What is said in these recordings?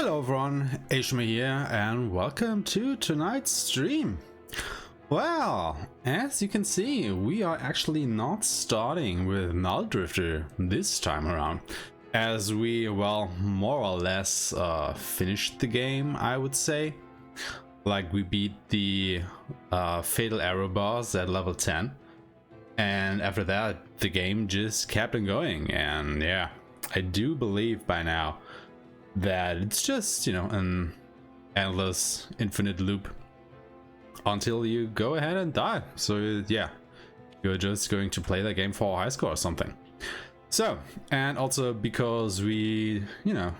Hello everyone, Aeshmah here, and welcome to tonight's stream. Well, as you can see, we are actually not starting with Null Drifter this time around, as we, well, more or less finished the game, I would say. Like, we beat the Fatal Arrow boss at level 10, and after that, the game just kept on going, and yeah, I do believe by now that it's just, you know, an endless infinite loop until you go ahead and die. So yeah, you're just going to play that game for a high score or something. So, and also because we, you know,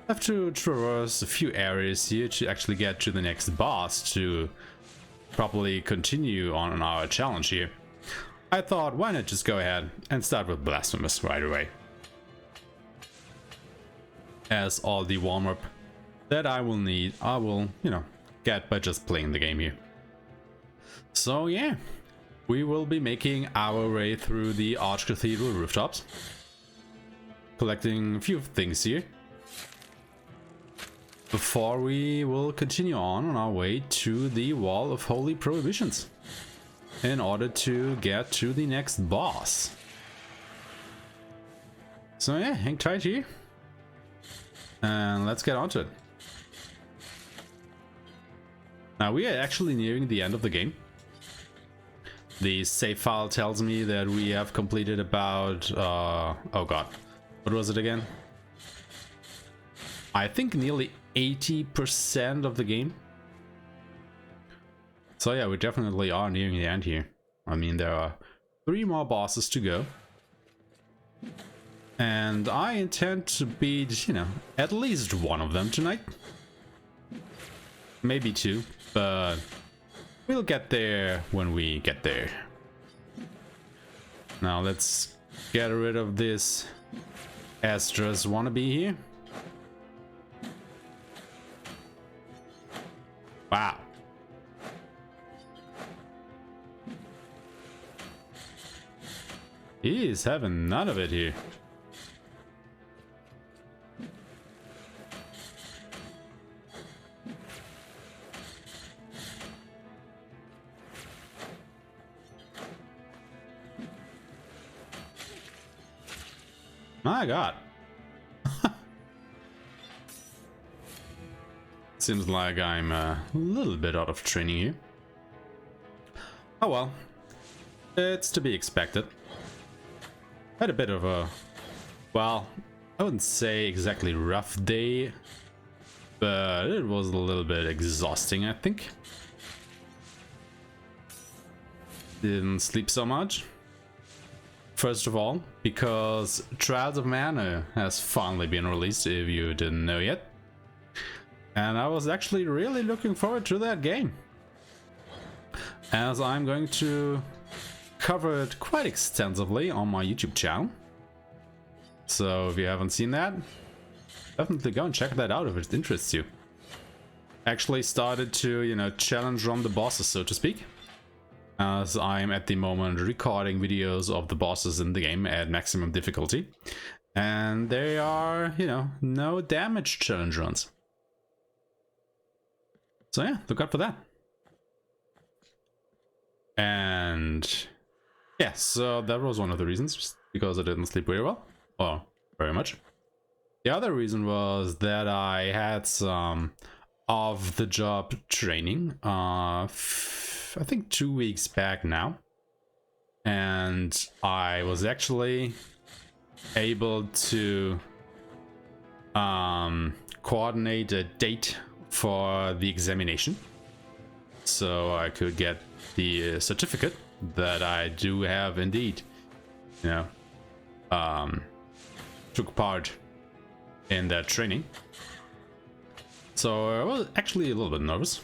have to traverse a few areas here to actually get to the next boss to properly continue on our challenge here, I thought, why not just go ahead and start with Blasphemous right away, as all the warm-up that I will need, I will, you know, get by just playing the game here. So yeah, we will be making our way through the Archcathedral rooftops, collecting a few things here, before we will continue on our way to the Wall of Holy Prohibitions, in order to get to the next boss. So yeah, hang tight here. And let's get on to it. Now we are actually nearing the end of the game. The save file tells me that we have completed about, oh god, what was it again? I think nearly 80% of the game. So yeah, we definitely are nearing the end here. I mean, there are 3 more bosses to go. And I intend to beat, you know, at least one of them tonight. Maybe 2, but we'll get there when we get there. Now let's get rid of this Astra's wannabe here. Wow. He is having none of it here. My god. Seems like I'm a little bit out of training here. Oh well. It's to be expected. Had a bit of a, well, I wouldn't say exactly rough day, but it was a little bit exhausting, I think. Didn't sleep so much. First of all, because Trials of Mana has finally been released, if you didn't know yet. And I was actually really looking forward to that game, as I'm going to cover it quite extensively on my YouTube channel. So if you haven't seen that, definitely go and check that out if it interests you. Actually started to, you know, challenge run the bosses, so to speak, as I'm at the moment recording videos of the bosses in the game at maximum difficulty, and they are, you know, no damage challenge runs. So yeah, look out for that. And yeah, so that was one of the reasons, because I didn't sleep very well, or very much. The other reason was that I had some off-the-job training, I think 2 weeks back now, and I was actually able to coordinate a date for the examination, so I could get the certificate that I do have indeed, you know, took part in that training. So I was actually a little bit nervous,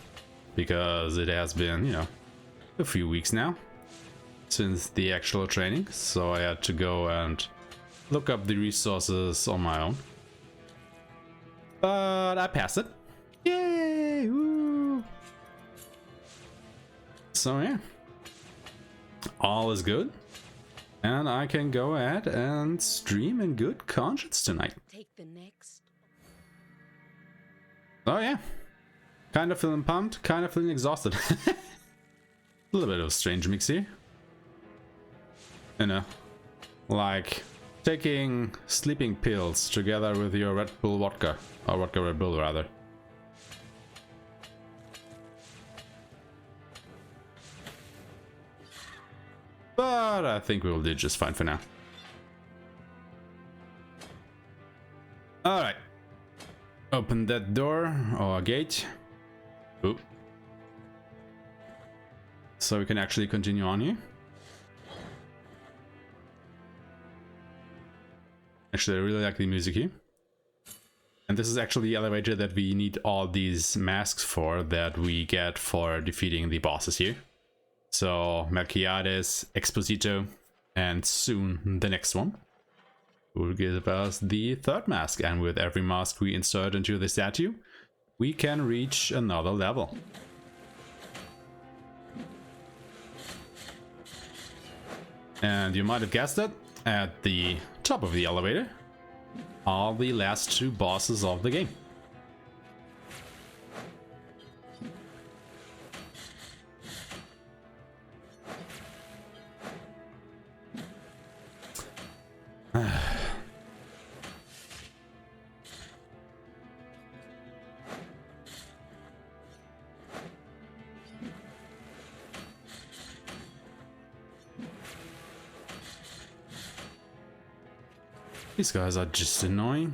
because it has been, you know, a few weeks now since the actual training, so I had to go and look up the resources on my own. But I passed it. Yay! Woo! So yeah, all is good, and I can go ahead and stream in good conscience tonight. Take the next. Oh yeah. Kind of feeling pumped, kind of feeling exhausted. A little bit of a strange mix here. You know, like taking sleeping pills together with your Red Bull vodka, or vodka Red Bull rather. But I think we'll do just fine for now. Alright. Open that door or gate. Ooh. So we can actually continue on here. Actually, I really like the music here. And this is actually the elevator that we need all these masks for, that we get for defeating the bosses here. So Melquiades, Exposito, and soon the next one will give us the third mask. And with every mask we insert into the statue, we can reach another level. And you might have guessed it, at the top of the elevator are the last two bosses of the game. These guys are just annoying.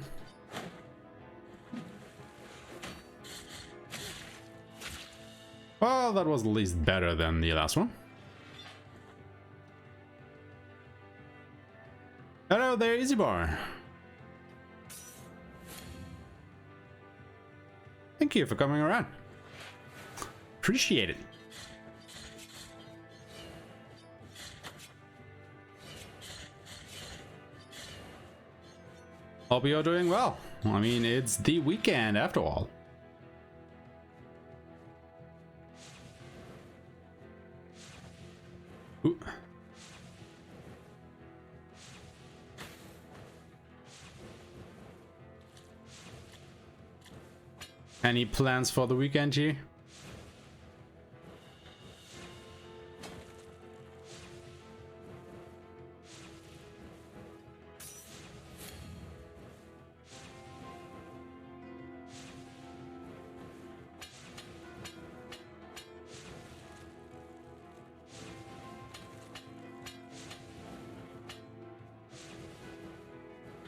Well, that was at least better than the last one. Hello there, Easy Bar. Thank you for coming around. Appreciate it. Hope you're doing well. I mean, it's the weekend after all. Ooh. Any plans for the weekend here?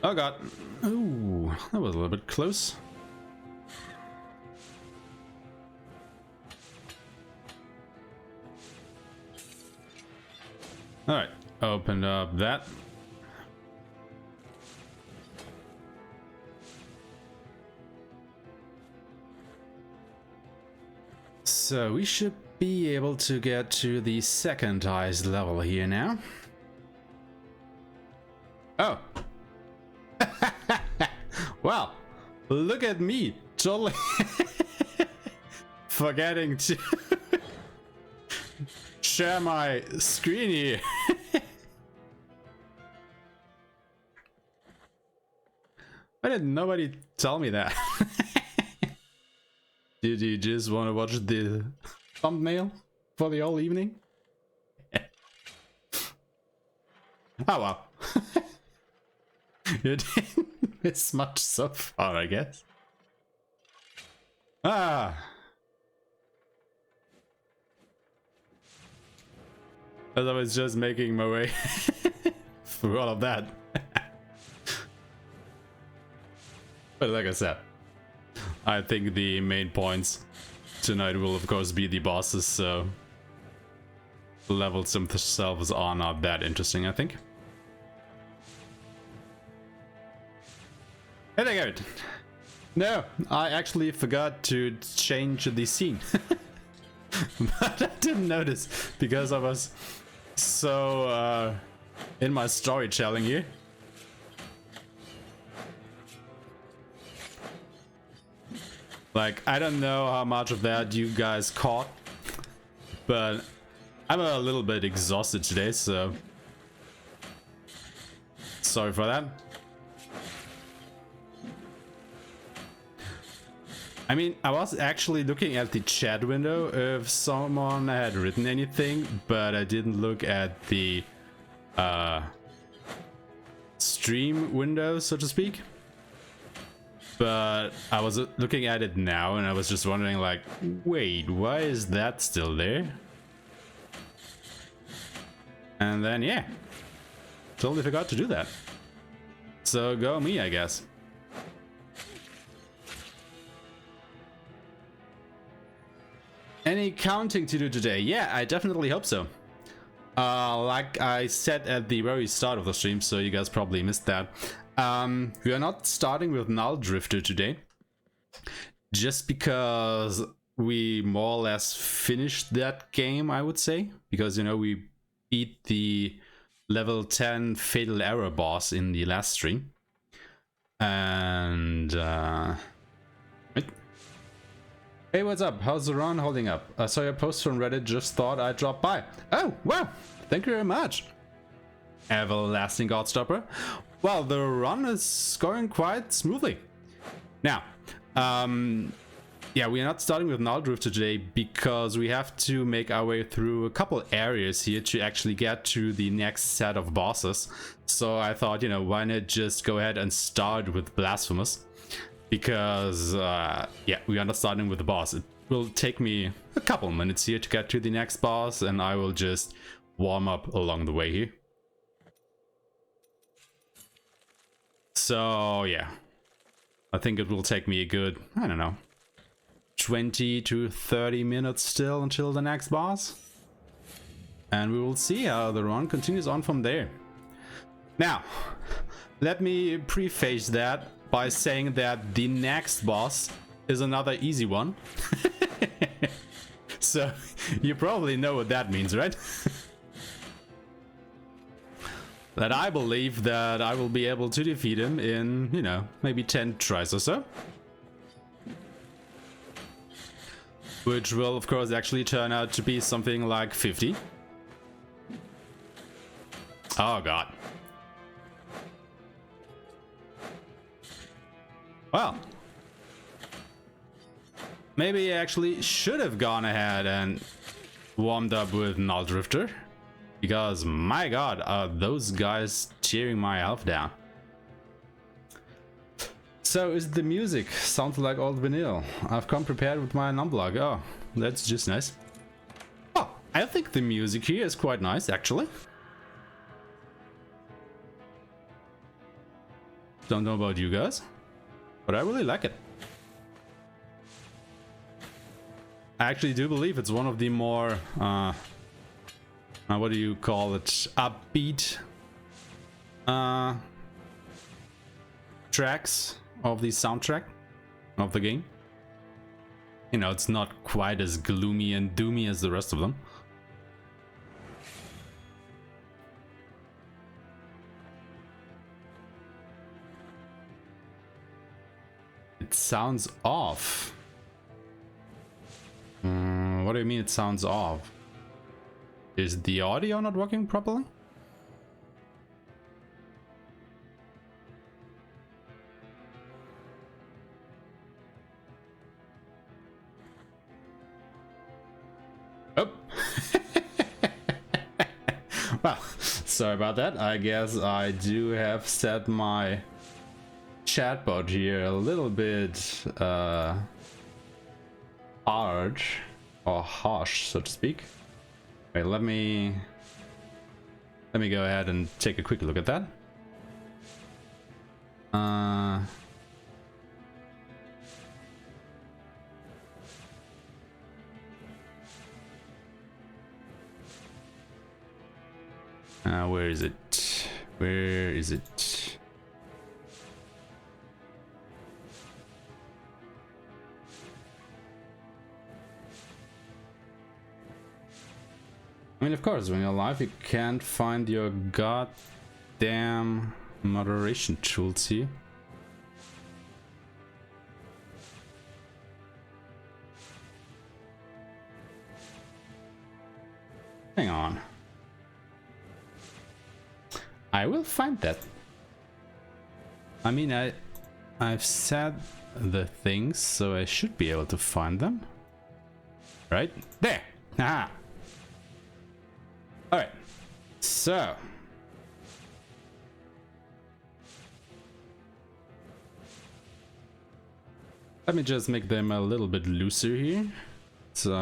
Oh god. Ooh, that was a little bit close. Alright, open up that. So we should be able to get to the second highest level here now. Oh. Well, look at me, totally forgetting to share my screen here. Why did nobody tell me that? Did you just want to watch the thumbnail for the whole evening? Oh well. You didn't miss much so far, I guess. Ah. As I was just making my way through all of that. But like I said, I think the main points tonight will of course be the bosses, so the levels themselves are not that interesting, I think. And I got no, I actually forgot to change the scene. But I didn't notice because I was so in my storytelling here. Like, I don't know how much of that you guys caught, but I'm a little bit exhausted today, so sorry for that. I mean, I was actually looking at the chat window if someone had written anything, but I didn't look at the stream window, so to speak. But I was looking at it now and I was just wondering, like, wait, why is that still there? And then, yeah, totally forgot to do that. So go me, I guess. Any counting to do today? Yeah, I definitely hope so. Like I said at the very start of the stream, so you guys probably missed that. We are not starting with Null Drifter today, just because we more or less finished that game, I would say, because, you know, we beat the level 10 Fatal Error boss in the last stream. And hey, what's up? How's the run holding up? I saw your post from Reddit, just thought I'd drop by. Oh, wow! Thank you very much. Everlasting Godstopper. Well, the run is going quite smoothly. Now, yeah, we are not starting with Null Drifter today because we have to make our way through a couple areas here to actually get to the next set of bosses. So I thought, you know, why not just go ahead and start with Blasphemous? Because, yeah, we are not starting with the boss. It will take me a couple minutes here to get to the next boss, and I will just warm up along the way here. So, yeah. I think it will take me a good, I don't know, 20 to 30 minutes still until the next boss. And we will see how the run continues on from there. Now, let me preface that by saying that the next boss is another easy one. So, you probably know what that means, right? That I believe that I will be able to defeat him in, you know, maybe 10 tries or so. Which will, of course, actually turn out to be something like 50. Oh, God. Well, maybe I actually should have gone ahead and warmed up with Null Drifter, because my god, are those guys tearing my health down. So is the music sounds like old vinyl. I've come prepared with my numblog. Oh, that's just nice. Oh, I think the music here is quite nice, actually. Don't know about you guys, but I really like it. I actually do believe it's one of the more, what do you call it, upbeat tracks of the soundtrack of the game. You know, it's not quite as gloomy and doomy as the rest of them. It sounds off. What do you mean it sounds off? Is the audio not working properly? Oh. Well, sorry about that. I guess I do have set my chatbot here a little bit hard or harsh, so to speak. Wait, let me go ahead and take a quick look at that. Where is it? Where is it? I mean, of course, when you're live, you can't find your goddamn moderation tools here. Hang on. I will find that. I mean, I've set the things, so I should be able to find them. Right? There! Aha! Alright. So. Let me just make them a little bit looser here. So.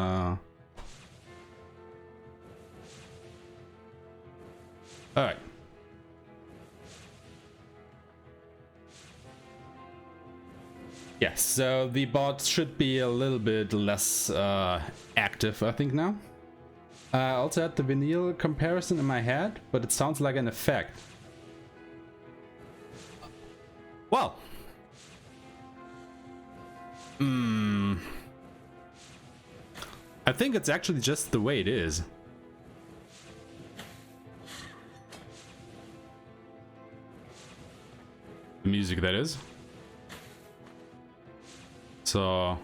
Alright. Yeah, so the bot should be a little bit less active, I think, now. I also had the vinyl comparison in my head, but it sounds like an effect. Well. I think it's actually just the way it is. The music, that is. So,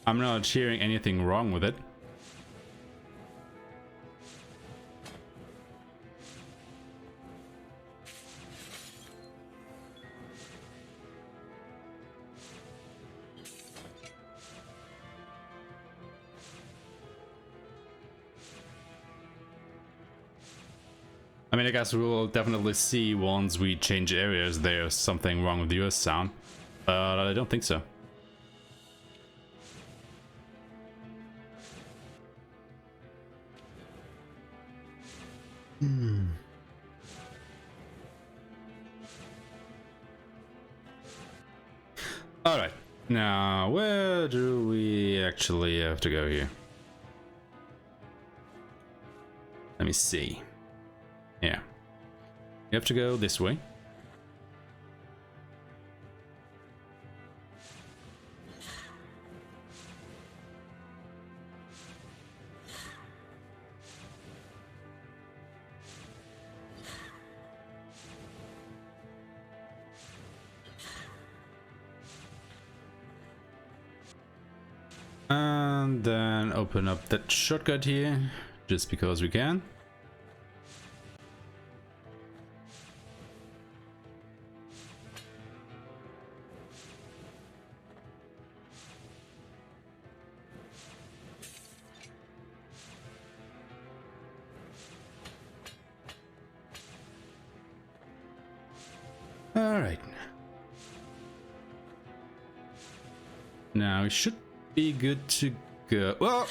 I'm not hearing anything wrong with it. I mean, I guess we will definitely see once we change areas there's something wrong with the US sound, but I don't think so. Alright, now where do we actually have to go here? Let me see. Yeah. You have to go this way. And then open up that shortcut here, just because we can. Alright. Now we should be good to go. Well,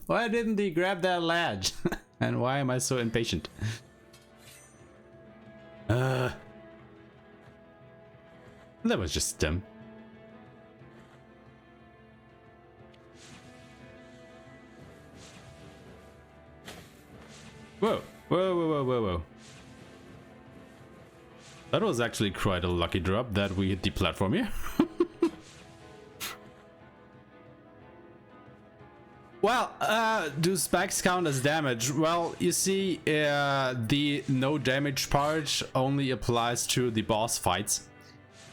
why didn't he grab that ledge? And why am I so impatient? That was just dumb. Whoa, whoa, whoa, whoa, whoa, whoa. That was actually quite a lucky drop that we hit the platform here. Well, do spikes count as damage? Well, you see, the no damage part only applies to the boss fights.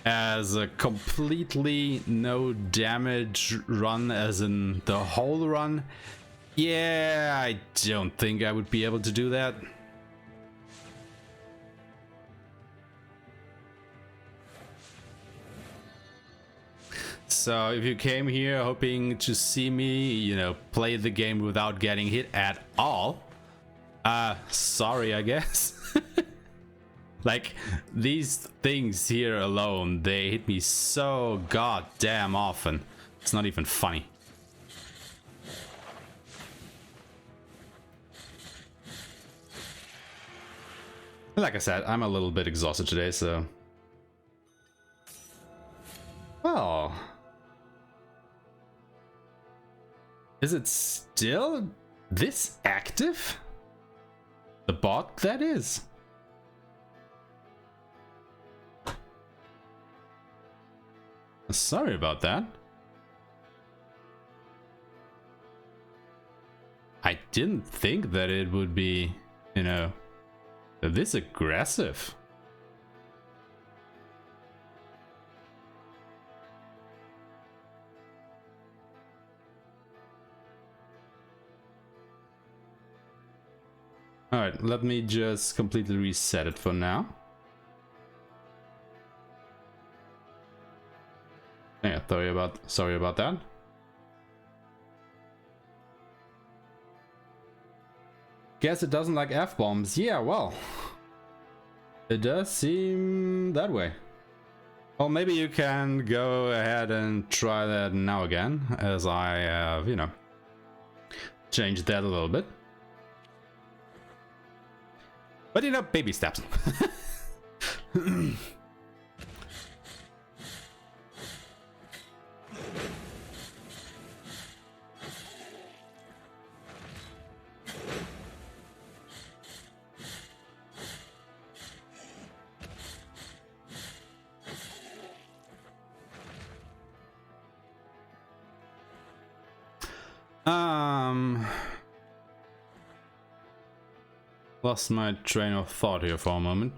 As a completely no damage run, as in the whole run, yeah, I don't think I would be able to do that. So if you came here hoping to see me, you know, play the game without getting hit at all, sorry, I guess. Like, these things here alone, they hit me so goddamn often. It's not even funny. Like I said, I'm a little bit exhausted today, so... Well... Is it still this active? The bot, that is. Sorry about that. I didn't think that it would be, you know, this aggressive. Alright, let me just completely reset it for now. Yeah, sorry about that. Guess it doesn't like F-bombs. Yeah, well, it does seem that way. Well, maybe you can go ahead and try that now again, as I have, you know, changed that a little bit. But you know, baby steps. Lost my train of thought here for a moment.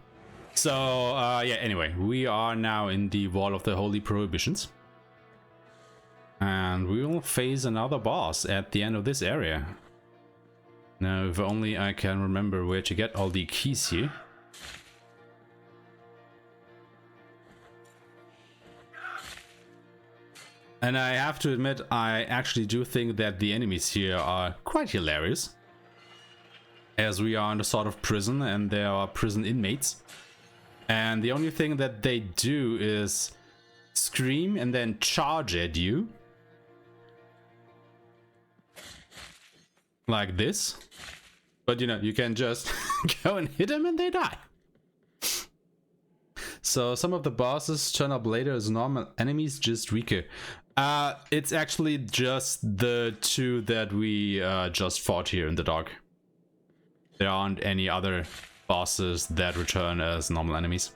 So, yeah, anyway, we are now in the Wall of the Holy Prohibitions. And we will face another boss at the end of this area. Now, if only I can remember where to get all the keys here. And I have to admit, I actually do think that the enemies here are quite hilarious. As we are in a sort of prison and there are prison inmates. And the only thing that they do is scream and then charge at you. Like this. But you know, you can just go and hit them and they die. So some of the bosses turn up later as normal enemies, just weaker. It's actually just the two that we just fought here in the dark. There aren't any other bosses that return as normal enemies.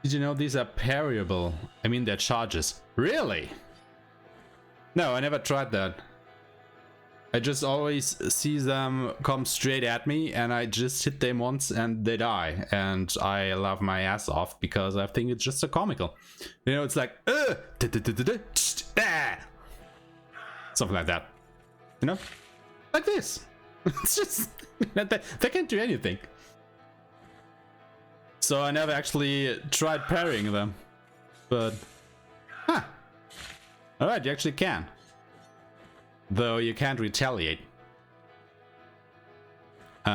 Did you know these are parryable? I mean, they're charges. Really? No, I never tried that. I just always see them come straight at me and I just hit them once and they die. And I laugh my ass off because I think it's just so comical. You know, it's like, something like that. You know? Like this. It's just, they can't do anything. So I never actually tried parrying them. But, huh. Alright, you actually can. Though you can't retaliate. Oh,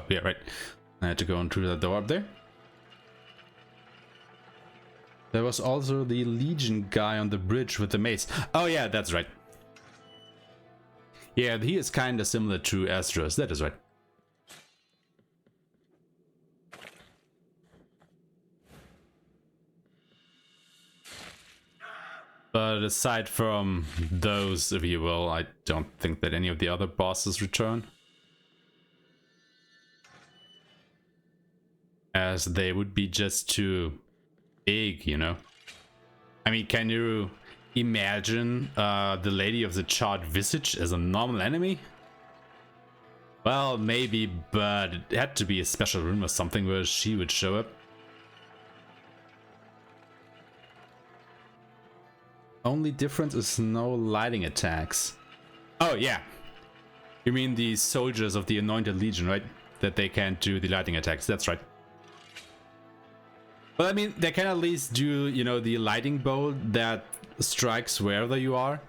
yeah, right. I had to go on through that door up there. There was also the Legion guy on the bridge with the mace. Oh yeah, that's right. Yeah, he is kinda similar to Astros, that is right. But aside from those, if you will, I don't think that any of the other bosses return. As they would be just too big, you know? I mean, can you imagine the Lady of the Charred Visage as a normal enemy? Well, maybe, but it had to be a special room or something where she would show up. Only difference is no lighting attacks. Oh, yeah. You mean the soldiers of the Anointed Legion, right? That they can't do the lighting attacks, that's right. Well, I mean, they can at least do, you know, the lightning bolt that strikes wherever you are.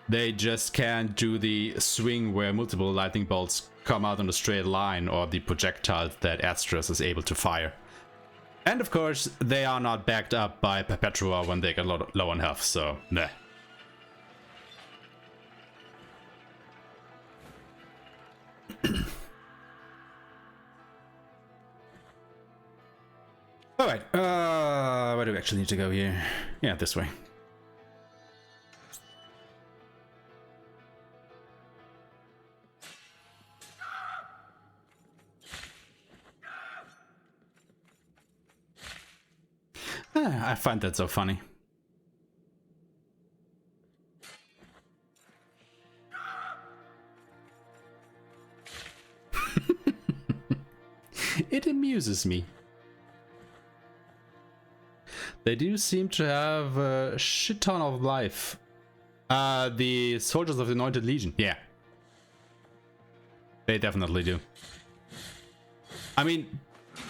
They just can't do the swing where multiple lightning bolts come out on a straight line, or the projectiles that Astros is able to fire. And of course, they are not backed up by Perpetua when they get low on health, so nah. Alright, where do we actually need to go here? Yeah, this way. I find that so funny. It amuses me. They do seem to have a shit ton of life. The soldiers of the Anointed Legion, yeah. They definitely do. I mean,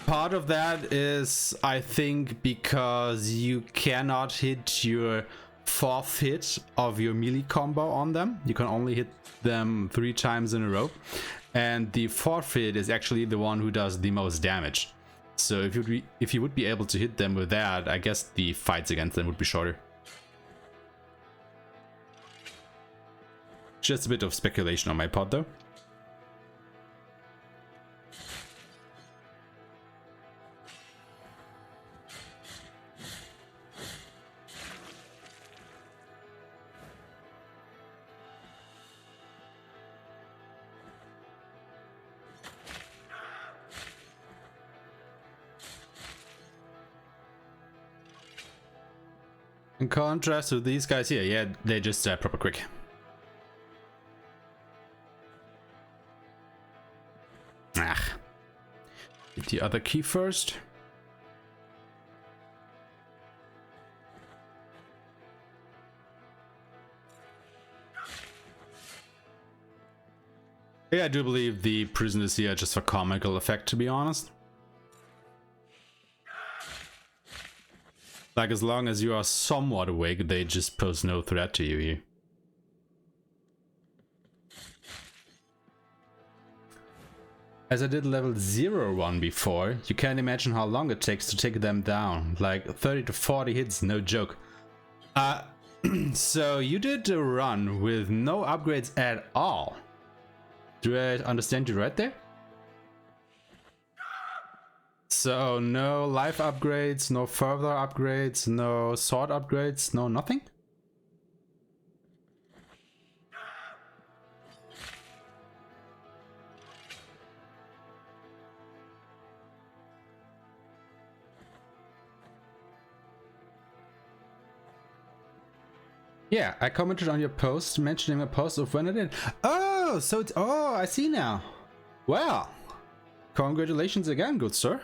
part of that is, I think, because you cannot hit your 4th hit of your melee combo on them. You can only hit them 3 times in a row. And the 4th hit is actually the one who does the most damage. So if you would be able to hit them with that, I guess the fights against them would be shorter. Just a bit of speculation on my part though. In contrast to these guys here, yeah, they're just proper quick. Get the other key first. Yeah, I do believe the prisoners here are just for comical effect, to be honest. Like, as long as you are somewhat awake, they just pose no threat to you here. As I did level 01 before, you can't imagine how long it takes to take them down. Like 30 to 40 hits, no joke. So you did a run with no upgrades at all. Do I understand you right there? So no life upgrades, no further upgrades, no sword upgrades, no nothing? Yeah, I commented on your post mentioning a post of when I did. Oh, so it's, oh, I see now. Well, congratulations again, good sir.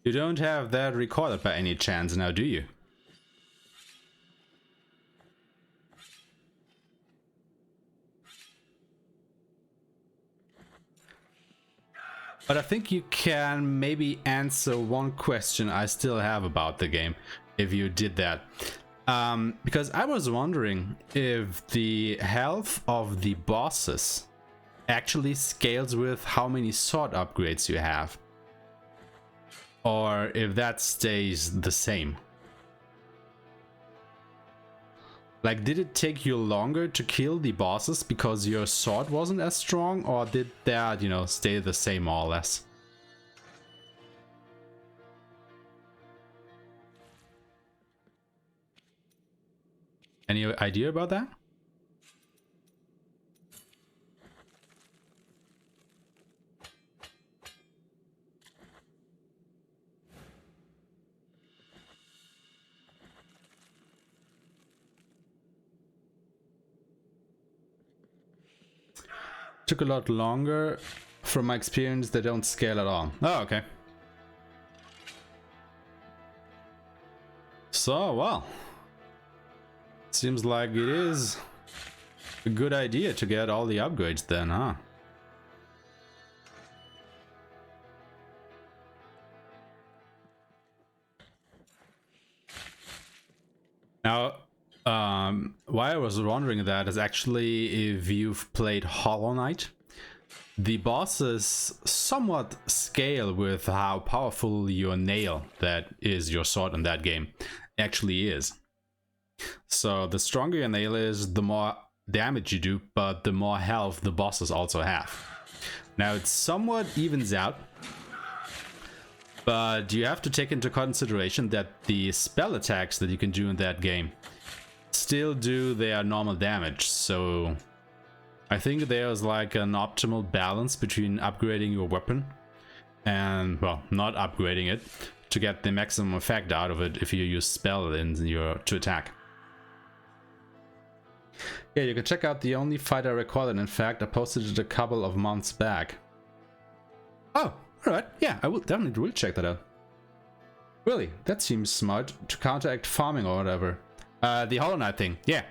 You don't have that recorded by any chance now, do you? But I think you can maybe answer one question I still have about the game, if you did that. Because I was wondering if the health of the bosses actually scales with how many sword upgrades you have. Or if that stays the same. Like, did it take you longer to kill the bosses because your sword wasn't as strong, or did that, you know, stay the same more or less? Any idea about that? Took a lot longer. From my experience, they don't scale at all. Oh, okay. So, well, seems like it is a good idea to get all the upgrades then, huh? Now, why I was wondering that is actually if you've played Hollow Knight, the bosses somewhat scale with how powerful your nail, that is your sword in that game, actually is. So the stronger your nail is, the more damage you do, but the more health the bosses also have. Now it somewhat evens out, but you have to take into consideration that the spell attacks that you can do in that game still do their normal damage, so I think there's like an optimal balance between upgrading your weapon and, well, not upgrading it to get the maximum effect out of it if you use spell in your to attack. Yeah, you can check out the only fight I recorded. In fact, I posted it a couple of months back. Oh, alright, yeah, I will definitely check that out. Really, that seems smart, to counteract farming or whatever. The Hollow Knight thing, yeah.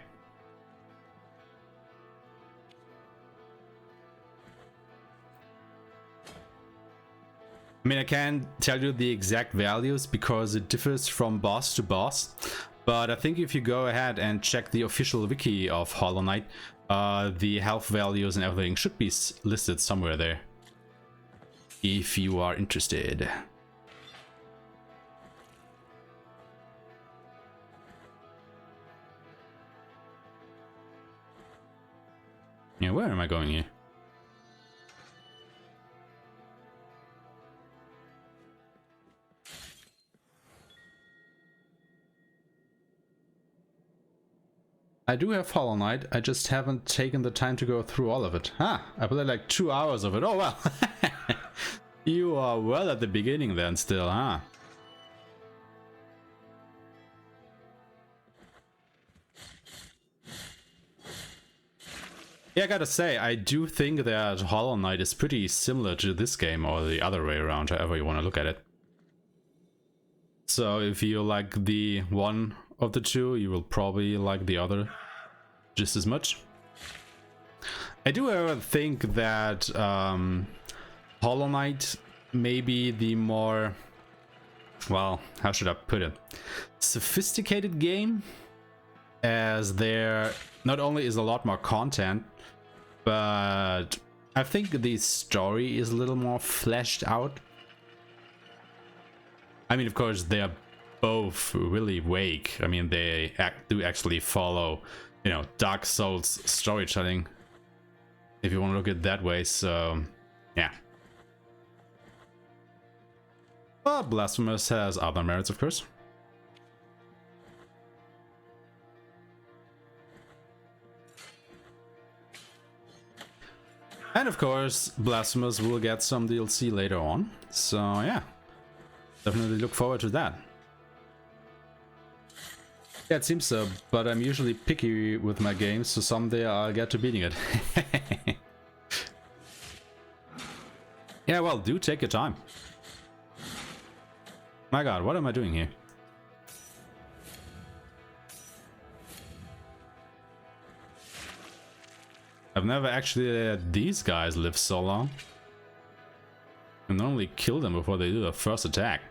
I mean, I can't tell you the exact values because it differs from boss to boss, but I think if you go ahead and check the official wiki of Hollow Knight, the health values and everything should be listed somewhere there, if you are interested. Yeah, where am I going here? I do have Hollow Knight, I just haven't taken the time to go through all of it. Ah, I played like 2 hours of it. Oh well. You are well at the beginning then still, huh? Yeah, I gotta say, I do think that Hollow Knight is pretty similar to this game, or the other way around, however you want to look at it. So if you like the one of the two, you will probably like the other just as much. I do however think that Hollow Knight may be the more, well, how should I put it, sophisticated game, as there not only is a lot more content, but I think the story is a little more fleshed out. I mean, of course, they are both really vague. I mean, they do actually follow, you know, Dark Souls storytelling, if you want to look at it that way, so yeah. But Blasphemous has other merits, of course. And of course, Blasphemous will get some DLC later on, so yeah. Definitely look forward to that. Yeah, it seems so, but I'm usually picky with my games, so someday I'll get to beating it. Yeah, well, do take your time. My god, what am I doing here? I've never actually let these guys live so long. I normally kill them before they do their first attack.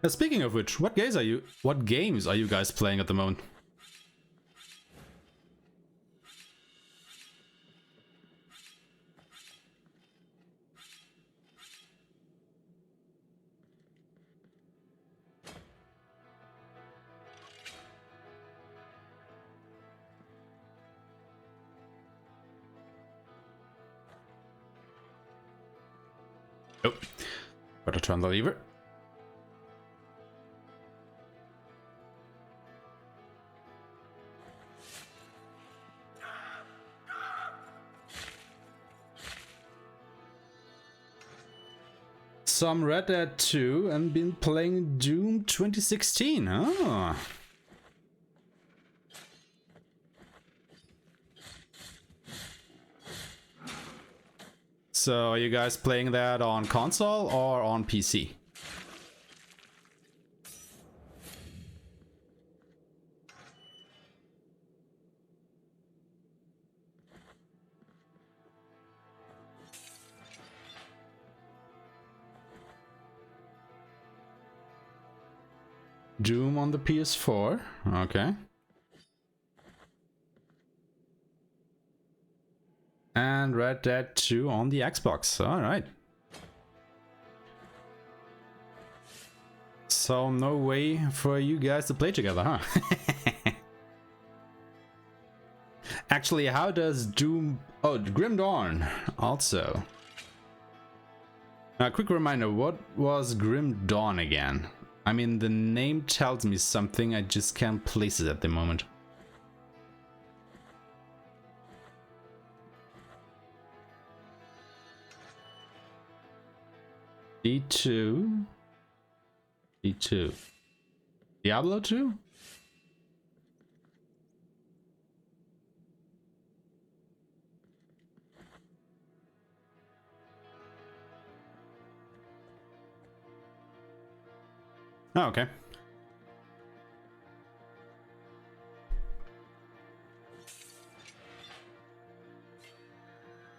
Now, speaking of which, what games are you guys playing at the moment? Oh, better turn the lever. Some Red Dead 2 and been playing Doom 2016. Oh. So are you guys playing that on console or on PC? Doom on the PS4, okay. And Red Dead 2 on the Xbox, alright. So no way for you guys to play together, huh? Actually, how does Doom... Oh, Grim Dawn also. Now, a quick reminder, what was Grim Dawn again? I mean, the name tells me something, I just can't place it at the moment. D2. D2. Diablo 2? Oh, okay.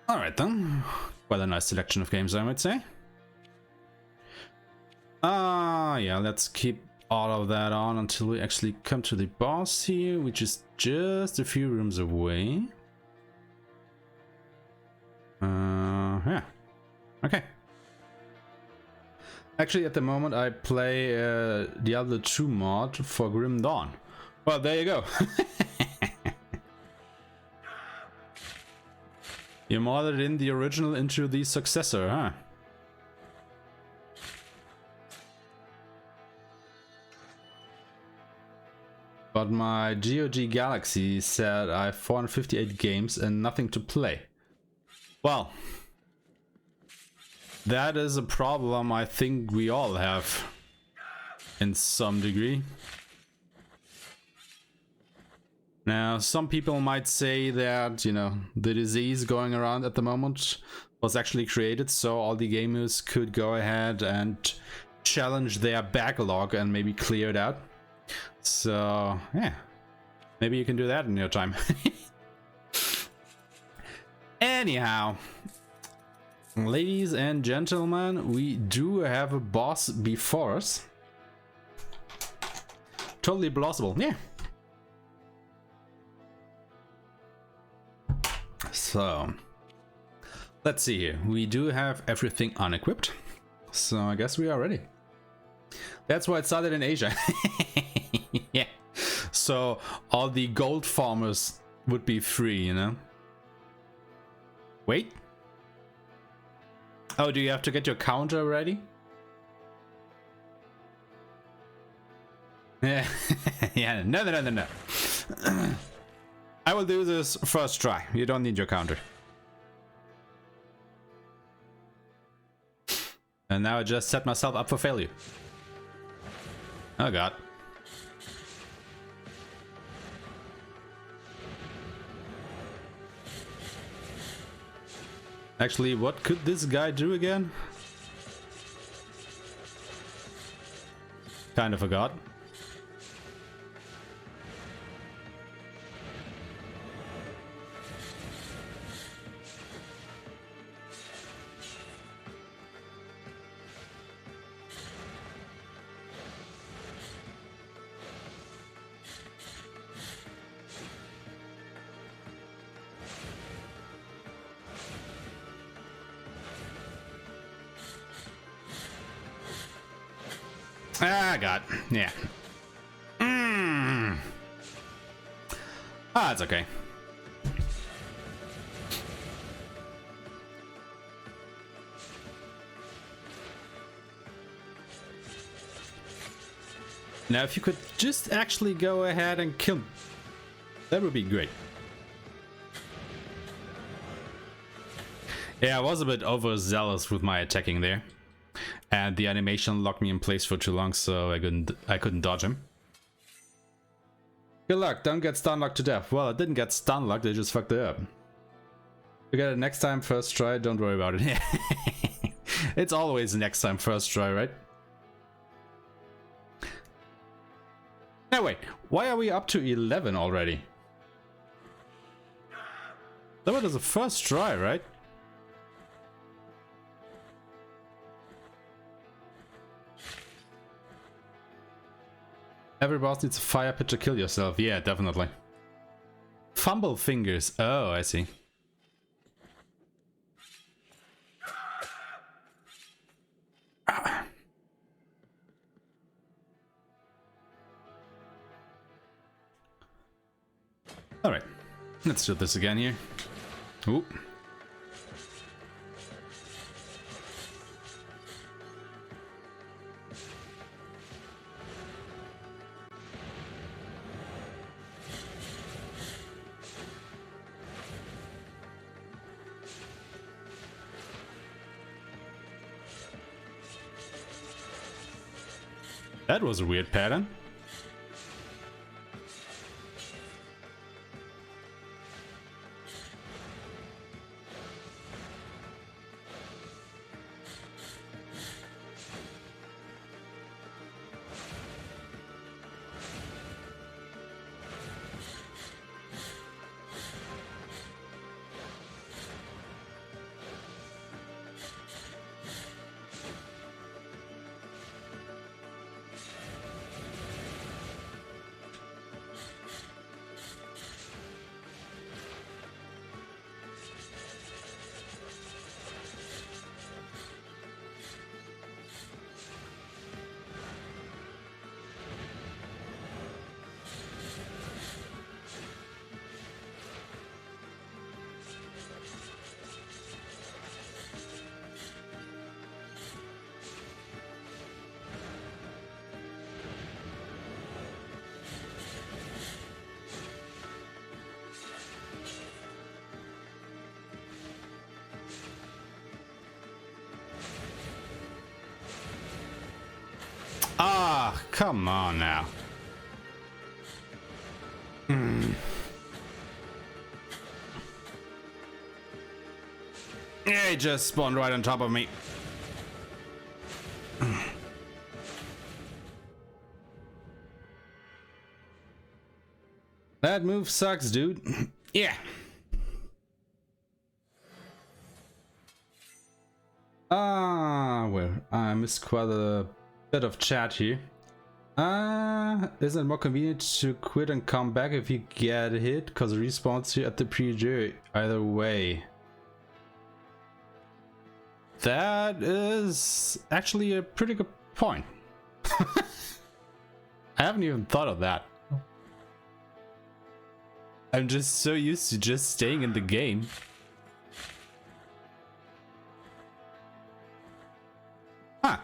Alright then. Quite a nice selection of games, I might say. Yeah, let's keep all of that on until we actually come to the boss here, which is just a few rooms away. Yeah. Okay. Actually, at the moment, I play Diablo 2 mod for Grim Dawn. Well, there you go. You modded in the original into the successor, huh? But my GOG Galaxy said I have 458 games and nothing to play. Well, that is a problem I think we all have in some degree. Now, some people might say that, you know, the disease going around at the moment was actually created so all the gamers could go ahead and challenge their backlog and maybe clear it out. So, yeah, maybe you can do that in your time. Anyhow, ladies and gentlemen, we do have a boss before us. Totally plausible, yeah. So, let's see here. We do have everything unequipped, so I guess we are ready. That's why it started in Asia. Yeah. So all the gold farmers would be free, you know? Wait. Oh, do you have to get your counter ready? Yeah. Yeah, no. I will do this first try. You don't need your counter. And now I just set myself up for failure. Oh god. Actually, what could this guy do again? Kind of forgot. Ah, God. Yeah. Ah, it's okay. Now, if you could just actually go ahead and kill me, that would be great. Yeah, I was a bit overzealous with my attacking there. And the animation locked me in place for too long, so I couldn't dodge him. Good luck, don't get stun locked to death. Well, I didn't get stun locked, they just fucked it up. You get it next time, first try, don't worry about it. It's always next time, first try, right? Now wait, why are we up to 11 already? That was a first try, right? Every boss needs a fire pit to kill yourself. Yeah, definitely. Fumble fingers. Oh, I see. Alright. Let's do this again here. Ooh. That was a weird pattern. come on now. Yeah, he just spawned right on top of me. That move sucks, dude. Yeah. Well, I missed quite a bit of chat here. Isn't it more convenient to quit and come back if you get hit? Because it respawns you at the pre-jury. Either way. That is actually a pretty good point. I haven't even thought of that. I'm just so used to just staying in the game. Huh.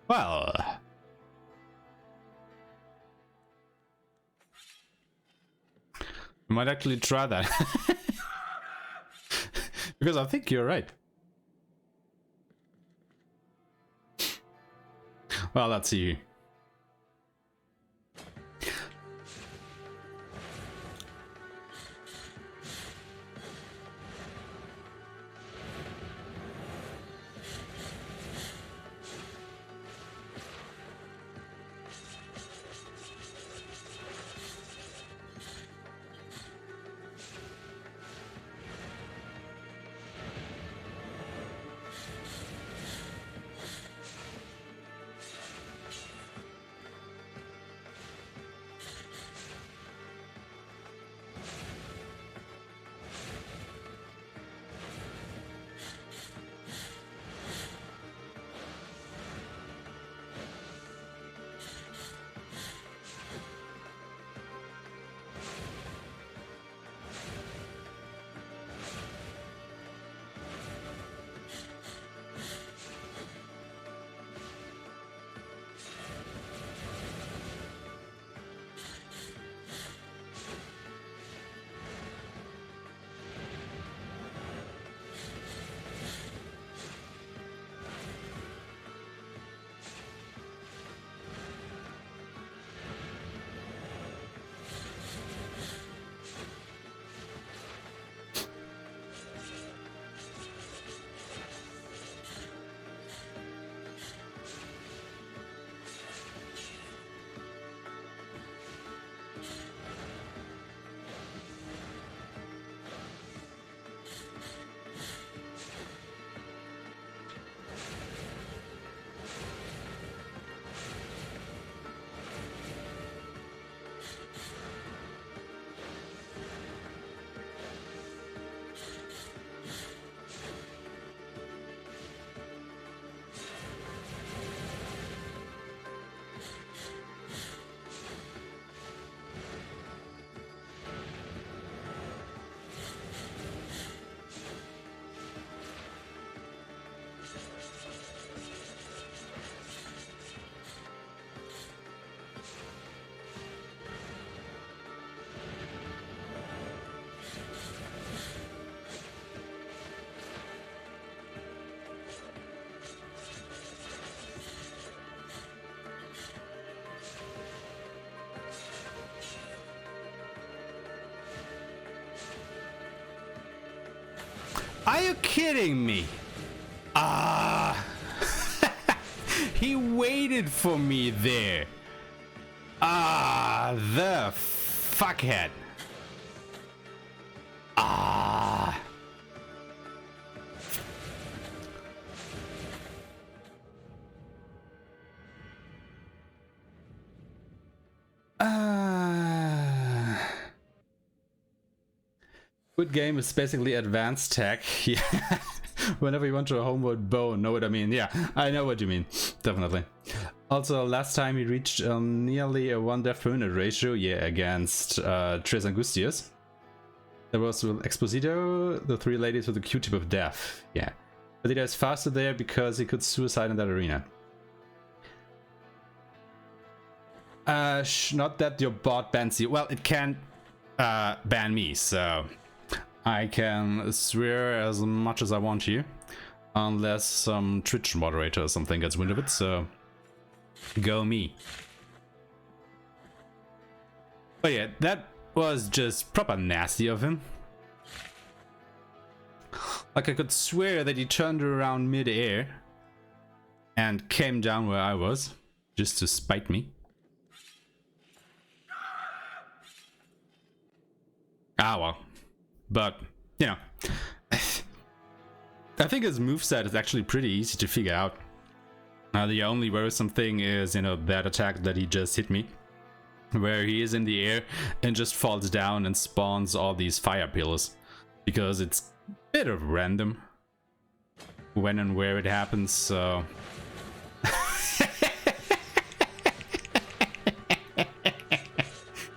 Well. We might actually try that. Because I think you're right. Well, let's see. Are you kidding me? Ah. He waited for me there. Ah, the fuckhead. Ah. Good game is basically advanced tech. Yeah. Whenever you want to homeward bow, know what I mean? Yeah, I know what you mean. Definitely. Also, last time he reached nearly a 1 death per minute ratio. Yeah, against Tres Angustias. There was with Cvstodia, the 3 ladies with the Q-tip of death. Yeah. But he is faster there because he could suicide in that arena. Not that your bot bans you. Well, it can ban me, so I can swear as much as I want to. Unless some Twitch moderator or something gets wind of it, so go me. But yeah, that was just proper nasty of him. Like, I could swear that he turned around mid-air and came down where I was, just to spite me. Ah well. But, you know, I think his moveset is actually pretty easy to figure out. The only worrisome thing is, you know, that attack that he just hit me, where he is in the air and just falls down and spawns all these fire pillars, because it's a bit of random when and where it happens, so...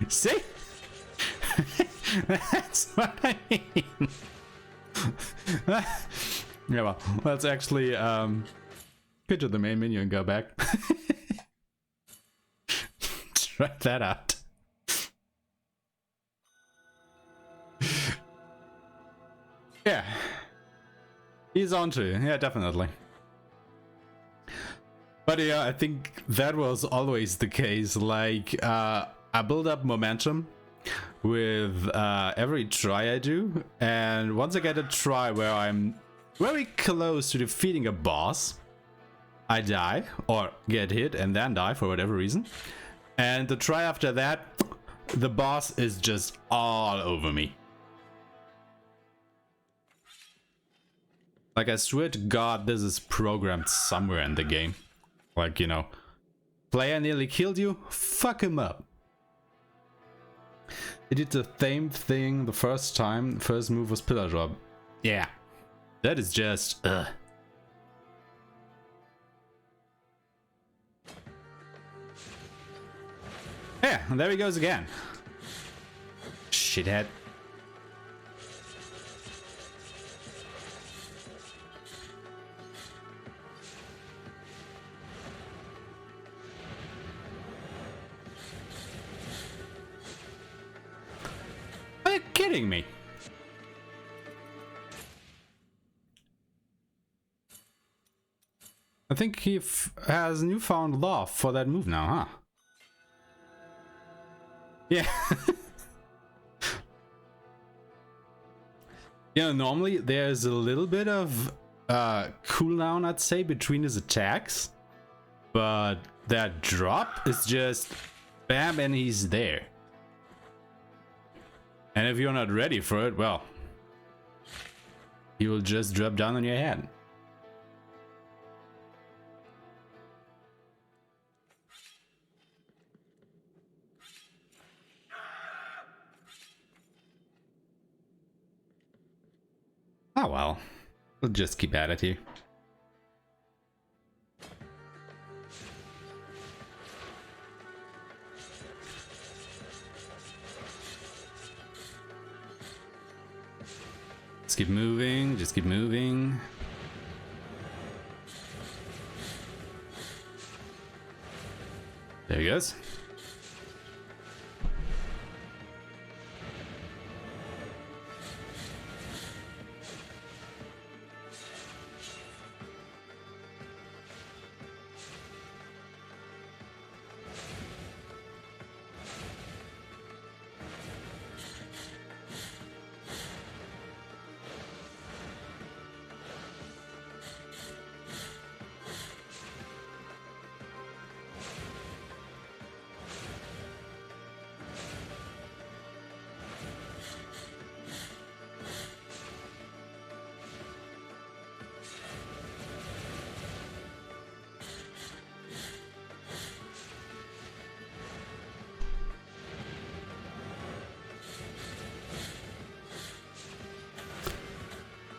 See? That's what I mean. Yeah, well, let's actually go to the main menu and go back. Try that out. Yeah, he's on to it. Yeah, definitely. But yeah, I think that was always the case. Like, I build up momentum with every try I do, and once I get a try where I'm very close to defeating a boss, I die or get hit and then die for whatever reason, and the try after that, the boss is just all over me. Like, I swear to God, this is programmed somewhere in the game. Like, you know, player nearly killed you, fuck him up. He did the same thing the first time. First move was pillar drop. Yeah, that is just Yeah, and there he goes again. Shithead. Are you kidding me? I think he has newfound love for that move now, huh? Yeah. Yeah, normally there's a little bit of cooldown, I'd say, between his attacks. But that drop is just bam and he's there. And if you're not ready for it, well, he will just drop down on your head. Oh well, we'll just keep at it here. Just keep moving, just keep moving. There he goes.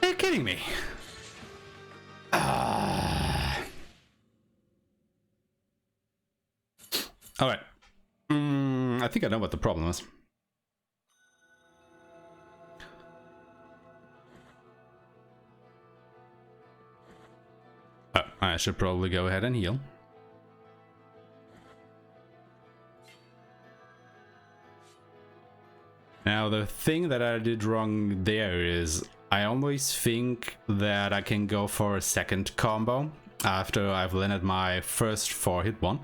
Are you kidding me? Alright. I think I know what the problem is. Oh, I should probably go ahead and heal. Now, the thing that I did wrong there is I always think that I can go for a second combo after I've landed my first 4-hit one.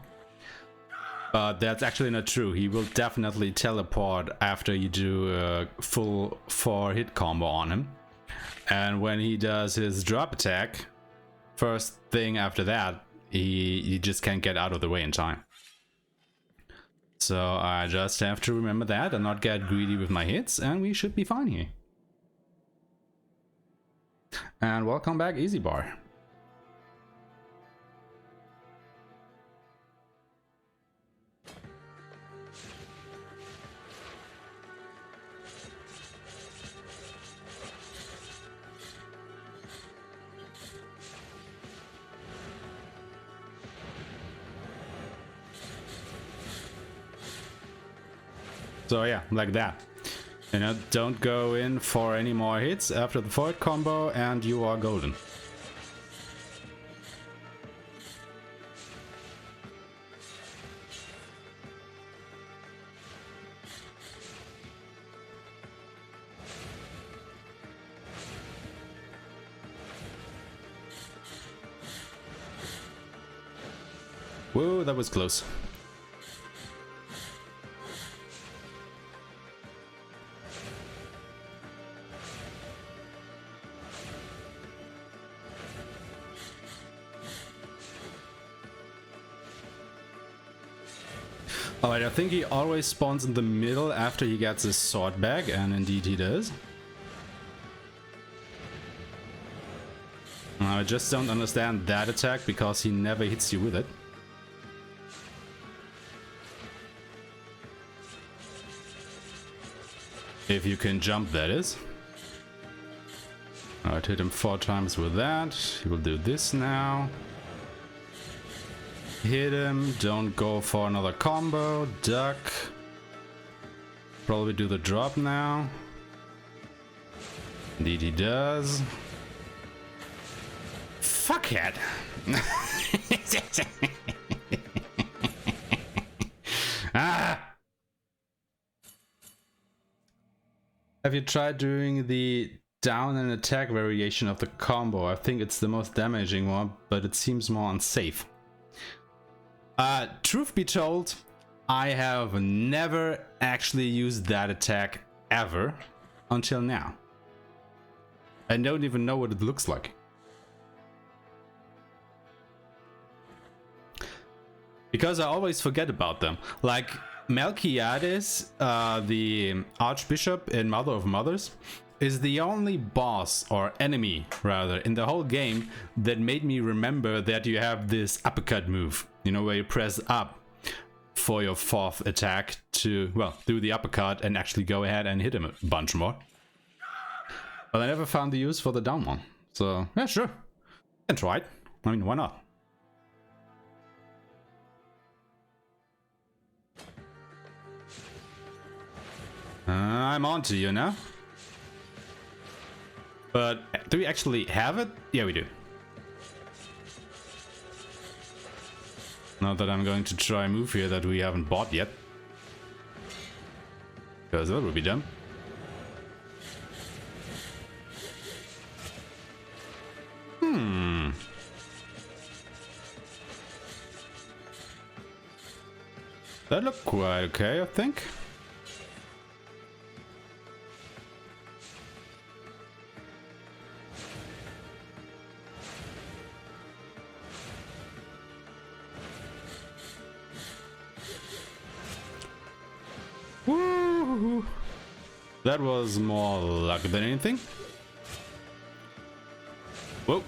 But that's actually not true. He will definitely teleport after you do a full 4-hit combo on him. And when he does his drop attack, first thing after that, he just can't get out of the way in time. So I just have to remember that and not get greedy with my hits, and we should be fine here. And welcome back, Easy Bar. So yeah, like that. You know, don't go in for any more hits after the 4-hit combo and you are golden. Whoa, that was close. Alright, I think he always spawns in the middle after he gets his sword back, and indeed he does. I just don't understand that attack because he never hits you with it. If you can jump, that is. Alright, hit him 4 times with that. He will do this now. Hit him, don't go for another combo, duck. Probably do the drop now. Indeed he does. Fuckhead! Ah! Have you tried doing the down and attack variation of the combo? I think it's the most damaging one, but it seems more unsafe. Truth be told, I have never actually used that attack ever until now. I don't even know what it looks like. Because I always forget about them. Like Melquiades, the Archbishop in Mother of Mothers, is the only boss, or enemy rather, in the whole game that made me remember that you have this uppercut move. You know, where you press up for your 4th attack to, well, do the uppercut and actually go ahead and hit him a bunch more. But I never found the use for the down one. So, yeah, sure. Can try it. I mean, why not? I'm on to you now. But do we actually have it? Yeah, we do. Not that I'm going to try a move here that we haven't bought yet. Because that would be dumb. That looked quite okay, I think. Woo! That was more luck than anything. Whoa.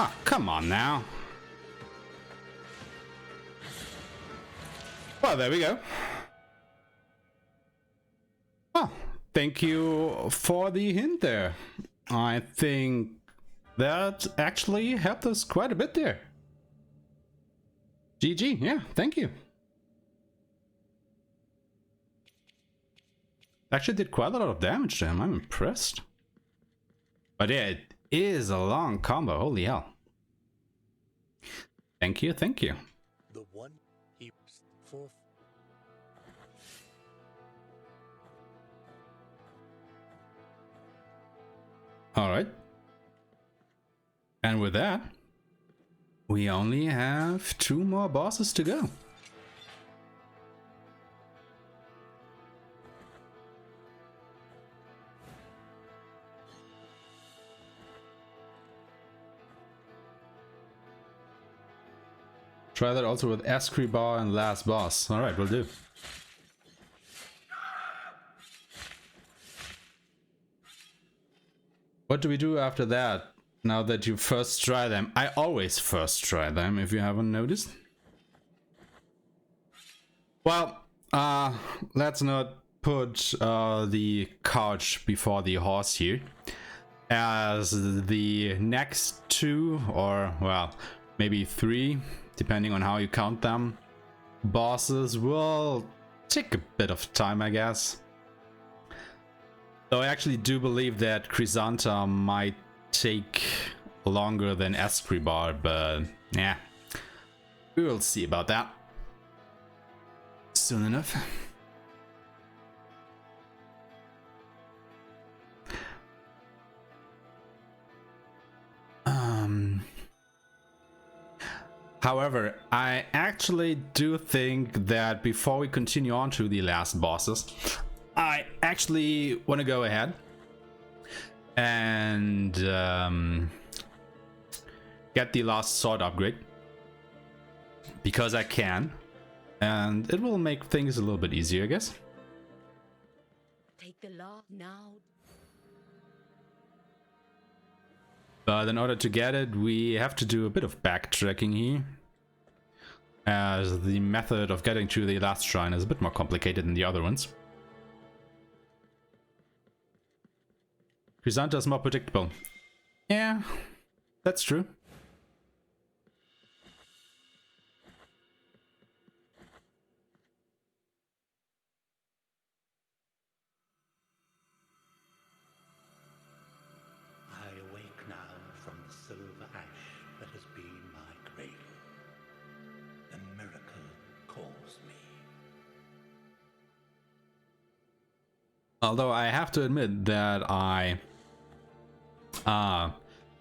Ah, come on now. Well, there we go. Well, thank you for the hint there. I think that actually helped us quite a bit there. GG, yeah, thank you. Actually did quite a lot of damage to him, I'm impressed. But yeah, it is a long combo, holy hell. Thank you, thank you. The one he for. Alright. And with that, we only have 2 more bosses to go. Try that also with Aeshmah and last boss. Alright, will do. What do we do after that? Now that you first try them. I always first try them, if you haven't noticed. Well, let's not put the cart before the horse here. As the next 2, or well, maybe 3, depending on how you count them, bosses will take a bit of time, I guess. Though I actually do believe that Cvstodia might take longer than Aeshmah, but yeah, we will see about that soon enough. However, I actually do think that before we continue on to the last bosses, I actually want to go ahead and get the last sword upgrade, because I can, and it will make things a little bit easier, I guess. Take the law now. But in order to get it, we have to do a bit of backtracking here, as the method of getting to the last shrine is a bit more complicated than the other ones. Cvstodia is more predictable. Yeah, that's true. I awake now from the silver ash that has been my cradle. A miracle calls me. Although I have to admit that I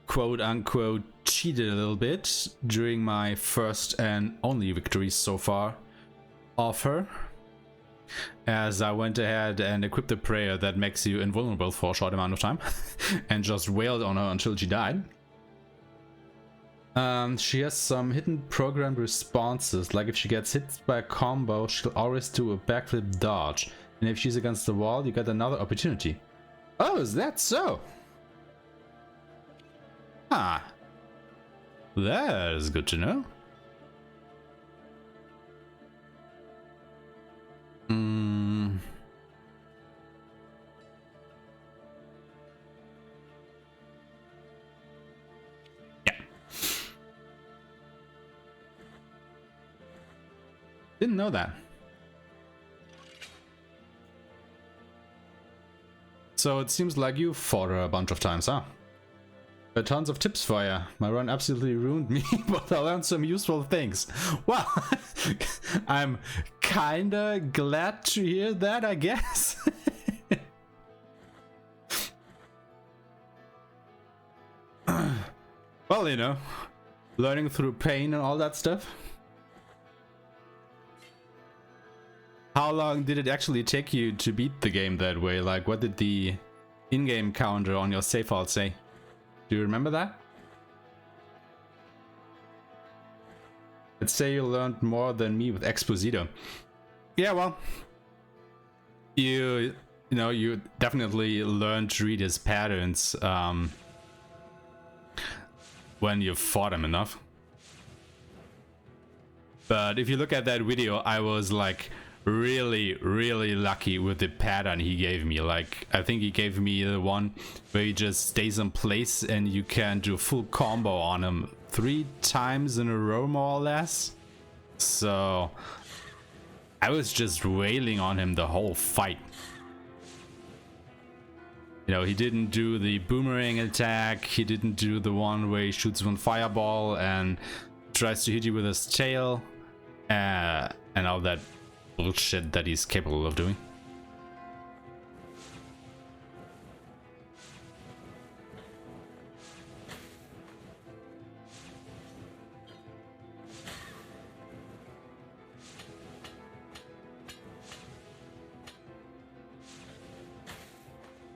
quote unquote cheated a little bit during my first and only victories so far of her, as I went ahead and equipped a prayer that makes you invulnerable for a short amount of time and just wailed on her until she died. She has some hidden programmed responses, like if she gets hit by a combo, she'll always do a backflip dodge, and if she's against the wall, you get another opportunity. Oh, is that so? Ah, that is good to know. Yeah. Didn't know that. So it seems like you fought her a bunch of times, huh? Tons of tips for you. My run absolutely ruined me, but I learned some useful things. Well, I'm kinda glad to hear that, I guess. Well, you know, learning through pain and all that stuff. How long did it actually take you to beat the game that way? Like, what did the in-game counter on your save file say? Do you remember that? Let's say you learned more than me with Cvstodia. Yeah, well, you know, you definitely learned to read his patterns. when you've fought him enough. But if you look at that video, I was like really lucky with the pattern he gave me. Like, I think he gave me the one where he just stays in place and you can do a full combo on him 3 times in a row, more or less. So I was just wailing on him the whole fight. You know, he didn't do the boomerang attack, he didn't do the one where he shoots one fireball and tries to hit you with his tail, and all that bullshit that he's capable of doing.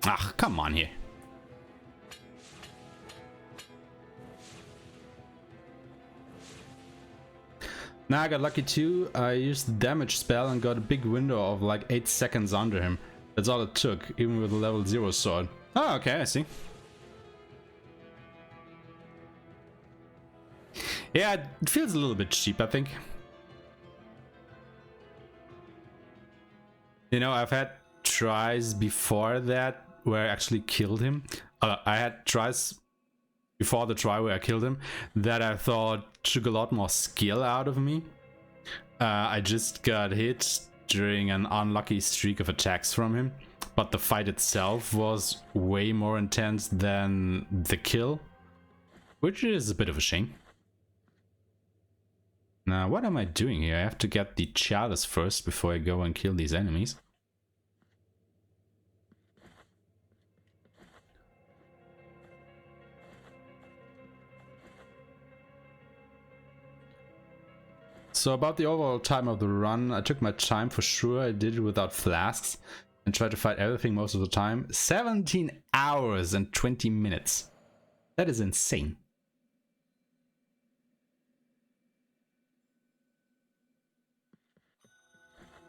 Ah, come on here. Now I got lucky too. I used the damage spell and got a big window of like 8 seconds under him. That's all it took, even with a level 0 sword. Oh, okay, I see. Yeah, it feels a little bit cheap, I think. You know, I've had tries before that where I actually killed him. I had tries before the try where I killed him that I thought took a lot more skill out of me. I just got hit during an unlucky streak of attacks from him, but the fight itself was way more intense than the kill, which is a bit of a shame. Now, what am I doing here? I have to get the chalice first before I go and kill these enemies. So about the overall time of the run, I took my time for sure. I did it without flasks and tried to fight everything most of the time. 17 hours and 20 minutes. That is insane.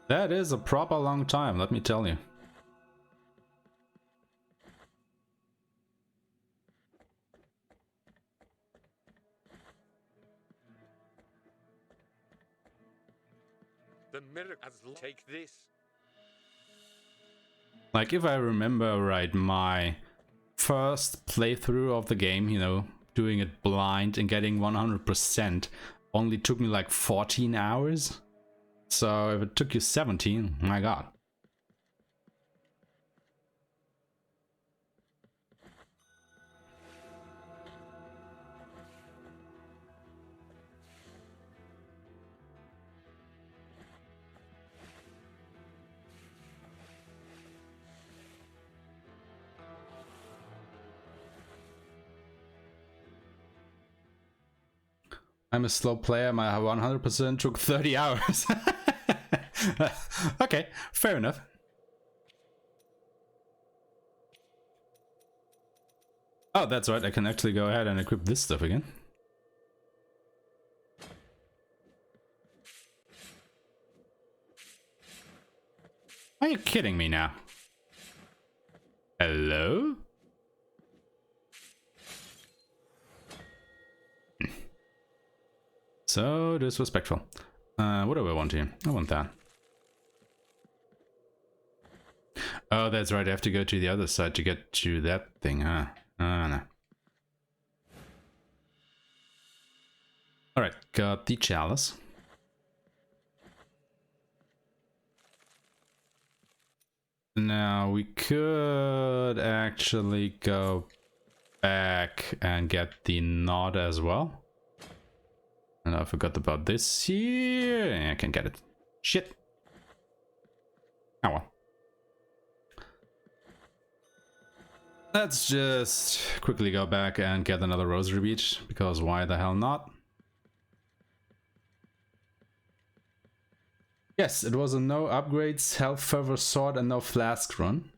That is a proper long time, let me tell you. The miracle. Take this. Like, if I remember right, my first playthrough of the game, you know, doing it blind and getting 100% only took me like 14 hours. So if it took you 17, my god. I'm a slow player, my 100% took 30 hours. Okay, fair enough. Oh, that's right, I can actually go ahead and equip this stuff again. Are you kidding me now? Hello? So disrespectful. What do I want here? I want that. Oh, that's right, I have to go to the other side to get to that thing, huh? Oh, no. Alright, got the chalice. Now we could actually go back and get the knot as well. And I forgot about this here. I can get it. Shit. Oh well. Let's just quickly go back and get another rosary bead, because why the hell not? Yes, it was a no upgrades, health fervor sword and no flask run.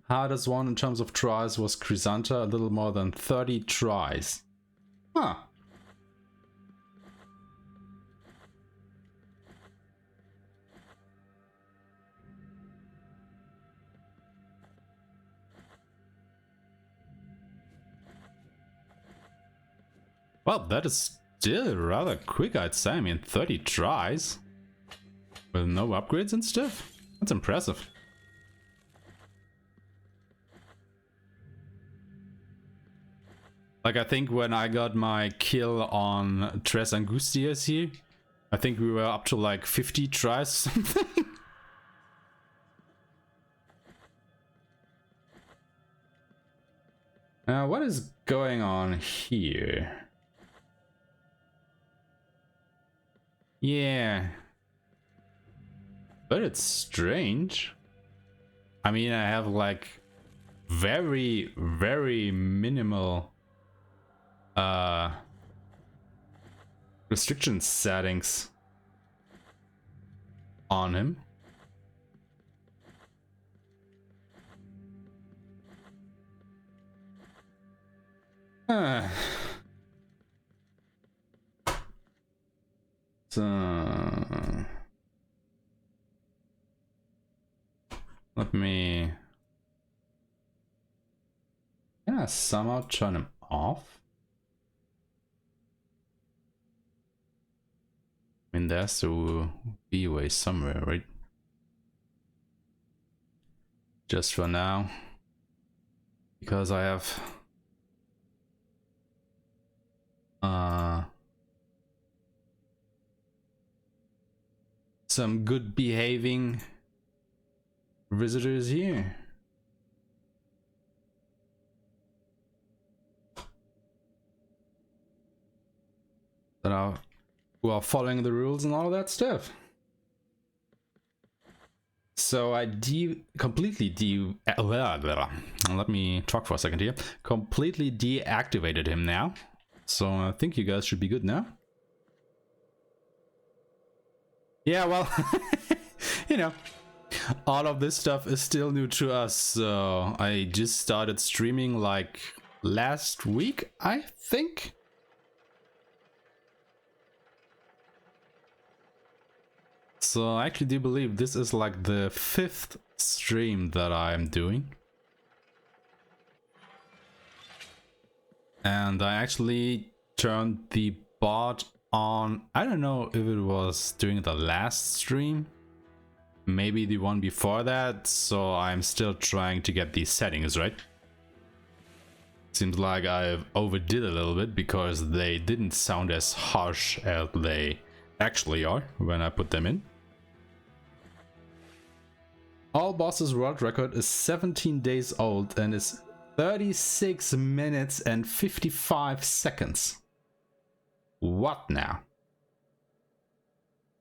Hardest one in terms of tries was Cvstodia, a little more than 30 tries. Huh. Well, that is still rather quick, I'd say. I mean, 30 tries with no upgrades and stuff. That's impressive. Like, I think when I got my kill on Tres Angustias here, I think we were up to like 50 tries or something. Now, what is going on here? Yeah. But it's strange. I mean, I have like very, very minimal restriction settings on him. So let me somehow turn him off. I mean, there's to be a way somewhere, right? Just for now, because I have some good behaving visitors here. Who are following the rules and all of that stuff. So I completely let me talk for a second here. Completely deactivated him now. So I think you guys should be good now. Yeah, well, you know, all of this stuff is still new to us. So I just started streaming like last week, I think. So I actually do believe this is like the 5th stream that I'm doing. And I actually turned the bot on, I don't know if it was during the last stream, maybe the one before that, so I'm still trying to get these settings right. Seems like I've overdid a little bit because they didn't sound as harsh as they actually are when I put them in. All bosses world record is 17 days old and is 36 minutes and 55 seconds. What now?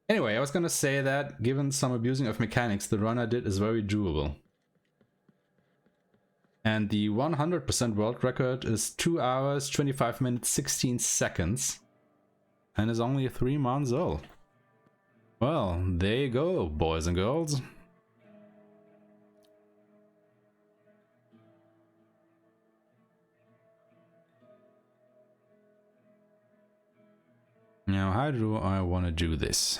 Anyway, I was gonna say that given some abusing of mechanics, the run I did is very doable. And the 100% world record is 2 hours, 25 minutes, 16 seconds. And is only 3 months old. Well, there you go, boys and girls. Now, how do I want to do this?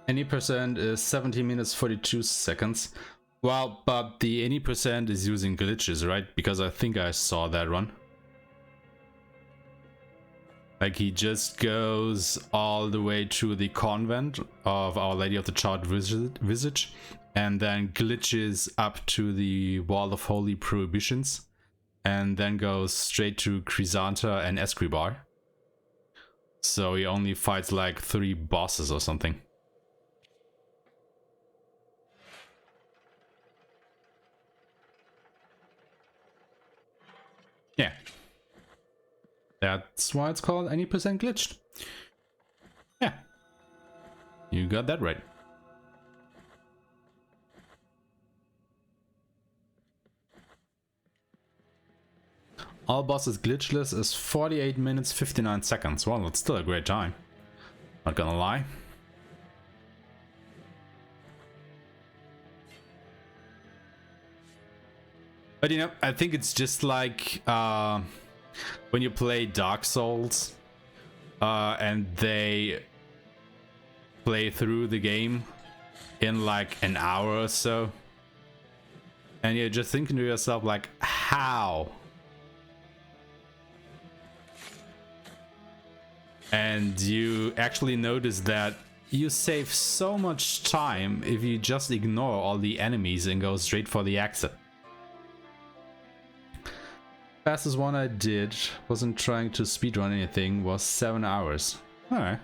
Any percent is 70 minutes 42 seconds. Well, but the any percent is using glitches, right? Because I think I saw that one. Like he just goes all the way to the convent of Our Lady of the Charred Visage and then glitches up to the Wall of Holy Prohibitions and then goes straight to Cvstodia and Escribar. So he only fights like 3 bosses or something. Yeah. That's why it's called any percent glitched. Yeah. You got that right. All bosses glitchless is 48 minutes 59 seconds. Well, it's still a great time. Not gonna lie. But you know, I think it's just like when you play Dark Souls and they play through the game in like an hour or so, and you're just thinking to yourself like, how? And you actually notice that you save so much time if you just ignore all the enemies and go straight for the exit. Fastest one I did, wasn't trying to speedrun anything, was 7 hours. Alright.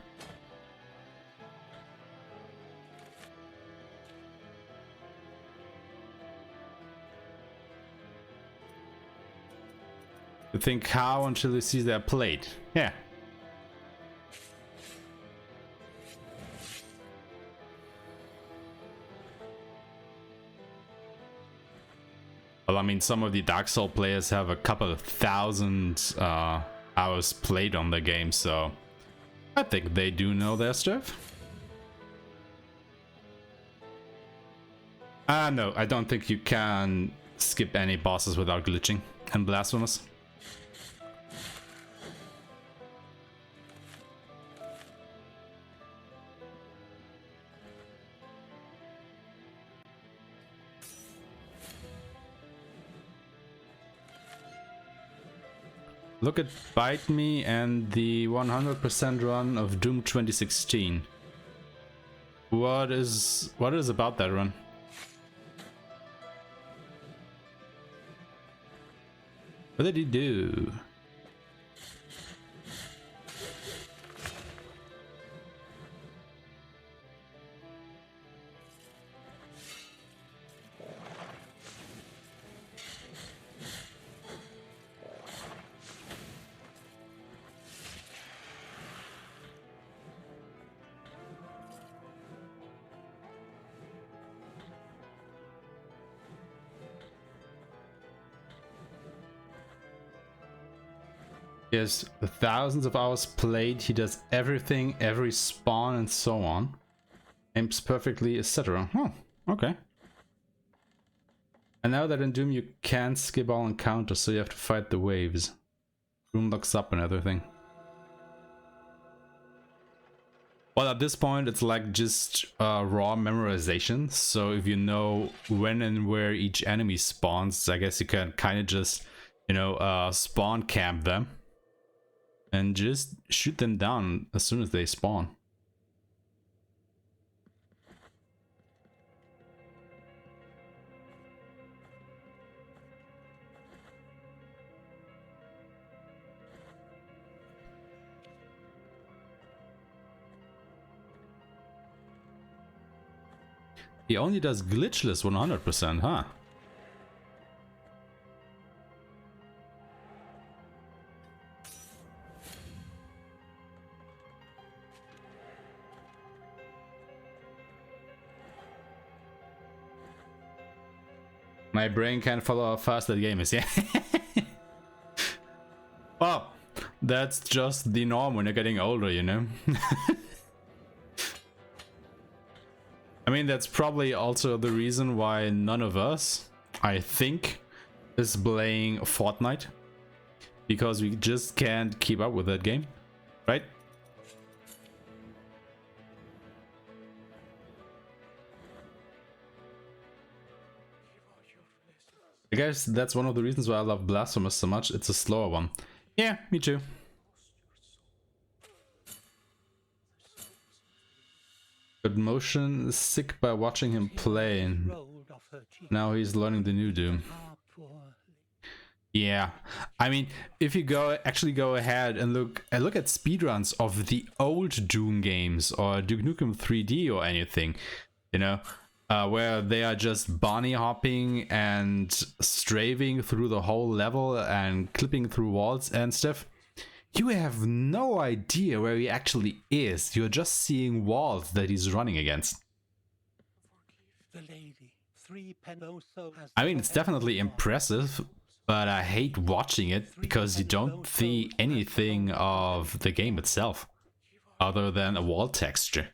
You think how until you see their plate? Yeah. Well, I mean, some of the Dark Souls players have a couple of thousand hours played on the game, so I think they do know their stuff. No, I don't think you can skip any bosses without glitching in Blasphemous. Look at Bite Me and the 100% run of Doom 2016. What is about that run? What did he do? He has thousands of hours played, he does everything, every spawn and so on. Aims perfectly, etc. Oh, okay. And now that in Doom you can't skip all encounters, so you have to fight the waves. Room locks up and everything. Well, at this point it's like just raw memorization, so if you know when and where each enemy spawns, I guess you can kind of just, you know, spawn camp them. And just shoot them down as soon as they spawn. He only does glitchless 100%, huh? My brain can't follow how fast that game is, yeah. Well, that's just the norm when you're getting older, you know? I mean, that's probably also the reason why none of us, I think, is playing Fortnite. Because we just can't keep up with that game, right? I guess that's one of the reasons why I love Blasphemous so much. It's a slower one. Yeah, me too. But motion is sick by watching him play. Now he's learning the new Doom. Yeah, I mean, if you actually go ahead and look at speedruns of the old Doom games or Duke Nukem 3D or anything, you know, where they are just bunny hopping and strafing through the whole level and clipping through walls and stuff, you have no idea where he actually is. You're just seeing walls that he's running against. I mean, it's definitely impressive, but I hate watching it because you don't see anything of the game itself other than a wall texture.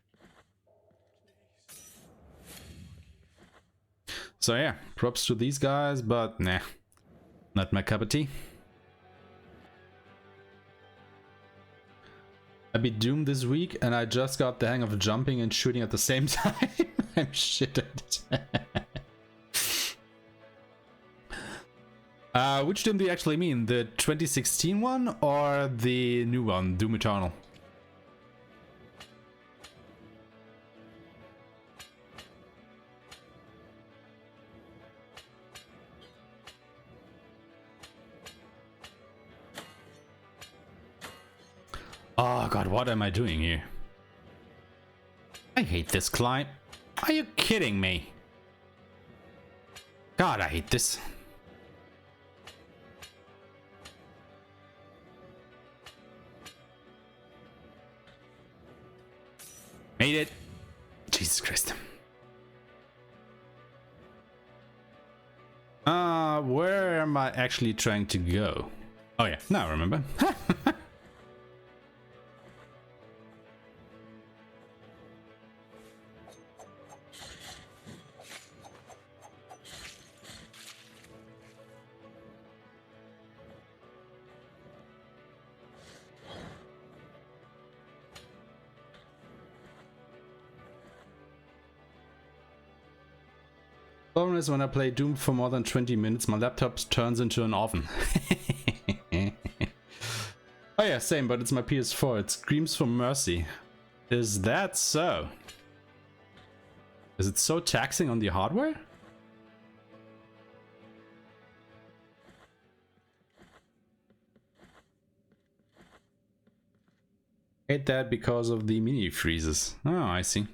So yeah, props to these guys, but nah, Not my cup of tea. I beat Doom this week and I just got the hang of jumping and shooting at the same time. I'm shit at it. Which Doom do you actually mean? The 2016 one or the new one, Doom Eternal? Oh god, what am I doing here? I hate this climb. Are you kidding me? God, I hate this. Made it. Jesus Christ. Where am I actually trying to go? Oh yeah, now I remember. Problem is when I play Doom for more than 20 minutes, my laptop turns into an oven. Oh yeah, same, but it's my PS4. It screams for mercy. Is that so? Is it so taxing on the hardware? Hate that because of the mini freezes. Oh, I see.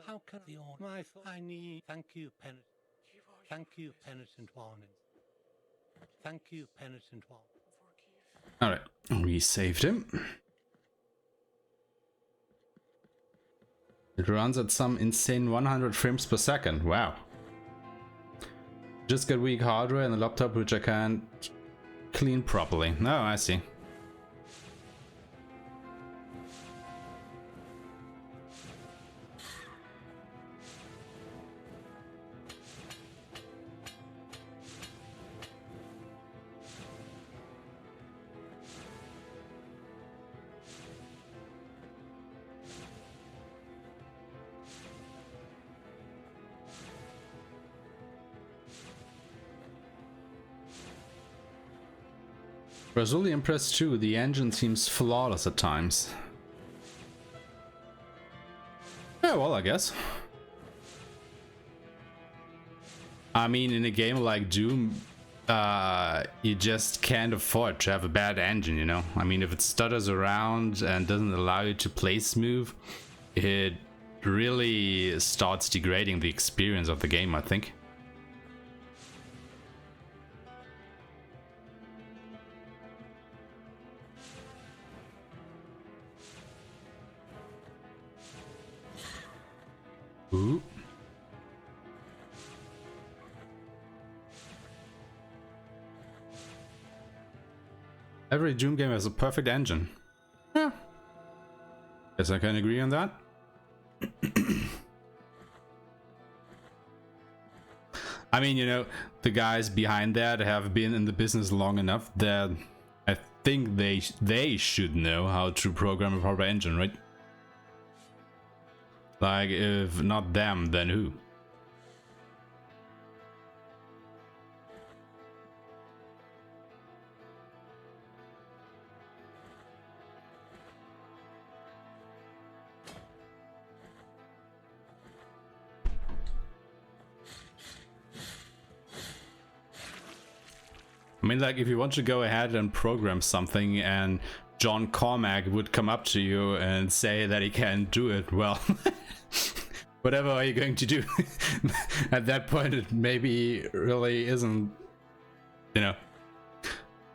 How can the my I need thank you, Penitent. Thank you, Penitent One. Thank you, Penitent One. Alright, we saved him. It runs at some insane 100 frames per second. Wow. Just got weak hardware and a laptop which I can't clean properly. No, I see. I was really impressed too. The engine seems flawless at times. Yeah, well, I guess. I mean, in a game like Doom, you just can't afford to have a bad engine, you know? I mean, if it stutters around and doesn't allow you to play smooth, it really starts degrading the experience of the game, I think. Ooh. Every Doom game has a perfect engine. Yeah. Guess I can agree on that. I mean, you know, the guys behind that have been in the business long enough that I think they should know how to program a proper engine, right? Like, if not them, then who? I mean, like, if you want to go ahead and program something and John Cormack would come up to you and say that he can't do it, well, whatever are you going to do? At that point, it maybe really isn't, you know,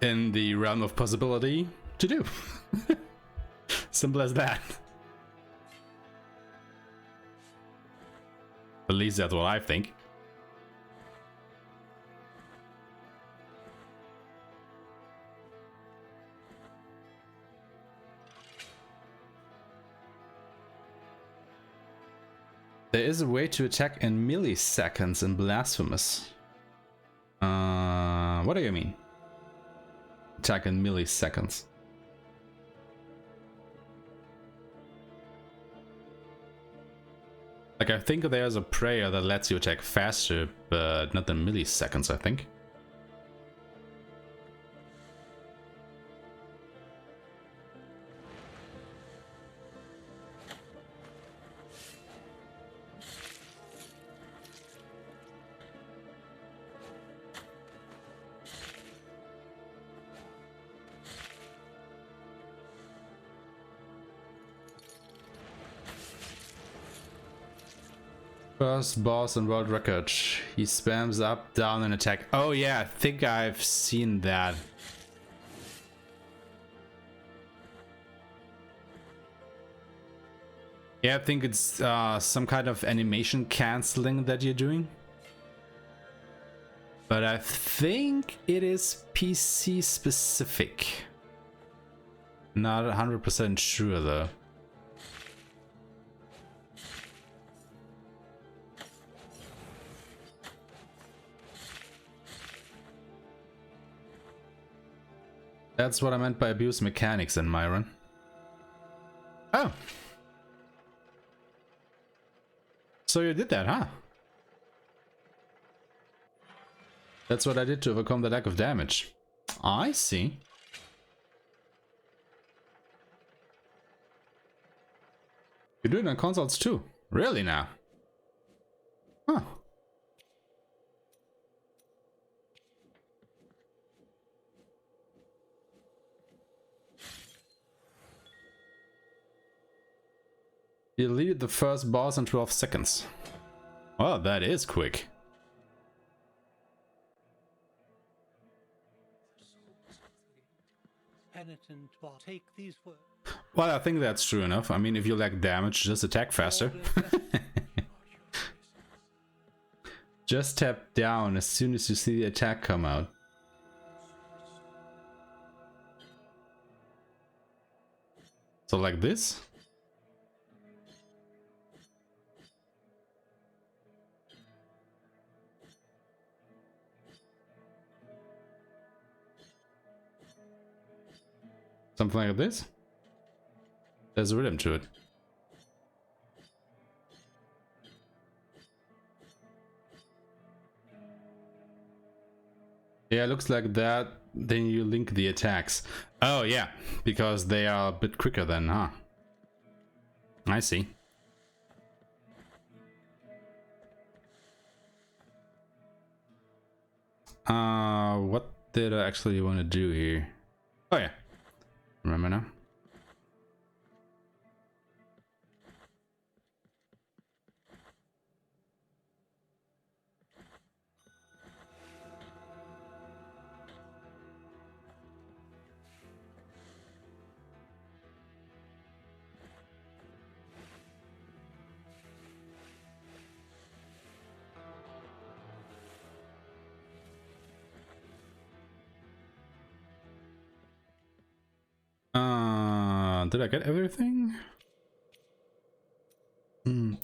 in the realm of possibility to do. Simple as that. At least that's what I think. There is a way to attack in milliseconds in Blasphemous. What do you mean? Attack in milliseconds. Like, I think there's a prayer that lets you attack faster, but not in milliseconds, I think. First boss on world record. He spams up, down, and attack. Oh yeah, I think I've seen that. Yeah, I think it's some kind of animation canceling that you're doing. But I think it is PC specific. Not 100% sure though. That's what I meant by abuse mechanics in Myron. Oh. So you did that, huh? That's what I did to overcome the lack of damage. I see. You do it on consoles too? Really now? Huh. You deleted the first boss in 12 seconds. Well, that is quick. Penitent One, take these words. Well, I think that's true enough. I mean, if you lack damage, just attack faster. Just tap down as soon as you see the attack come out. So like this? Something like this? There's a rhythm to it. Yeah, it looks like that. Then you link the attacks. Oh yeah, because they are a bit quicker then, huh? I see. What did I actually want to do here? Oh yeah. Remember now? Did I get everything?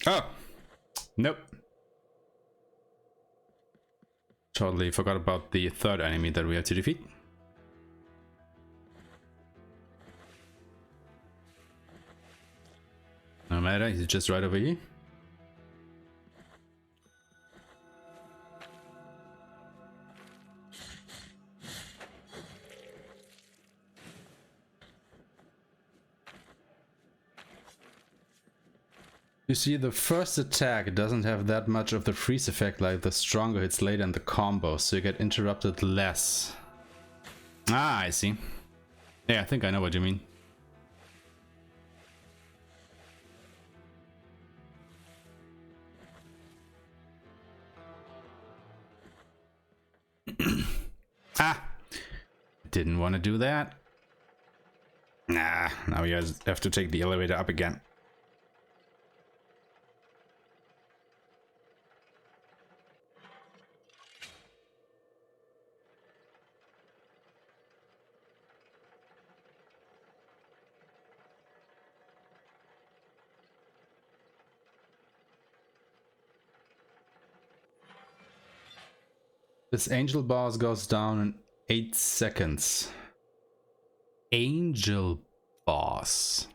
Oh! Nope. Totally forgot about the third enemy that we have to defeat. No matter, he's just right over here. You see, the first attack doesn't have that much of the freeze effect like the stronger hits later in the combo, so you get interrupted less. Ah, I see. Yeah, I think I know what you mean. Ah! didn't want to do that. Nah, now you guys have to take the elevator up again. This angel boss goes down in 8 seconds. Angel boss.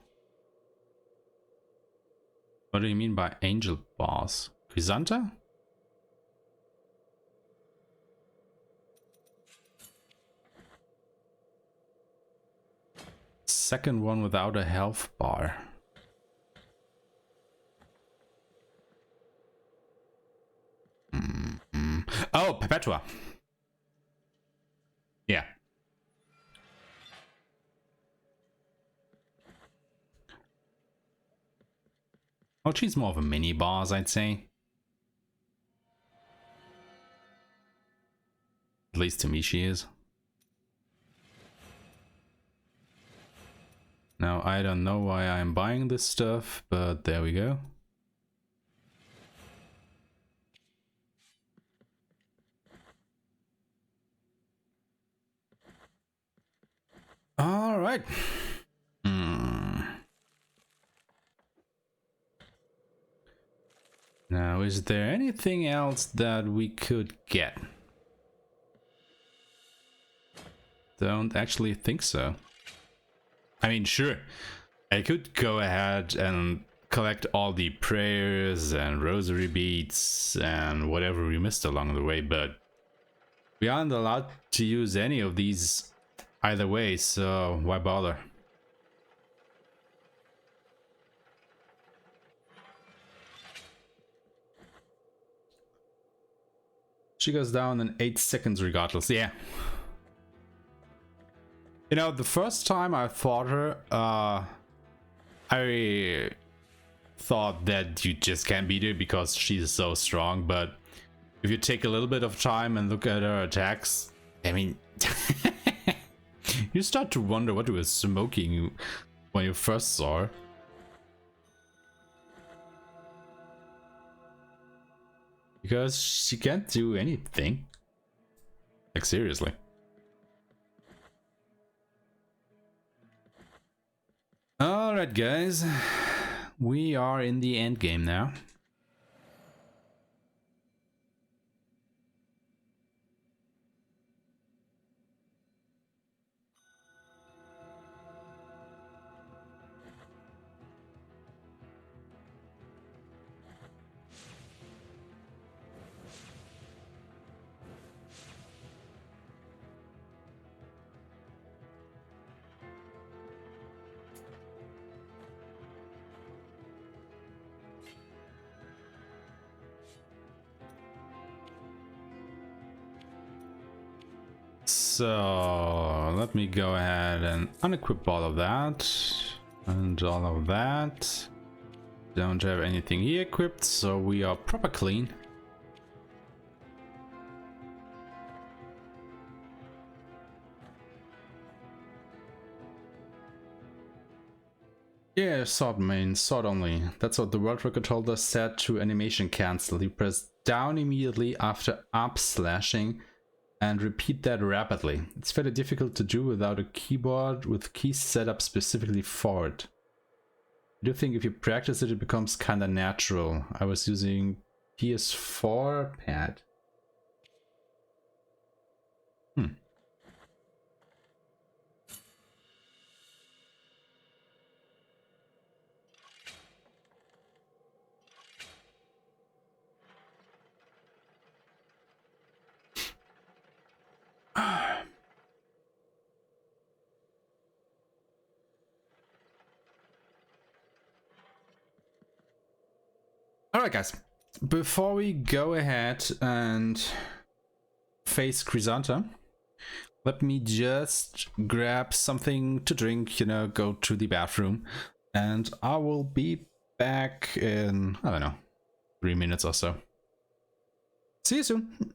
What do you mean by angel boss? Cvstodia? Second one without a health bar. Oh, Perpetua. Yeah. Well, she's more of a mini boss, I'd say. At least to me she is. Now, I don't know why I'm buying this stuff, but there we go. All right. Now, is there anything else that we could get? Don't actually think so. I mean, sure, I could go ahead and collect all the prayers and rosary beads and whatever we missed along the way, but we aren't allowed to use any of these either way, so why bother? She goes down in 8 seconds regardless, yeah. You know, the first time I fought her, I thought that you just can't beat her because she's so strong, but if you take a little bit of time and look at her attacks, I mean, you start to wonder what you were smoking when you first saw her. Because she can't do anything. Like, seriously. Alright guys, we are in the end game now. So let me go ahead and unequip all of that and all of that. Don't have anything here equipped, so we are proper clean. Yeah, sword main, sword only. That's what the world record holder said to animation cancel. You press down immediately after up slashing and repeat that rapidly. It's very difficult to do without a keyboard with keys set up specifically for it. I do think if you practice it, it becomes kinda natural. I was using PS4 pad. Alright guys, before we go ahead and face Cvstodia, let me just grab something to drink, you know, go to the bathroom, and I will be back in, I don't know, 3 minutes or so. See you soon.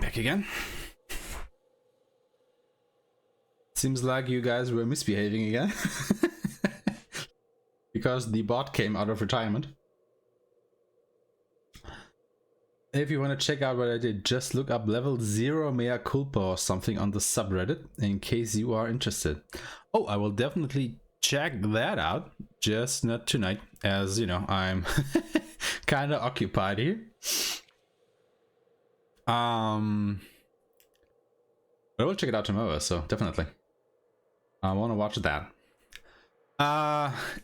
back again. Seems like you guys were misbehaving again. Because the bot came out of retirement. If you want to check out what I did, just look up level 0 mea culpa or something on the subreddit in case you are interested. Oh, I will definitely check that out, just not tonight, as you know, I'm kind of occupied here. But I will check it out tomorrow, so definitely. I want to watch that.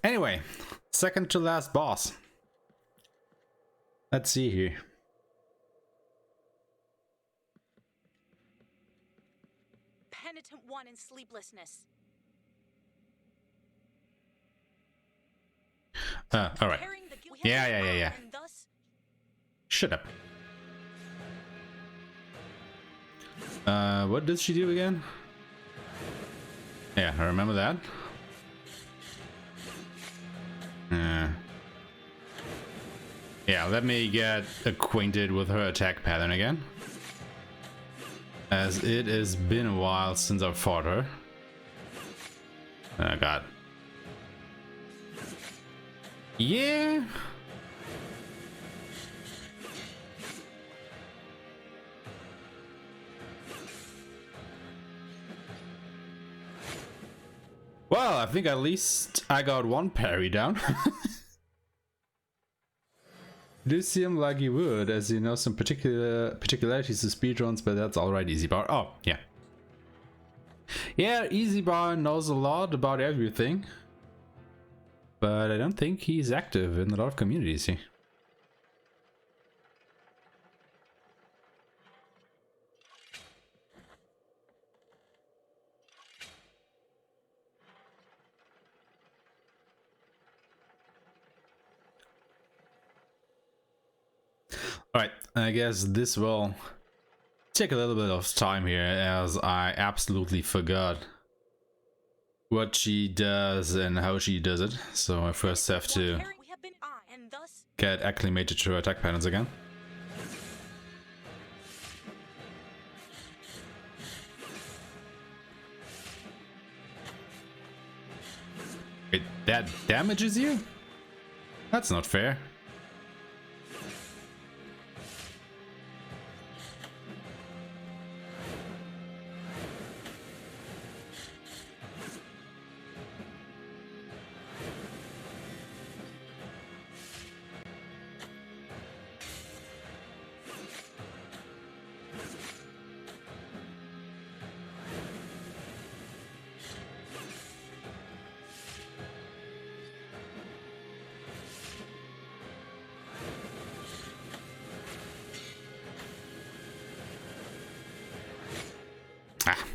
Anyway, second to last boss. Let's see here. Penitent One in sleeplessness. Alright. Yeah. Shut up. What does she do again? Yeah, I remember that. Yeah, let me get acquainted with her attack pattern again, as it has been a while since I've fought her. Oh god. Yeah. Well, I think at least I got one parry down. Do seem like you would, as you know some particularities of speedruns, but that's alright, Easy Bar. Oh, yeah. Yeah, Easy Bar knows a lot about everything, but I don't think he's active in a lot of communities here. Alright, I guess this will take a little bit of time here, as I absolutely forgot what she does and how she does it. So I first have to get acclimated to her attack patterns again. Wait, that damages you? That's not fair. Ah.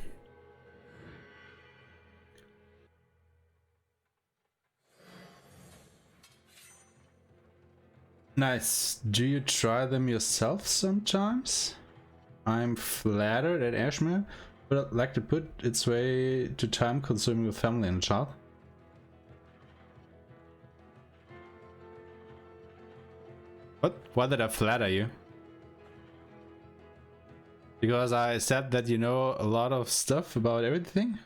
Nice. Do you try them yourself sometimes? I'm flattered at Aeshmah, but I'd like to put its way to time consuming with family and a child. What? Why did I flatter you? Because I said that you know a lot of stuff about everything?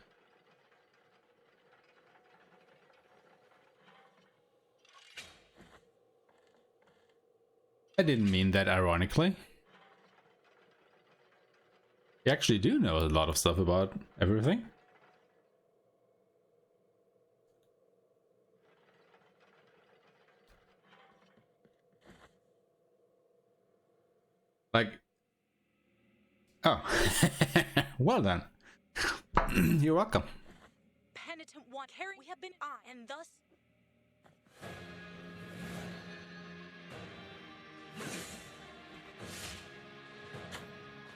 I didn't mean that ironically. You actually do know a lot of stuff about everything. Like... Oh. Well done. You're welcome. Penitent One, we have been and thus...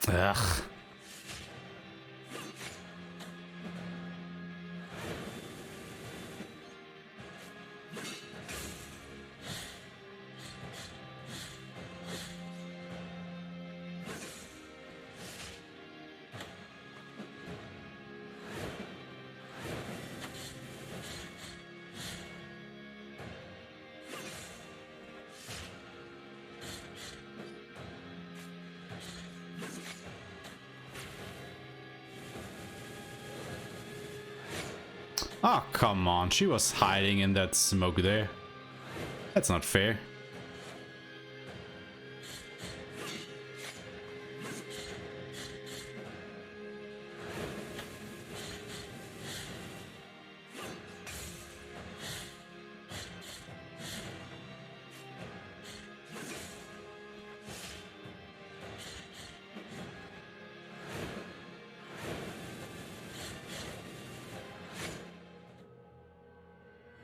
Ugh. Oh, come on. She was hiding in that smoke there. That's not fair.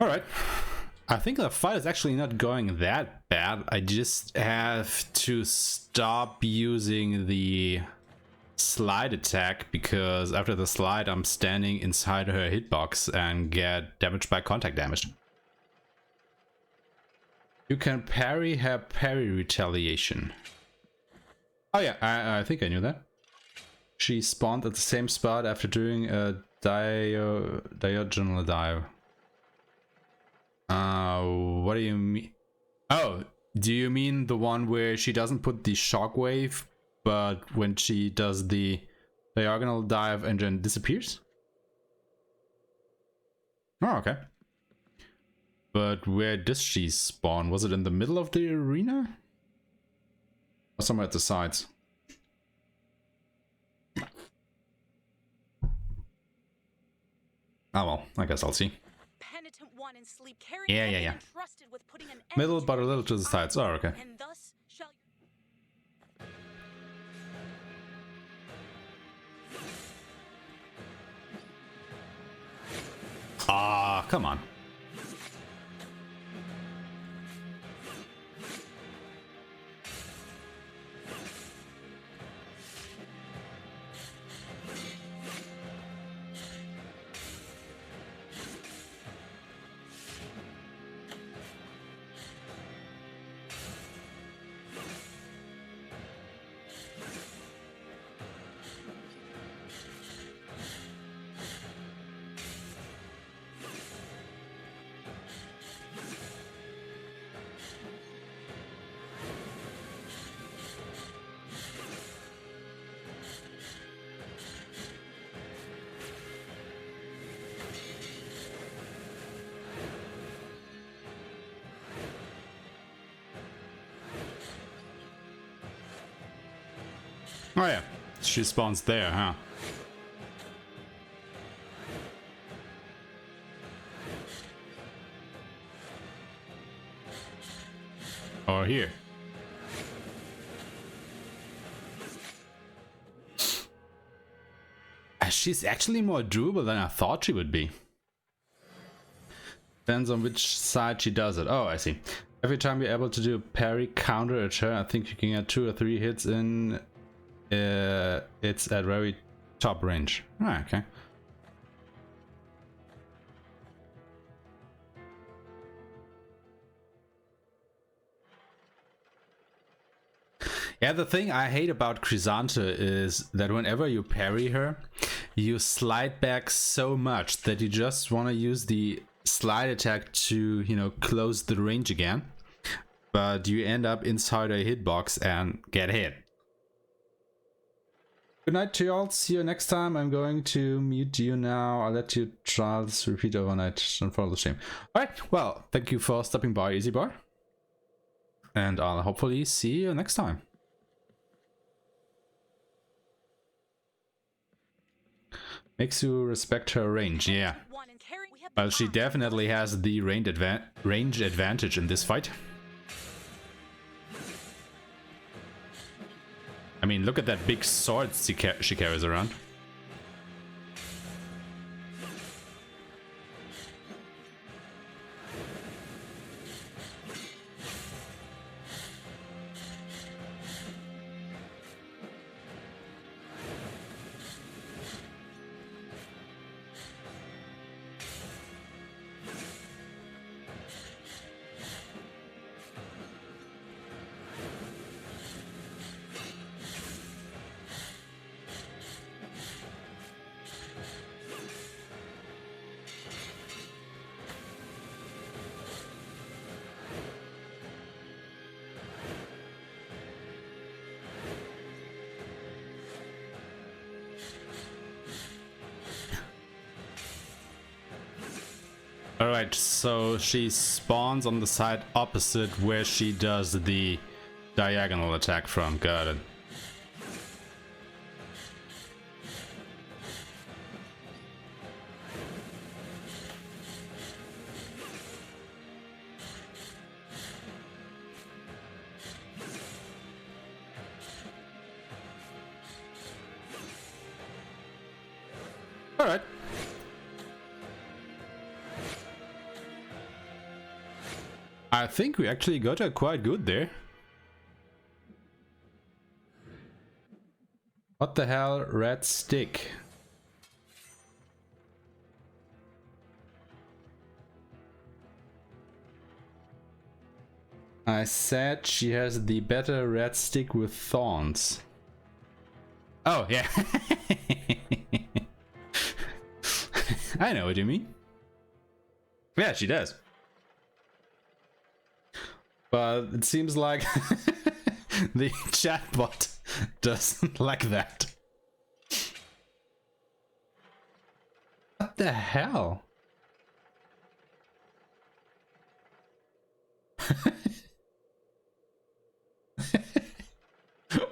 Alright. I think the fight is actually not going that bad. I just have to stop using the slide attack because after the slide I'm standing inside her hitbox and get damaged by contact damage. You can parry her parry retaliation. Oh yeah, I think I knew that. She spawned at the same spot after doing a diagonal dive. What do you mean? Oh, do you mean the one where she doesn't put the shockwave, but when she does the diagonal dive and then disappears? Oh, okay. But where does she spawn? Was it in the middle of the arena? Or somewhere at the sides? Oh well, I guess I'll see. Penitent One in sleep, Yeah. Middle, but a little to the sides. Oh, okay. And thus shall Ah, come on. Oh yeah, she spawns there, huh? Or here. She's actually more doable than I thought she would be. Depends on which side she does it. Oh, I see. Every time you're able to do a parry counter at her, I think you can get 2 or 3 hits in. It's at very top range. Ah, okay. Yeah, the thing I hate about Cvstodia is that whenever you parry her, you slide back so much that you just want to use the slide attack to, you know, close the range again. But you end up inside a hitbox and get hit. Good night to you all. See you next time. I'm going to mute you now. I'll let you try this repeat overnight and follow the stream. Alright, well, thank you for stopping by, Easy Bar. And I'll hopefully see you next time. Makes you respect her range, yeah. Well, she definitely has the range advantage in this fight. I mean, look at that big sword she carries around. Alright, so she spawns on the side opposite where she does the diagonal attack from. Got it. Alright. I think we actually got her quite good there. What the hell? Red stick. I said she has the better red stick with thorns. Oh, yeah. I know what you mean. Yeah, she does. But it seems like the chatbot doesn't like that. What the hell?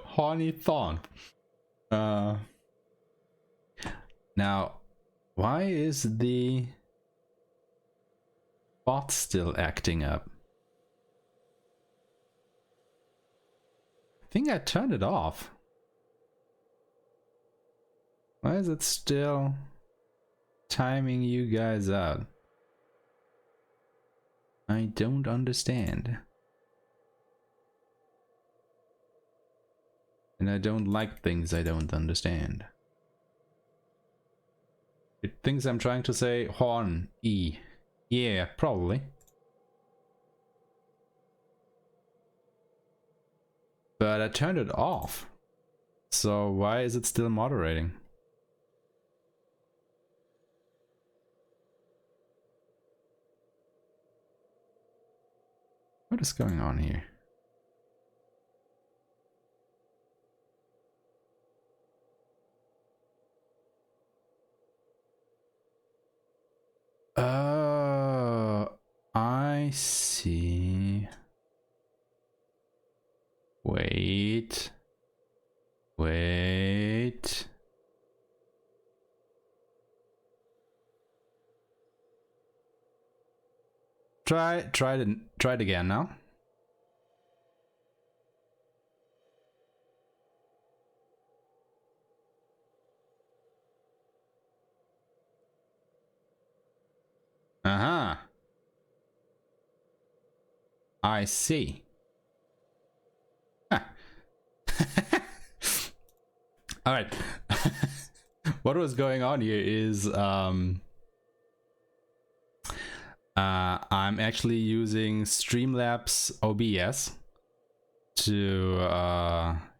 Horny thorn. Now, why is the bot still acting up? I think I turned it off. Why is it still timing you guys out? I don't understand. And I don't like things I don't understand. It thinks I'm trying to say horn E. Yeah, probably. But I turned it off. So why is it still moderating? What is going on here? I see. Wait. Wait. Try it again now. Uh-huh. I see. Huh. All right. What was going on here is I'm actually using Streamlabs OBS to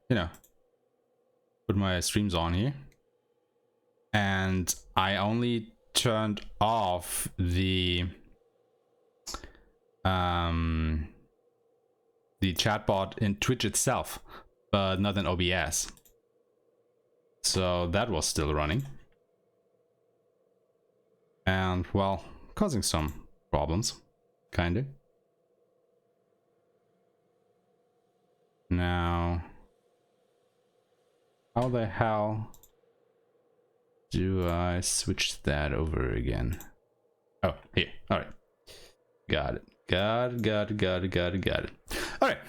you know, put my streams on here, and I only turned off the chatbot in Twitch itself, but not in OBS. So that was still running. And well, causing some problems, kinda. Now, how the hell do I switch that over again? Oh, here, alright. Got it. Got it. Alright.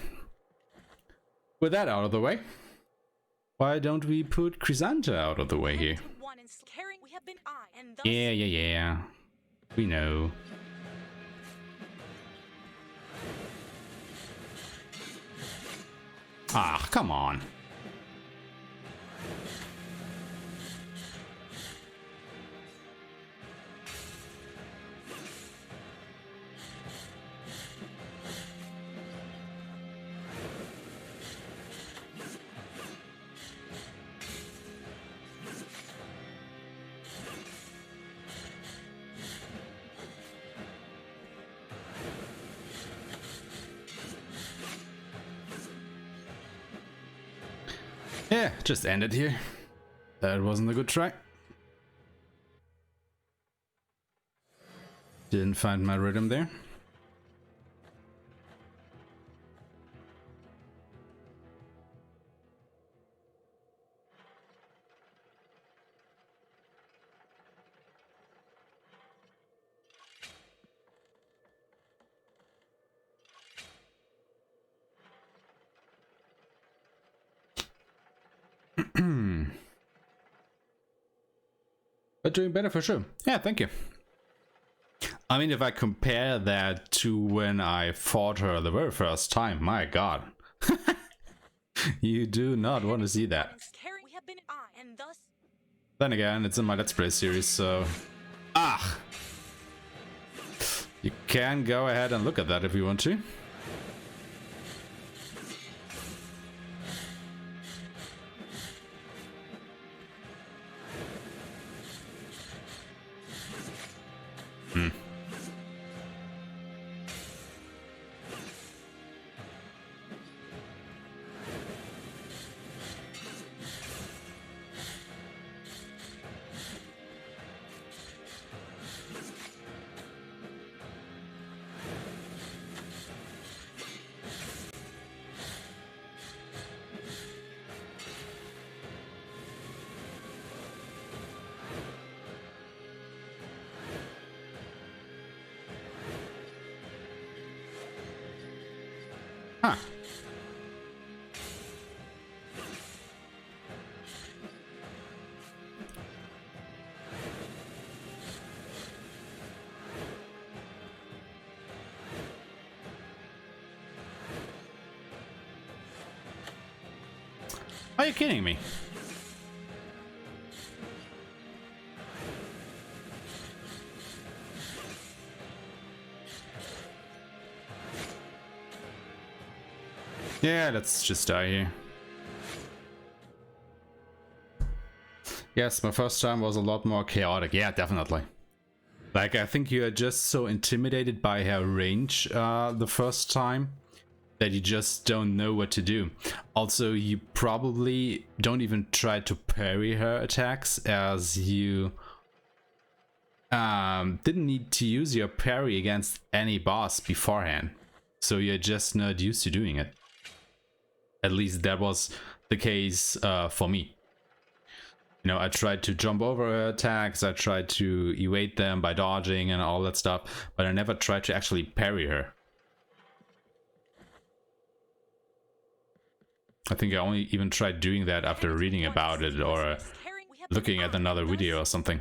With that out of the way, why don't we put Cvstodia out of the way here? Yeah. We know. Ah, come on. Yeah, just end it here. That wasn't a good try. Didn't find my rhythm there. But doing better for sure. Yeah, thank you. I mean, if I compare that to when I fought her the very first time, my god. You do not want to see that. We have been and thus Then again, it's in my Let's Play series, so... Ah! You can go ahead and look at that if you want to. Huh. Are you kidding me? Yeah, let's just die here. Yes, my first time was a lot more chaotic. Yeah, definitely. Like, I think you are just so intimidated by her range the first time that you just don't know what to do. Also, you probably don't even try to parry her attacks, as you didn't need to use your parry against any boss beforehand. So you're just not used to doing it. At least that was the case for me. You know, I tried to jump over her attacks, I tried to evade them by dodging and all that stuff, but I never tried to actually parry her. I think I only even tried doing that after reading about it or looking at another video or something.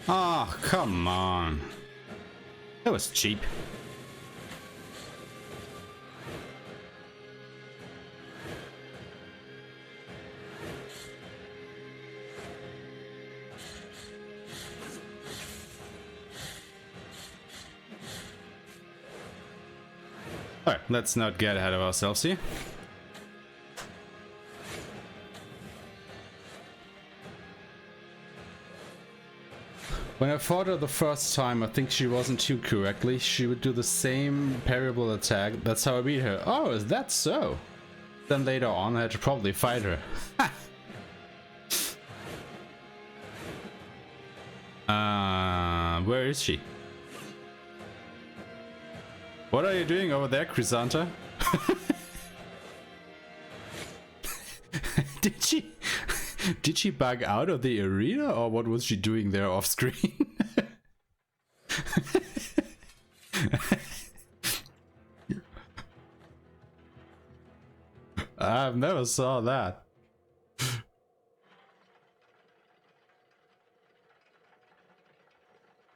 Oh, come on. That was cheap. Alright, let's not get ahead of ourselves here. When I fought her the first time, I think she wasn't tuned correctly. She would do the same parryable attack. That's how I beat her. Oh, is that so? Then later on I had to probably fight her. Where is she? What are you doing over there, Chrysanta? Did she bug out of the arena, or what was she doing there off screen? I've never saw that.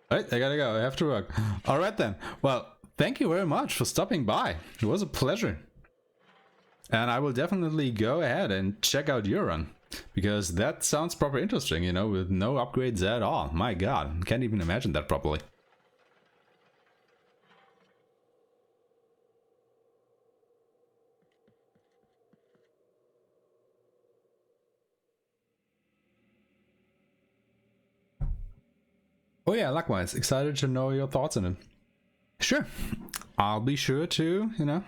Right, I gotta go. I have to work. Alright then. Well, thank you very much for stopping by. It was a pleasure. And I will definitely go ahead and check out your run, because that sounds proper interesting, you know, with no upgrades at all. My god, can't even imagine that properly. Oh yeah, likewise, excited to know your thoughts on it. Sure, I'll be sure to, you know,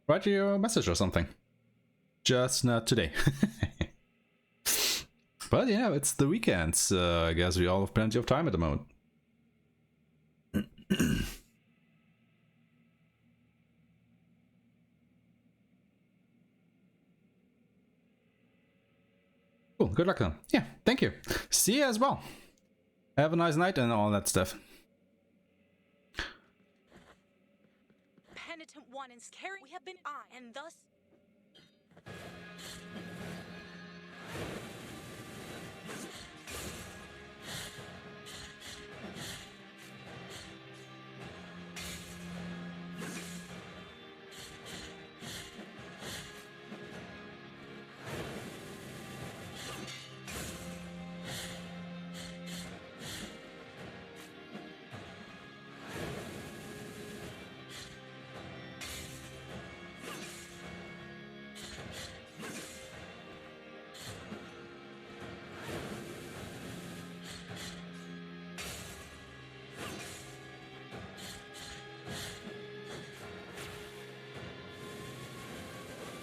write you a message or something. Just not today. But yeah, it's the weekend, so I guess we all have plenty of time at the moment. Cool, good luck then. Yeah, thank you. See you as well. Have a nice night and all that stuff. Penitent One is carrying. We have been I, and thus.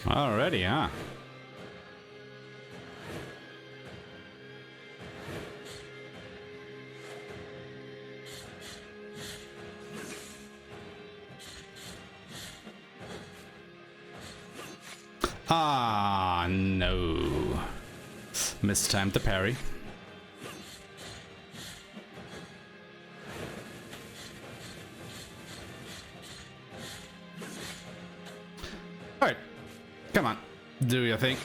Already, huh? Ah, no. Mistimed the parry. Alright. Come on. Do your thing.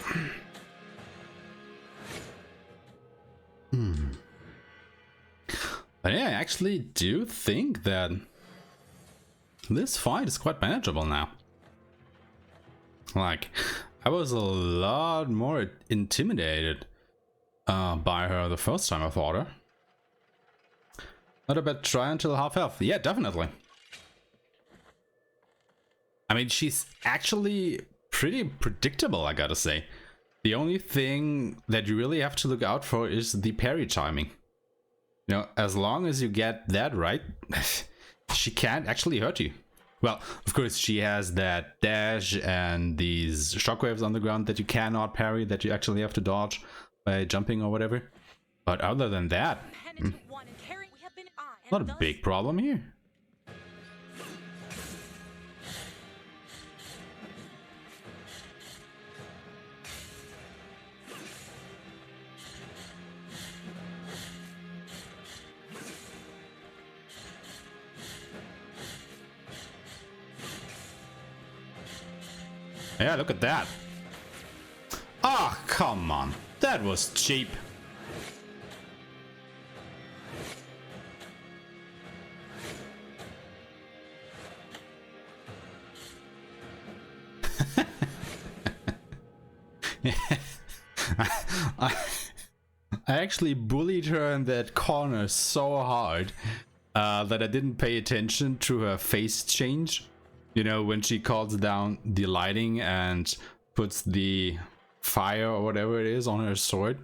But yeah, I actually do think that this fight is quite manageable now. Like, I was a lot more intimidated by her the first time I fought her. Not a bad try until half health. Yeah, definitely. I mean, she's actually pretty predictable, I gotta say. The only thing that you really have to look out for is the parry timing. You know, as long as you get that right, she can't actually hurt you. Well, of course, she has that dash and these shockwaves on the ground that you cannot parry, that you actually have to dodge by jumping or whatever. But other than that, not a big problem here. Yeah, look at that. Ah, oh, come on. That was cheap. I actually bullied her in that corner so hard that I didn't pay attention to her face change. You know, when she calls down the lighting and puts the fire or whatever it is on her sword.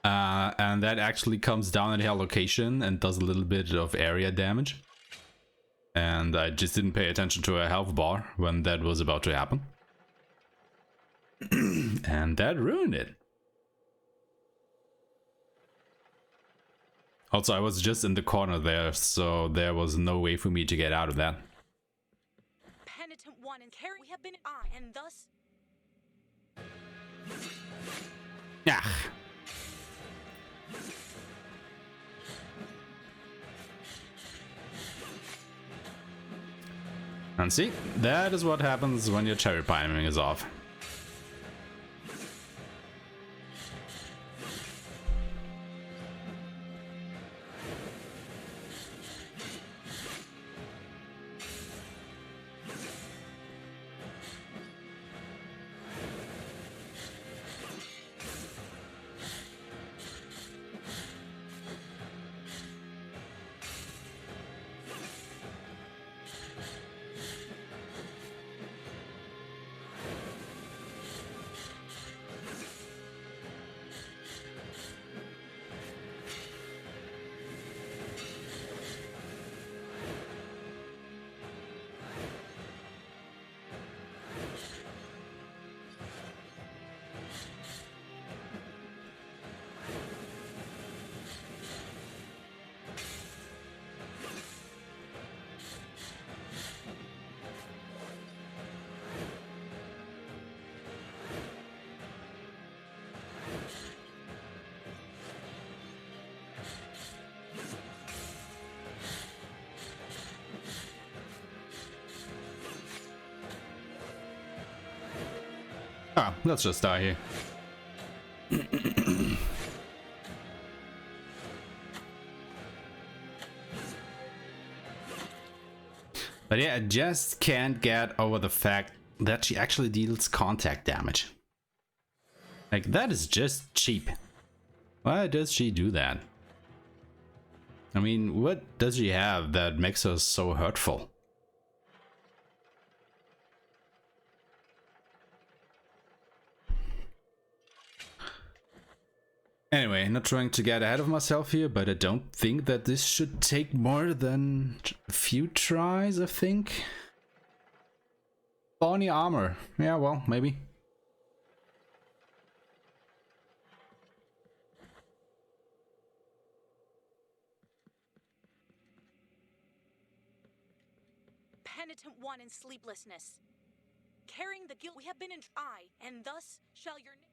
And that actually comes down at her location and does a little bit of area damage. And I just didn't pay attention to her health bar when that was about to happen. And that ruined it. Also, I was just in the corner there, so there was no way for me to get out of that. Penitent One and carry. We have been I, and thus. Yeah. And see, that is what happens when your cherry timing is off. Ah, let's just die here. But yeah, I just can't get over the fact that she actually deals contact damage. Like, that is just cheap. Why does she do that? I mean, what does she have that makes her so hurtful? Anyway, not trying to get ahead of myself here, but I don't think that this should take more than a few tries, I think. Bony armor. Yeah, well, maybe. Penitent One in sleeplessness. Carrying the guilt we have been in I, and thus shall your name.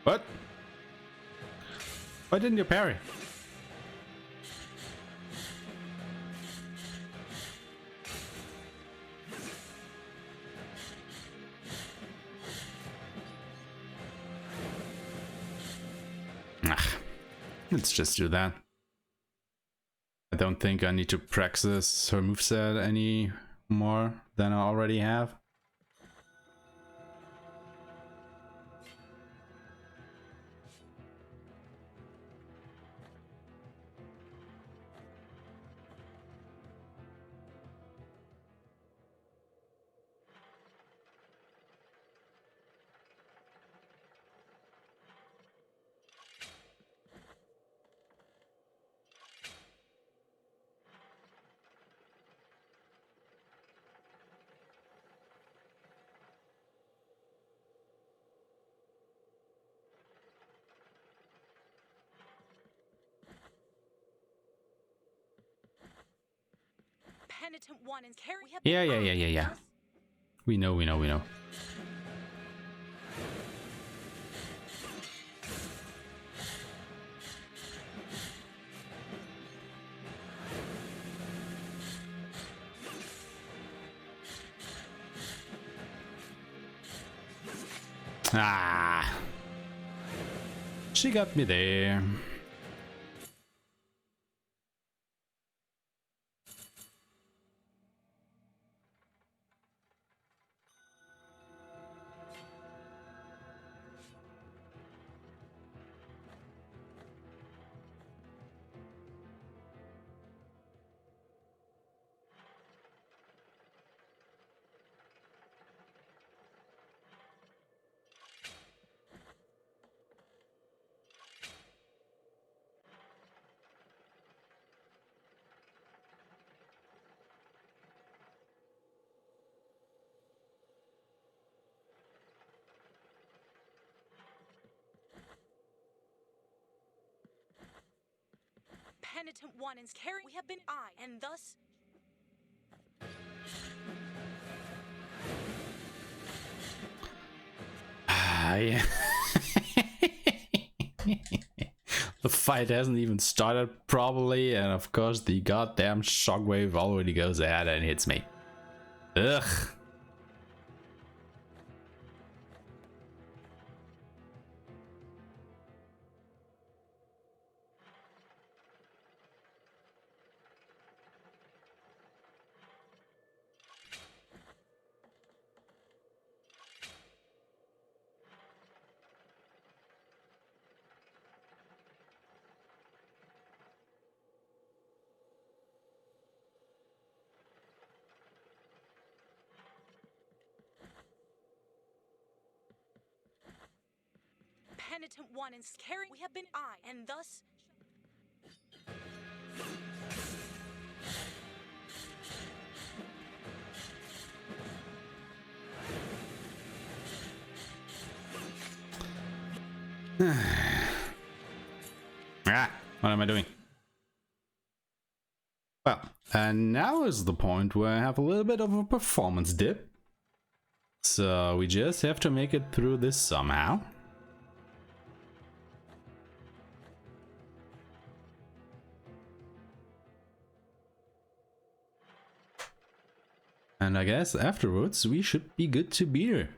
What? Why didn't you parry? Let's just do that. I don't think I need to practice her moveset any more than I already have. Penitent One and carry. We have Yeah. We know. Ah, she got me there. Penitent One is carry. We have been I, and thus. Yeah. The fight hasn't even started properly, and of course the goddamn shockwave already goes ahead and hits me. Ugh. Penitent One is carry. We have been I, and thus. Ah, what am I doing? Well, and now is the point where I have a little bit of a performance dip. So we just have to make it through this somehow. And I guess afterwards we should be good to beer.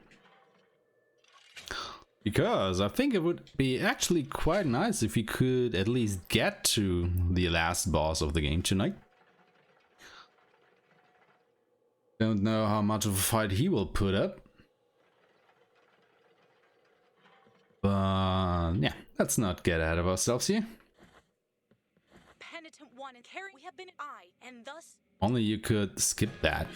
Because I think it would be actually quite nice if we could at least get to the last boss of the game tonight. Don't know how much of a fight he will put up. But yeah, let's not get ahead of ourselves here. Penitent One and carry. We have been and thus. Only you could skip that.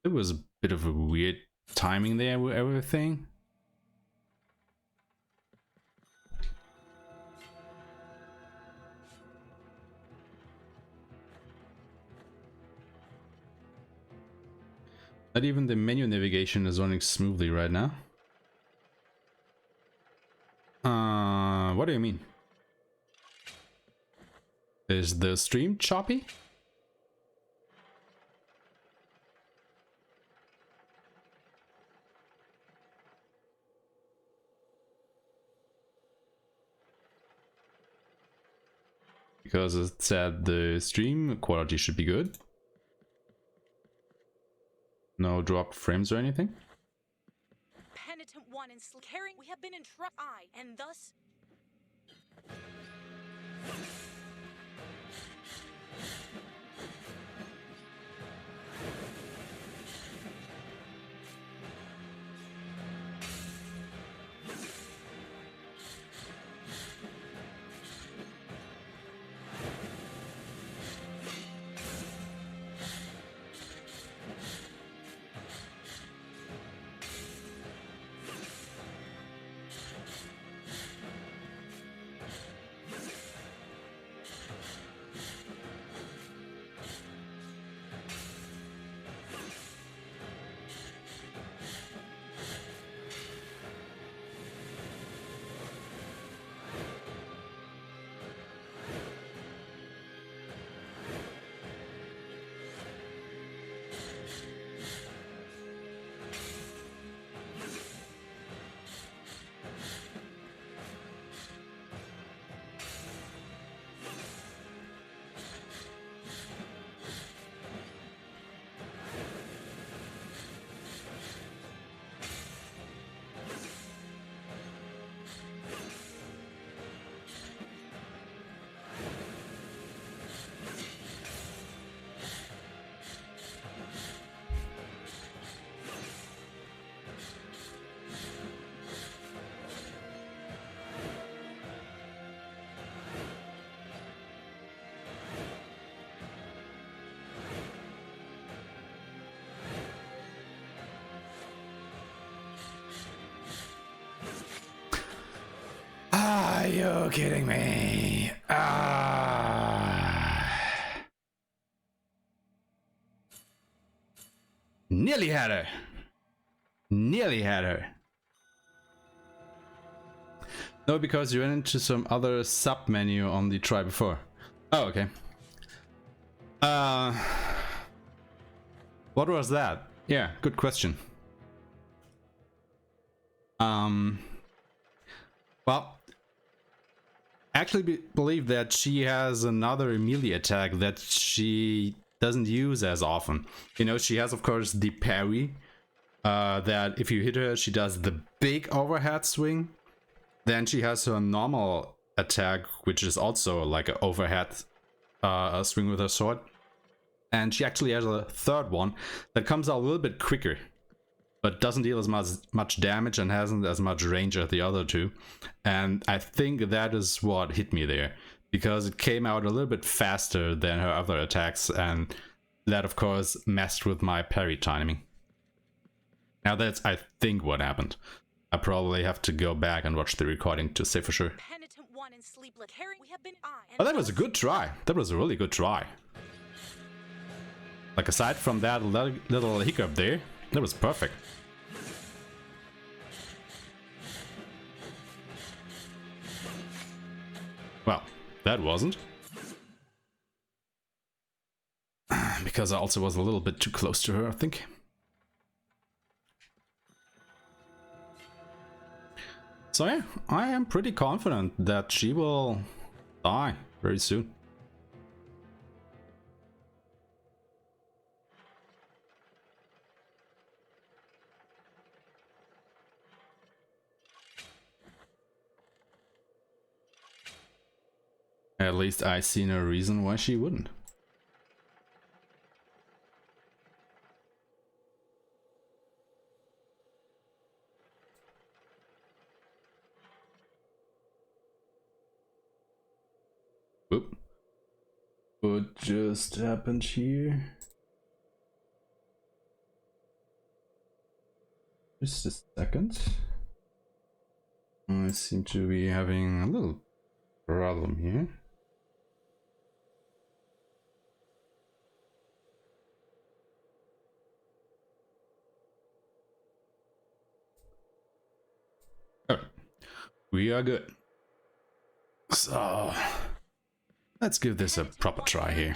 It was a bit of a weird timing there with everything. Not even the menu navigation is running smoothly right now. What do you mean? Is the stream choppy? Because it said the stream quality should be good. No drop frames or anything. Penitent One and carrying. We have been in and thus. Are you kidding me? Nearly had her. Nearly had her. No, because you went into some other sub menu on the try before. Oh, okay. What was that? Yeah, good question. Well, I actually believe that she has another melee attack that she doesn't use as often. You know, she has, of course, the parry. That if you hit her, she does the big overhead swing. Then she has her normal attack, which is also like an overhead swing with her sword. And she actually has a third one that comes out a little bit quicker, but doesn't deal as much damage and hasn't as much range as the other two. And I think that is what hit me there, because it came out a little bit faster than her other attacks, and that of course messed with my parry timing. Now that's, I think, what happened. I probably have to go back and watch the recording to say for sure. Penitent One and sleepless. We have been Oh, that was a good try. That was a really good try. Like, aside from that little hiccup there, that was perfect. Well, that wasn't. Because I also was a little bit too close to her, I think. So yeah, I am pretty confident that she will die very soon. At least I see no reason why she wouldn't. Oop. What just happened here? Just a second. I seem to be having a little problem here. Oh, we are good. So, let's give this a proper try here.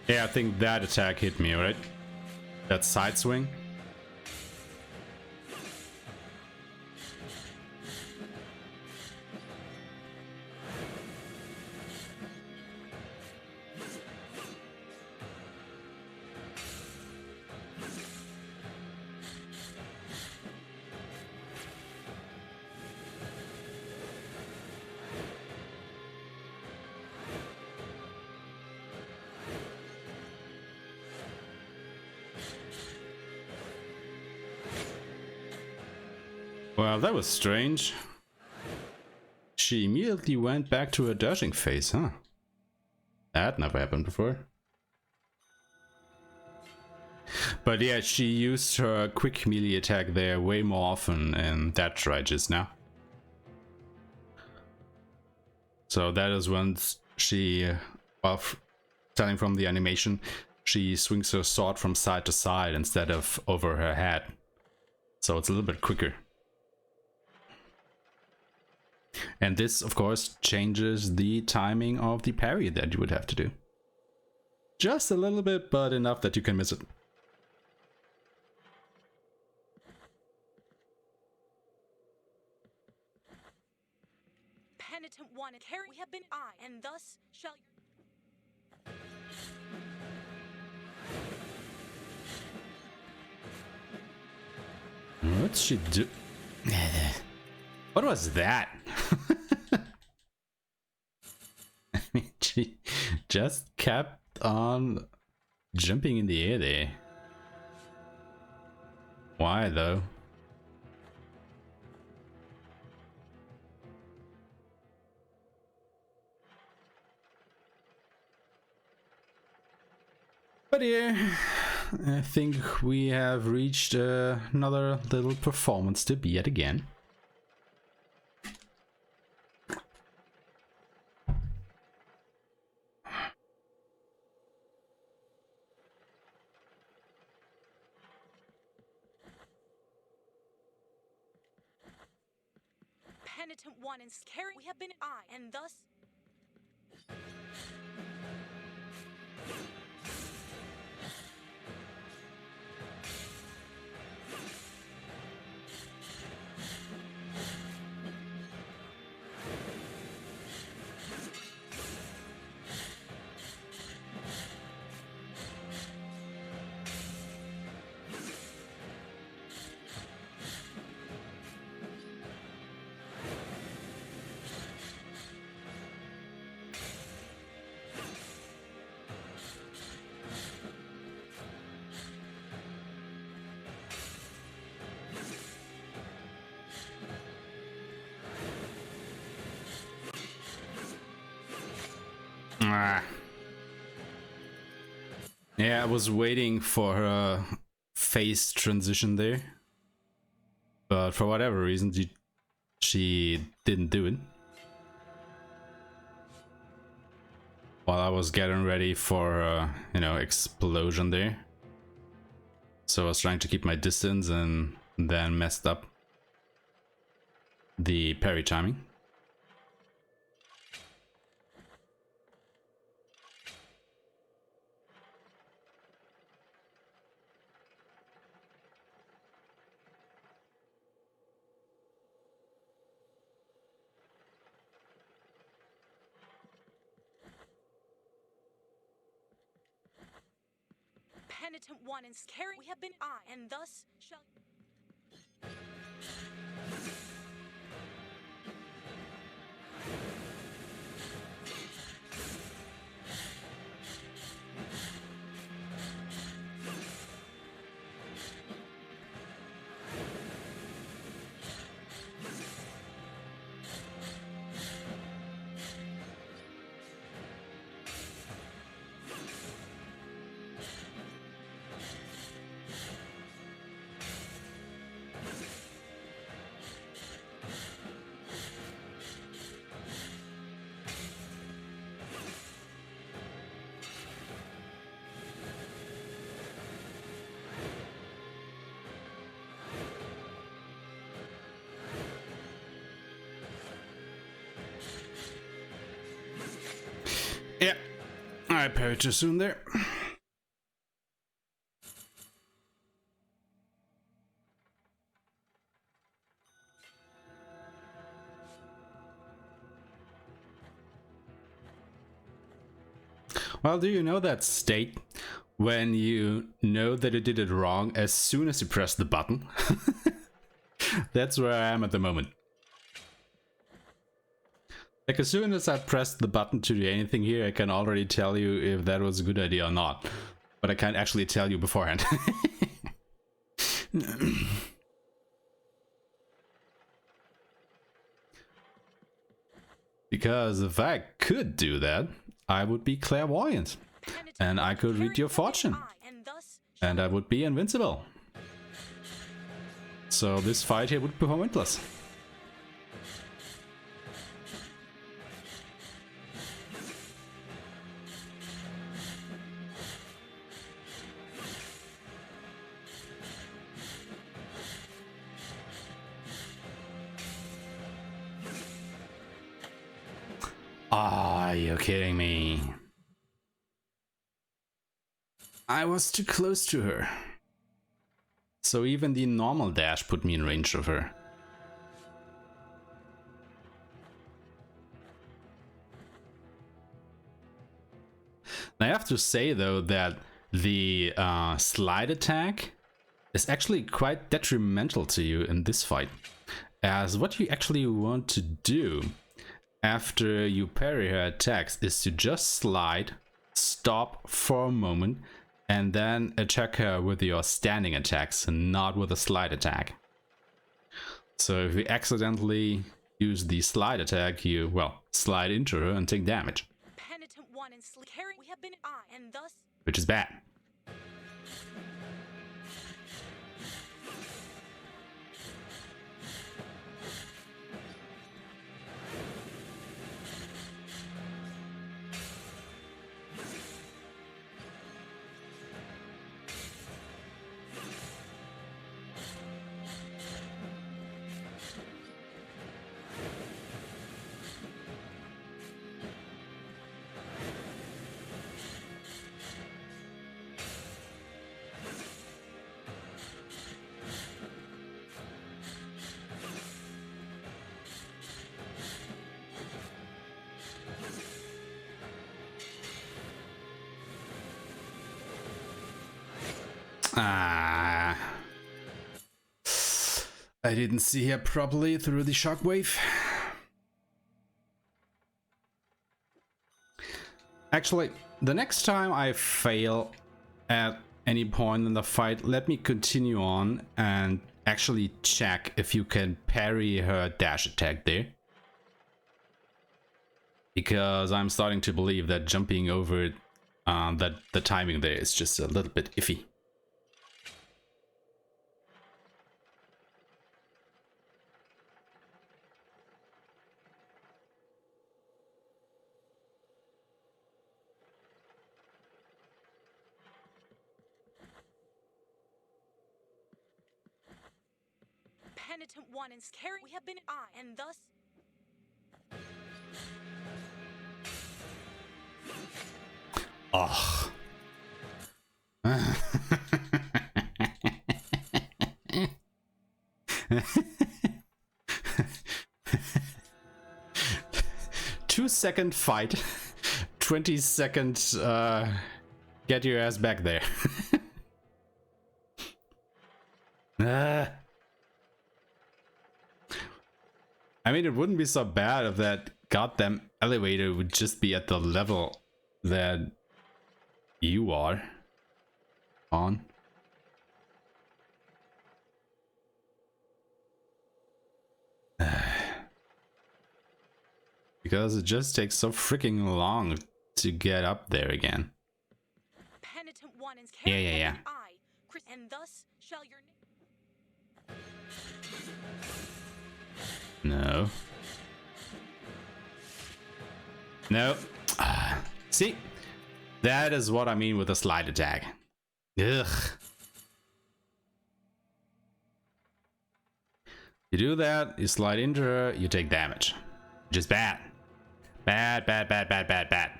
Yeah, I think that attack hit me, right? That side swing. Well, that was strange. She immediately went back to her dodging phase, huh? That never happened before. But yeah, she used her quick melee attack there way more often in that try just now. So that is when she, well, starting from the animation, she swings her sword from side to side instead of over her head. So it's a little bit quicker. And this, of course, changes the timing of the parry that you would have to do. Just a little bit, but enough that you can miss it. Penitent One, and carry we have been I, and thus shall What's she do? What was that? I mean, she just kept on jumping in the air there. Why though? But yeah, I think we have reached another little performance to be at again. Penitent One, and carry we have been I, and thus Yeah, I was waiting for her phase transition there, but for whatever reason she didn't do it. While I was getting ready for you know, explosion there. So I was trying to keep my distance and then messed up the parry timing. Penitent One and carry. We have been I, and thus shall. Yeah, I parried too soon there. Well, do you know that state when you know that you did it wrong as soon as you press the button? That's where I am at the moment. Like, as soon as I press the button to do anything here, I can already tell you if that was a good idea or not. But I can't actually tell you beforehand. Because if I could do that, I would be clairvoyant. And I could read your fortune. And I would be invincible. So this fight here would be pointless. Are you kidding me? I was too close to her. So even the normal dash put me in range of her. I have to say though that the slide attack is actually quite detrimental to you in this fight. As what you actually want to do after you parry her attacks is to just slide, stop for a moment, and then attack her with your standing attacks and not with a slide attack. So if you accidentally use the slide attack, you, well, slide into her and take damage. Penitent One and carry. We have been I, and thus. Which is bad. I didn't see her properly through the shockwave. Actually, the next time I fail at any point in the fight, let me continue on and actually check if you can parry her dash attack there. Because I'm starting to believe that jumping over it, that the timing there is just a little bit iffy. Penitent One is carrying. We have been I, and thus. Ugh. 2-second fight, 20-second get your ass back there. I mean, it wouldn't be so bad if that goddamn elevator would just be at the level that you are on. Because it just takes so freaking long to get up there again. Penitent One is Yeah, carrying. yeah. I, and thus shall your name. No. No. See? That is what I mean with a slide attack. Ugh. You do that, you slide into her, you take damage. Which is bad. Bad, bad, bad, bad, bad, bad.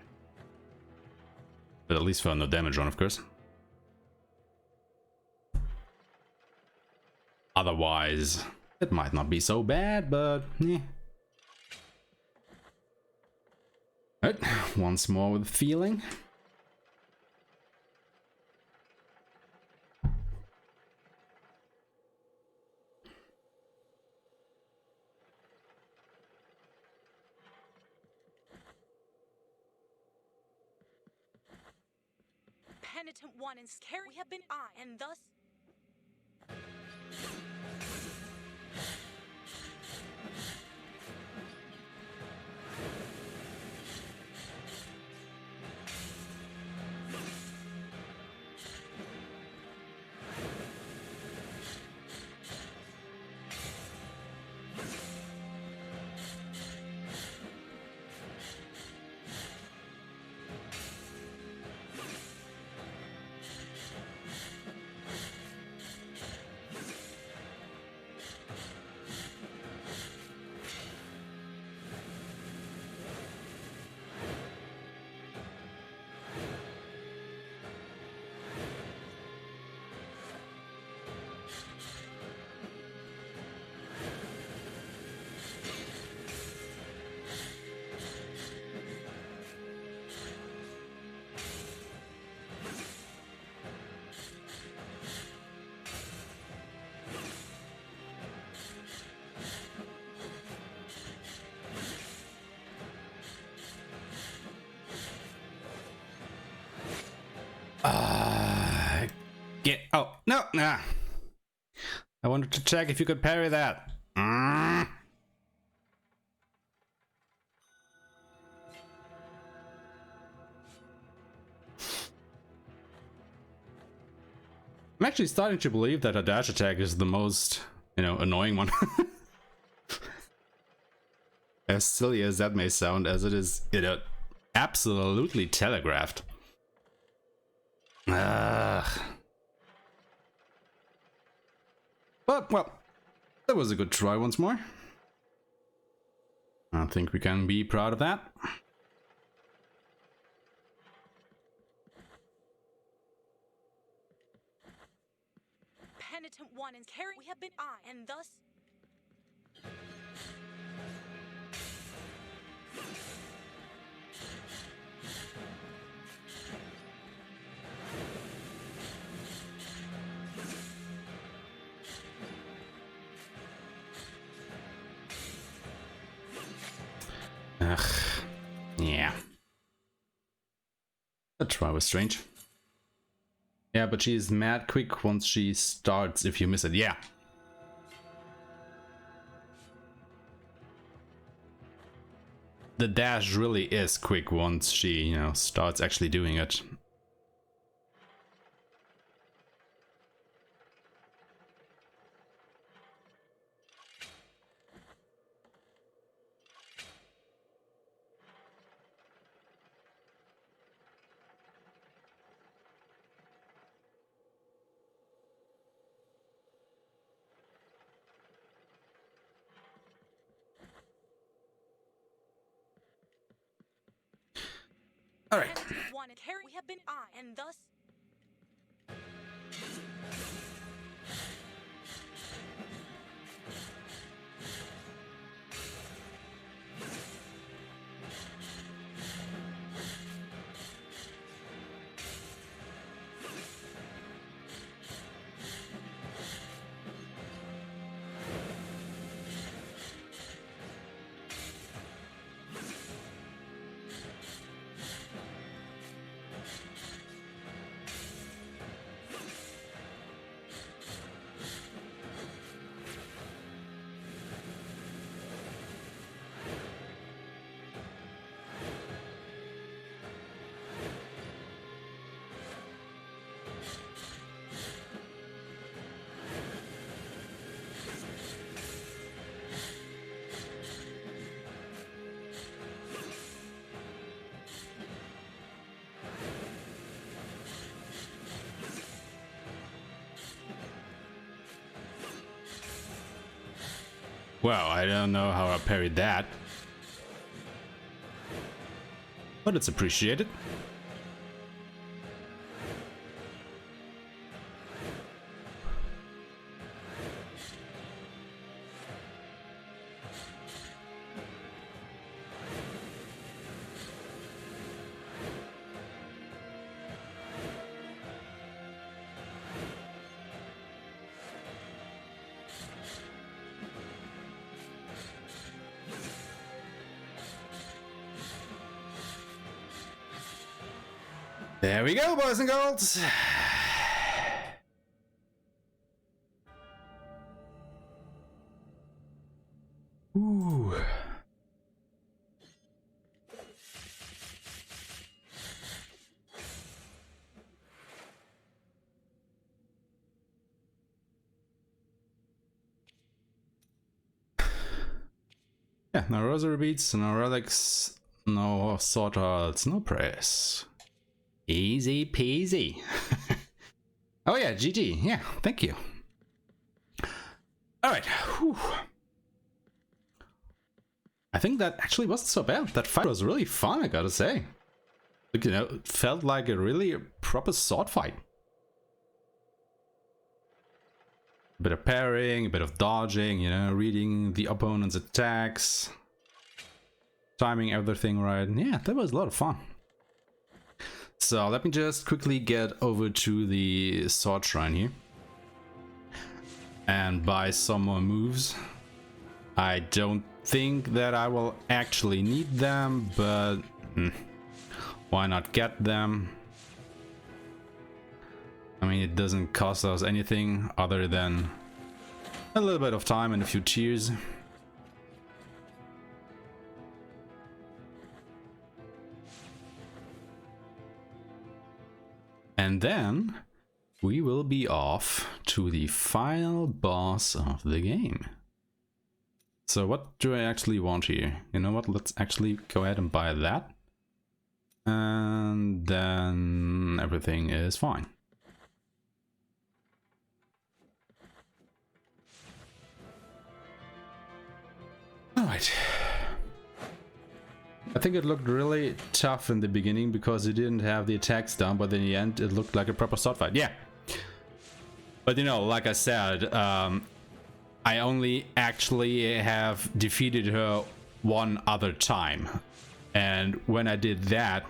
But at least for no damage run, of course. Otherwise, it might not be so bad, but yeah. Right, once more with feeling. Penitent One is carrying. We have been I, and thus. Get. Oh, no, nah. I wanted to check if you could parry that. I'm actually starting to believe that a dash attack is the most, annoying one. As silly as that may sound, as it is, absolutely telegraphed. Ugh. But, well, that was a good try once more. I think we can be proud of that. Penitent One is carrying. We have been I, and thus. Ugh. Yeah. That try was strange. Yeah, but she is mad quick once she starts if you miss it. Yeah. The dash really is quick once she, starts actually doing it. All right. Penitent One and carry. We have been I, and thus. Well, I don't know how I parried that. But it's appreciated. There we go, boys and girls. Ooh. Yeah, no rosary beads, no relics, no sword hearts, no prayers. Easy peasy. Oh yeah, GG. Yeah, thank you. Alright. I think that actually wasn't so bad. That fight was really fun, I gotta say. Like, you know, it felt like a really proper sword fight. A bit of parrying, a bit of dodging, you know, reading the opponent's attacks, timing everything right. Yeah, that was a lot of fun. So let me just quickly get over to the sword shrine here and buy some more moves. I don't think that I will actually need them, but why not get them? I mean, it doesn't cost us anything other than a little bit of time and a few tears. And then we will be off to the final boss of the game. So what do I actually want here? You know what, let's actually go ahead and buy that. And then everything is fine. Alright. I think it looked really tough in the beginning because it didn't have the attacks down, but in the end it looked like a proper sword fight. Yeah. But you know, like I said, I only actually have defeated her one other time. And when I did that,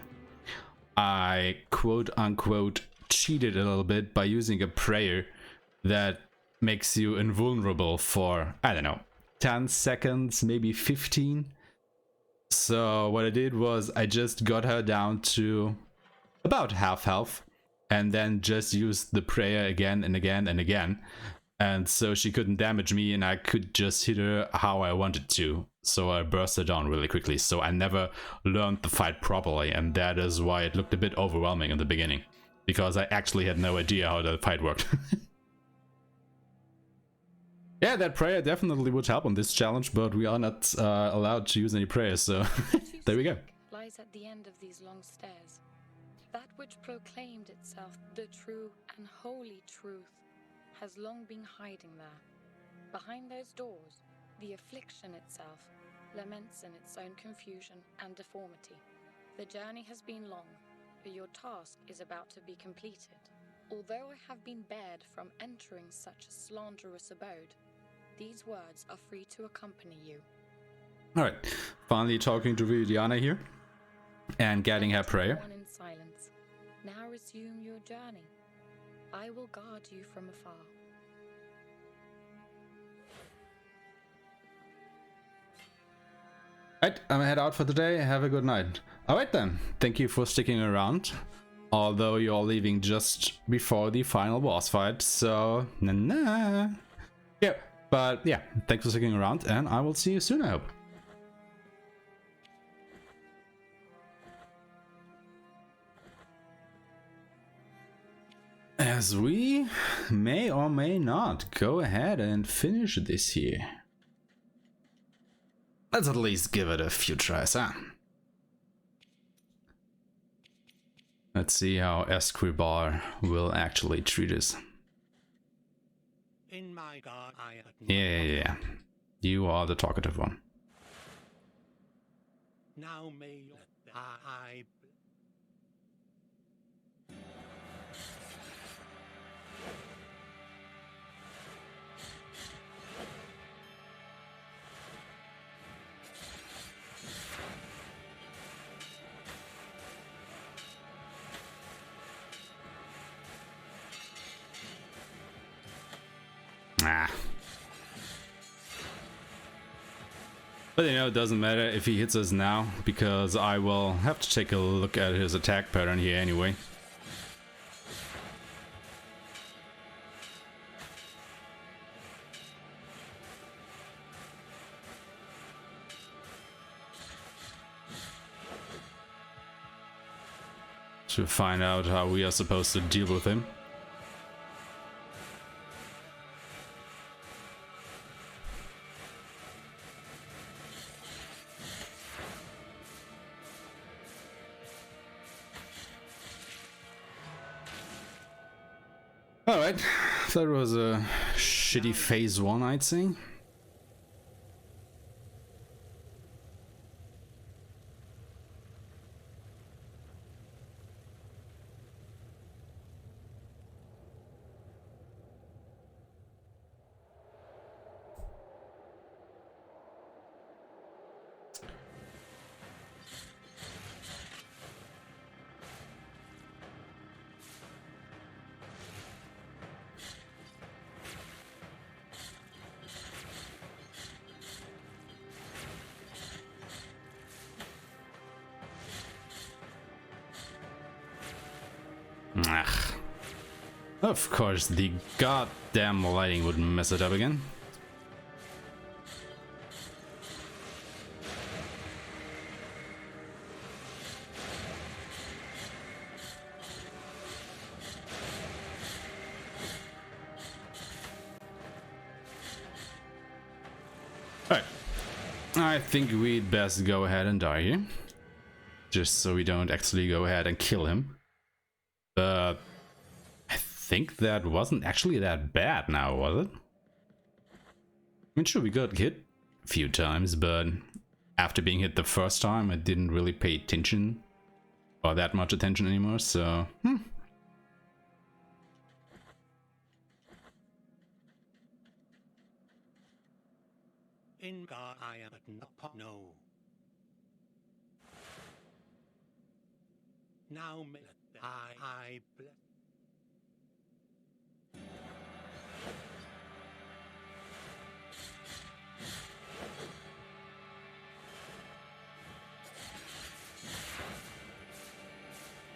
I quote unquote cheated a little bit by using a prayer that makes you invulnerable for, I don't know, 10 seconds, maybe 15. So what I did was I just got her down to about half health and then just used the prayer again and again and again. And so she couldn't damage me and I could just hit her how I wanted to. So I burst her down really quickly. So I never learned the fight properly, and that is why it looked a bit overwhelming in the beginning. Because I actually had no idea how the fight worked. Yeah, that prayer definitely would help on this challenge, but we are not allowed to use any prayers, so there we go. Lies at the end of these long stairs. That which proclaimed itself the true and holy truth has long been hiding there. Behind those doors, the affliction itself laments in its own confusion and deformity. The journey has been long, but your task is about to be completed. Although I have been barred from entering such a slanderous abode, these words are free to accompany you. Alright, finally talking to Viridiana here and getting her prayer. One in silence. Now resume your journey. I will guard you from afar. Alright, I'm gonna head out for today. Have a good night. Alright then, thank you for sticking around. Although you're leaving just before the final boss fight, so nah. Yeah, but yeah, thanks for sticking around and I will see you soon, I hope. As we may or may not go ahead and finish this here. Let's at least give it a few tries, huh? Let's see how Escribar will actually treat us. In my God, Yeah. You are the talkative one. Now may I Ah. But you know, it doesn't matter if he hits us now, because I will have to take a look at his attack pattern here anyway. To find out how we are supposed to deal with him. Alright, that was a shitty phase 1, I'd say. Ugh. Of course, the goddamn lighting would mess it up again. Alright. I think we'd best go ahead and die here. Just so we don't actually go ahead and kill him. But I think that wasn't actually that bad now, was it? I mean, sure, we got hit a few times, but after being hit the first time, I didn't really pay attention, or that much attention anymore, so... in God I am not no. Now may I bless.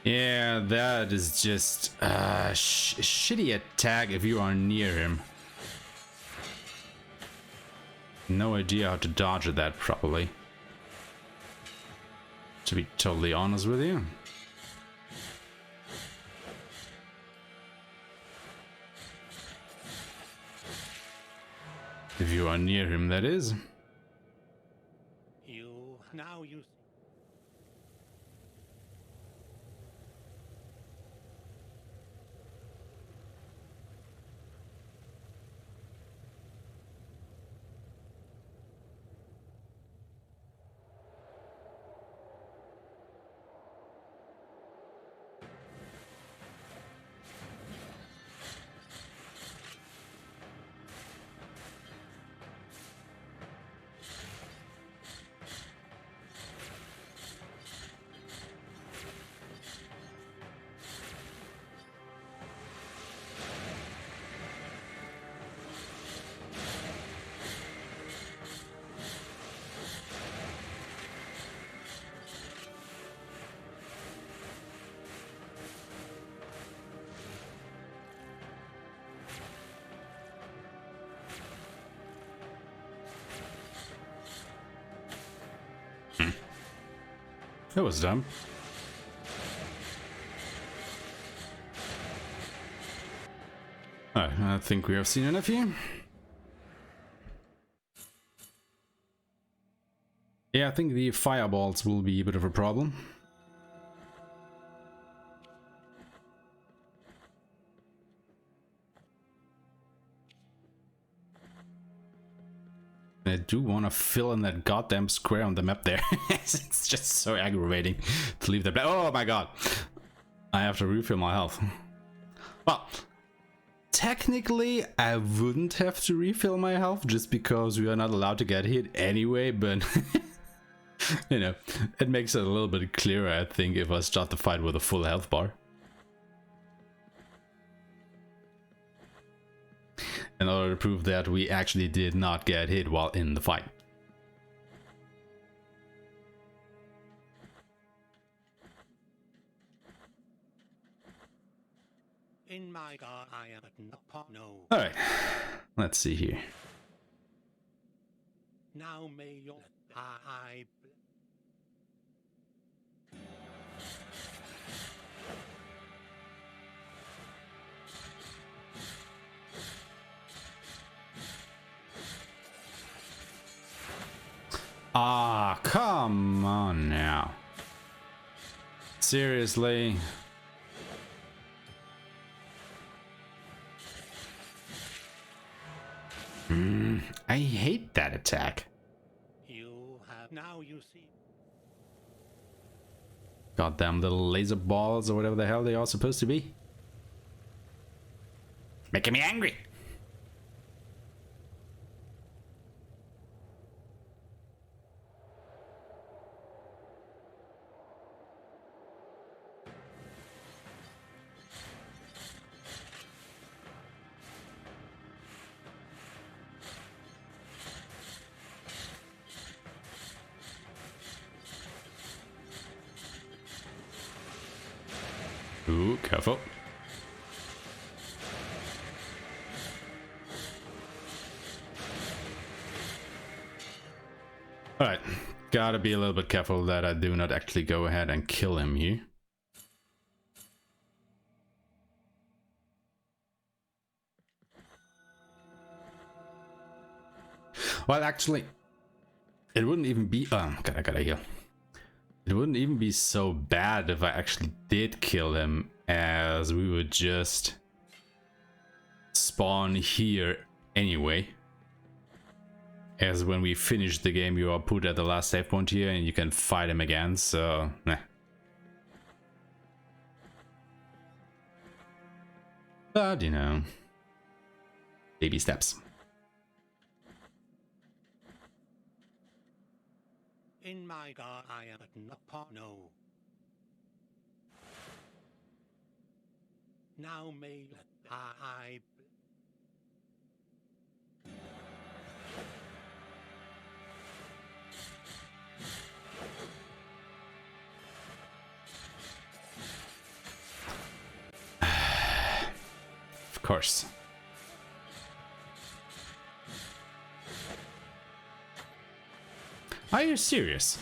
Yeah, that is just shitty attack if you are near him. No idea how to dodge that properly, to be totally honest with you. If you are near him, that is. You That was dumb. Alright, I think we have seen enough here. Yeah, I think the fireballs will be a bit of a problem. I do want to fill in that goddamn square on the map there. It's just so aggravating to leave that. Oh my god. I have to refill my health. Well, technically I wouldn't have to refill my health just because we are not allowed to get hit anyway, but you know, it makes it a little bit clearer, I think, if I start the fight with a full health bar. In order to prove that we actually did not get hit while in the fight. In my God, I am not no. Alright, let's see here. Now may your I Ah, come on now. Seriously? I hate that attack. you have now you see. Goddamn little laser balls or whatever the hell they are supposed to be. Making me angry. Ooh, careful. Alright, gotta be a little bit careful that I do not actually go ahead and kill him here. Well, actually, it wouldn't even be... Oh, God, I gotta heal. It wouldn't even be so bad if I actually did kill him, as we would just spawn here anyway. As when we finish the game, you are put at the last save point here and you can fight him again, so nah. But you know, baby steps. In my God, I am not no. Now may I Of course. Are you serious?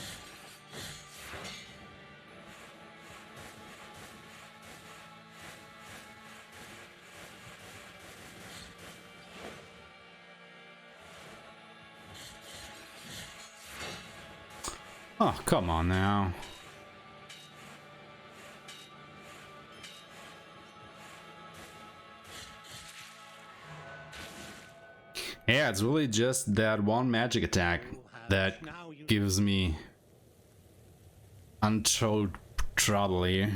Oh, come on now. Yeah, it's really just that one magic attack that gives me untold trouble here.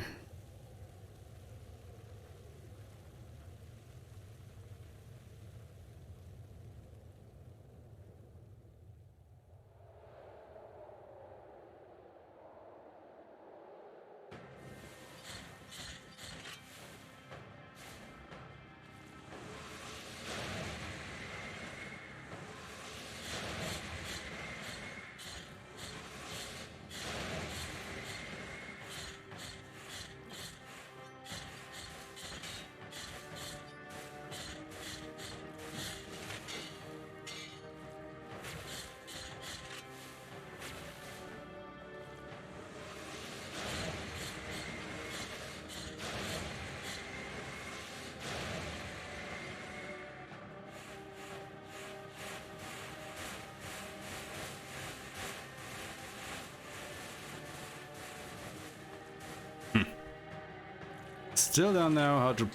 still don't know how to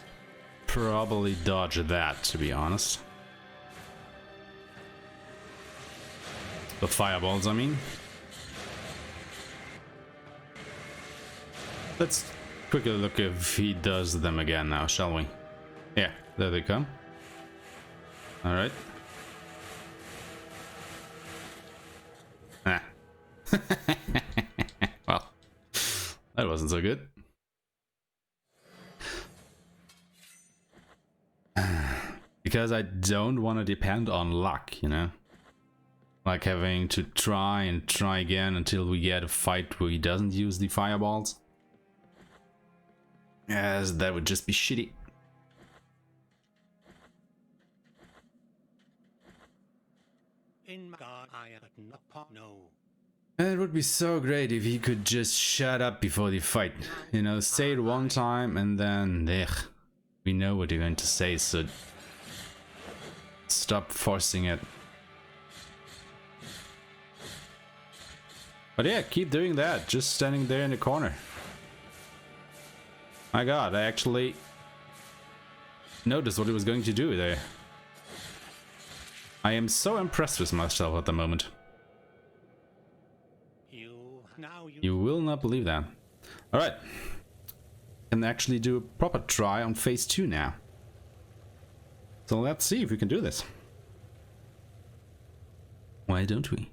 properly dodge that, to be honest. The fireballs, I mean. Let's quickly look if he does them again now, shall we? Yeah, there they come. Alright. Ah. Well, that wasn't so good. Because I don't want to depend on luck, you know? Like having to try and try again until we get a fight where he doesn't use the fireballs. Yes, that would just be shitty. In God, I am not no. It would be so great if he could just shut up before the fight. You know, say it one time and then, ugh, we know what you're going to say, so stop forcing it. But yeah, keep doing that, just standing there in the corner. My god, I actually noticed what he was going to do there. I am so impressed with myself at the moment. You will not believe that. Alright. Can actually do a proper try on phase 2 now. So let's see if we can do this. Why don't we?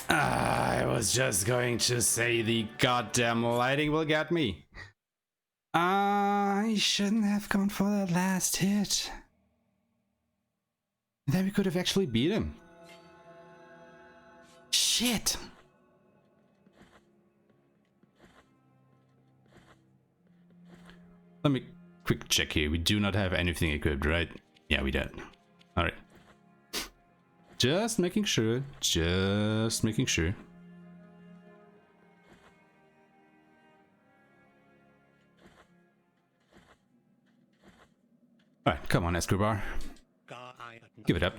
I was just going to say the goddamn lighting will get me. I shouldn't have gone for that last hit. Then we could have actually beat him. Shit. Let me quick check here. We do not have anything equipped, right? Yeah, we don't. Alright. Just making sure. Just making sure. Alright, come on, Escobar. Give it up.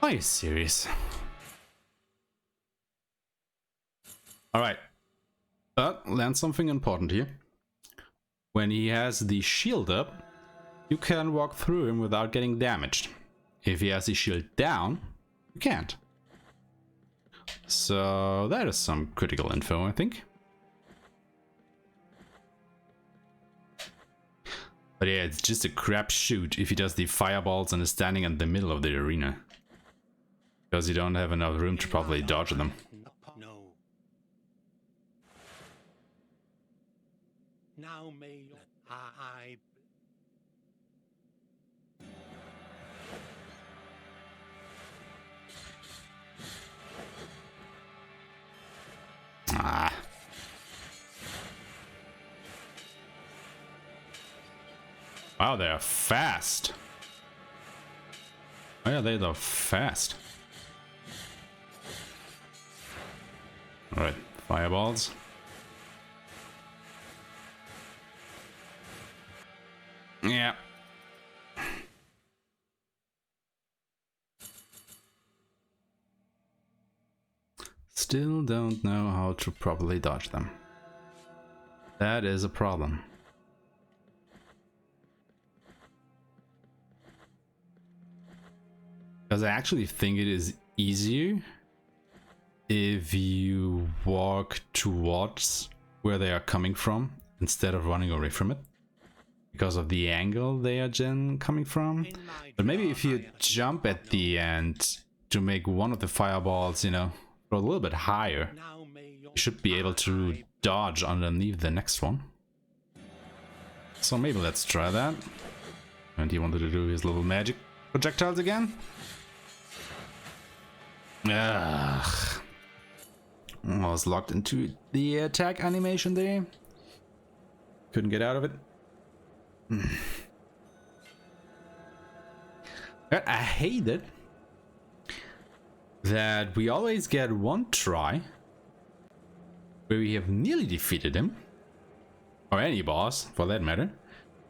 Are you serious? Alright. But learn something important here. When he has the shield up, you can walk through him without getting damaged. If he has the shield down, you can't. So that is some critical info, I think. But yeah, it's just a crapshoot if he does the fireballs and is standing in the middle of the arena. Because you don't have enough room to properly dodge them. Now may I Ah. Wow, they are fast. Why are they so fast? Alright, fireballs. Yeah. Still don't know how to properly dodge them. That is a problem. Because I actually think it is easier if you walk towards where they are coming from instead of running away from it, because of the angle they are coming from. But maybe if you jump at the end to make one of the fireballs, you know, go a little bit higher, you should be able to dodge underneath the next one. So maybe let's try that. And he wanted to do his little magic projectiles again. Ugh. I was locked into the attack animation there. Couldn't get out of it. I hate it that we always get one try where we have nearly defeated him, or any boss for that matter,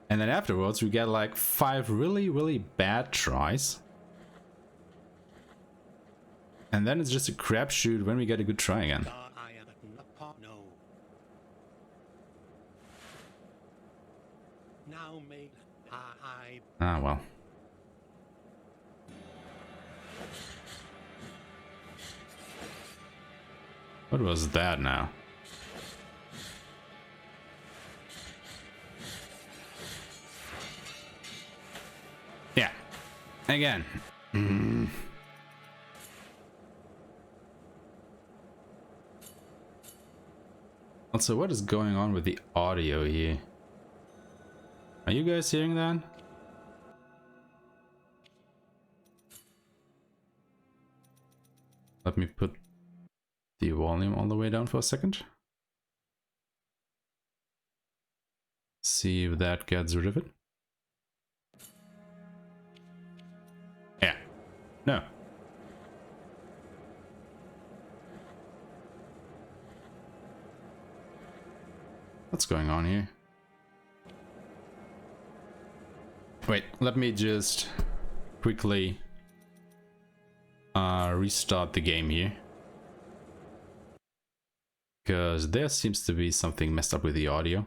and then afterwards we get like 5 really bad tries, and then it's just a crapshoot when we get a good try again. Ah well. What was that now? Yeah. Again. Also, what is going on with the audio here? Are you guys hearing that? Let me put the volume all the way down for a second. See if that gets rid of it. Yeah. No. What's going on here? Wait, let me just quickly restart the game here. Because there seems to be something messed up with the audio.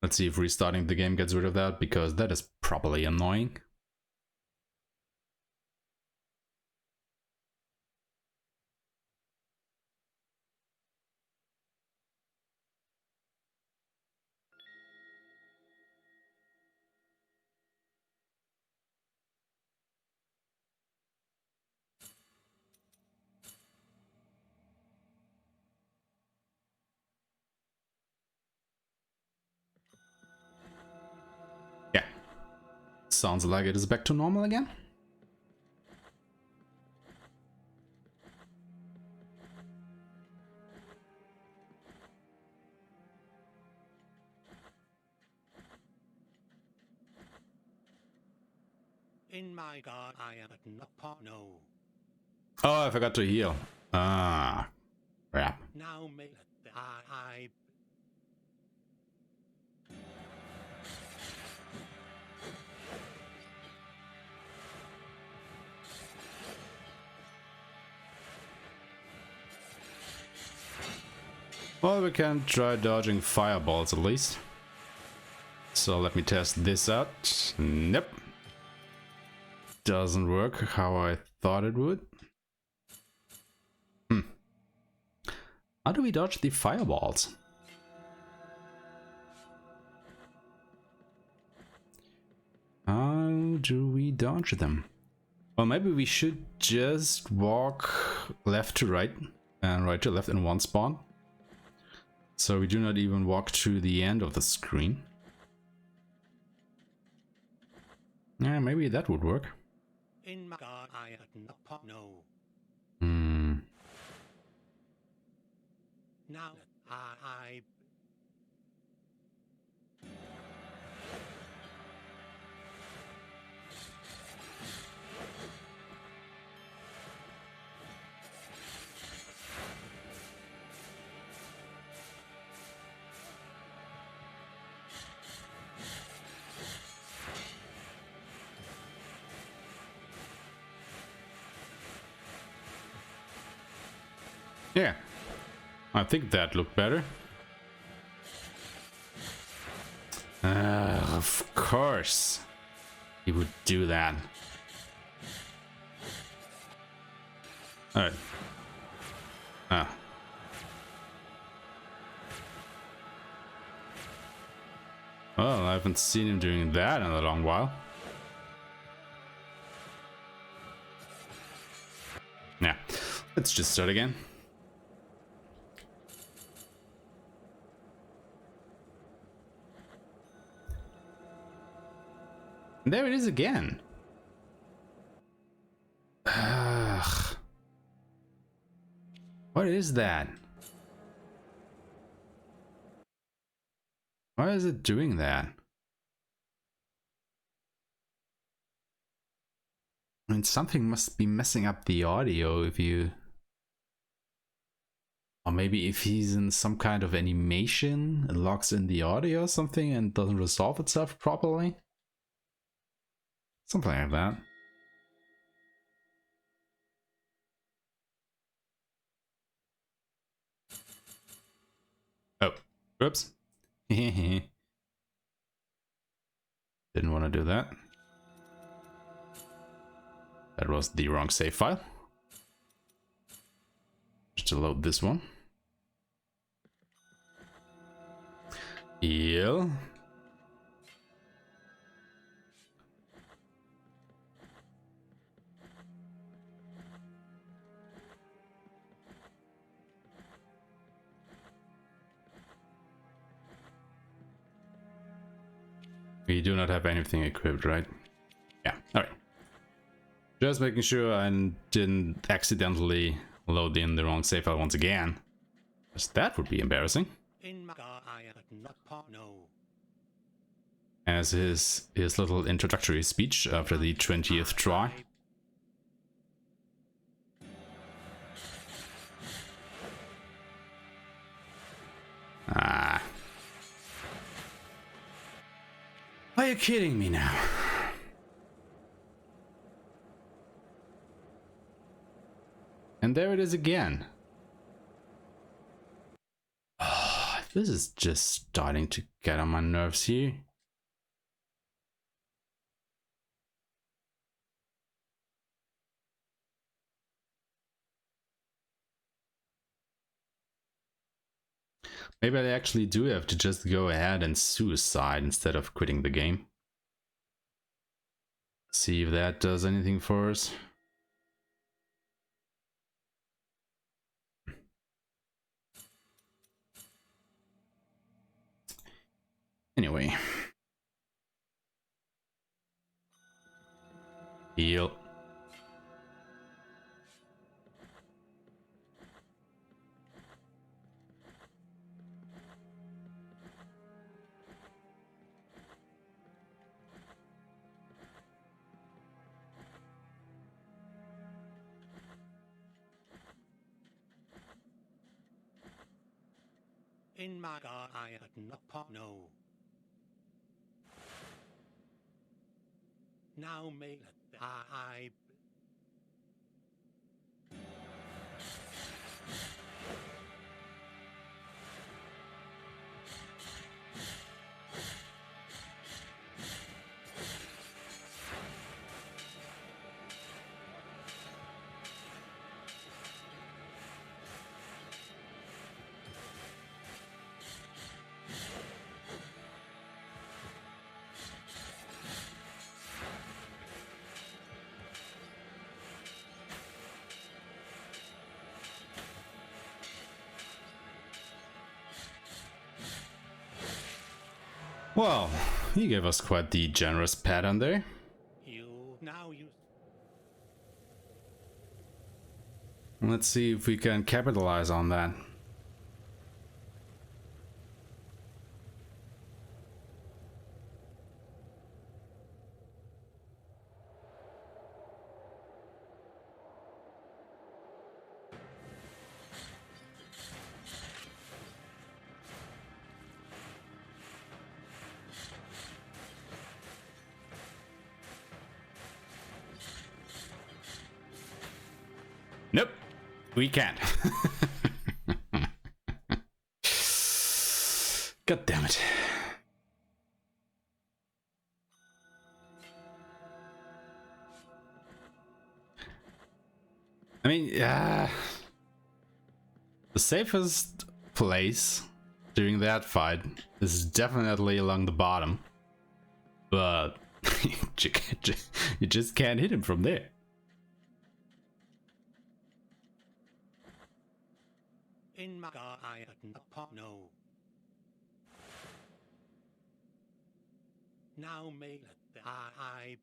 Let's see if restarting the game gets rid of that, because that is probably annoying. Yeah. Sounds like it is back to normal again. In my God, I am at no part. No. Oh, I forgot to heal. Ah, crap. Now may I Well, we can try dodging fireballs at least. So let me test this out. Nope. Doesn't work how I thought it would. How do we dodge the fireballs? How do we dodge them? Well, maybe we should just walk left to right and right to left in one spot. So we do not even walk to the end of the screen. Yeah, maybe that would work. in my God, I am no part. No. Now I Yeah, I think that looked better. Of course he would do that. Alright. Ah. Well, I haven't seen him doing that in a long while. Yeah, let's just start again. And there it is again. Ugh. What is that? Why is it doing that? I mean, something must be messing up the audio if you... Or maybe if he's in some kind of animation, it locks in the audio or something and doesn't resolve itself properly. Something like that. Oh, whoops. Didn't want to do that. That was the wrong save file. Just to load this one. Heal. We do not have anything equipped, right? Yeah, alright. Just making sure I didn't accidentally load in the wrong save file once again. Because that would be embarrassing. In my I am not part no. As his little introductory speech after the 20th try. Ah. Are you kidding me now? And there it is again. Oh, this is just starting to get on my nerves here. Maybe I actually do have to just go ahead and suicide instead of quitting the game. See if that does anything for us. Anyway. Heal. In my I am not part no. Now may I Well, he gave us quite the generous pattern there. you now you Let's see if we can capitalize on that. Nope, we can't. God damn it. I mean, the safest place during that fight is definitely along the bottom, but you just can't hit him from there. In my God, I no. Now may let I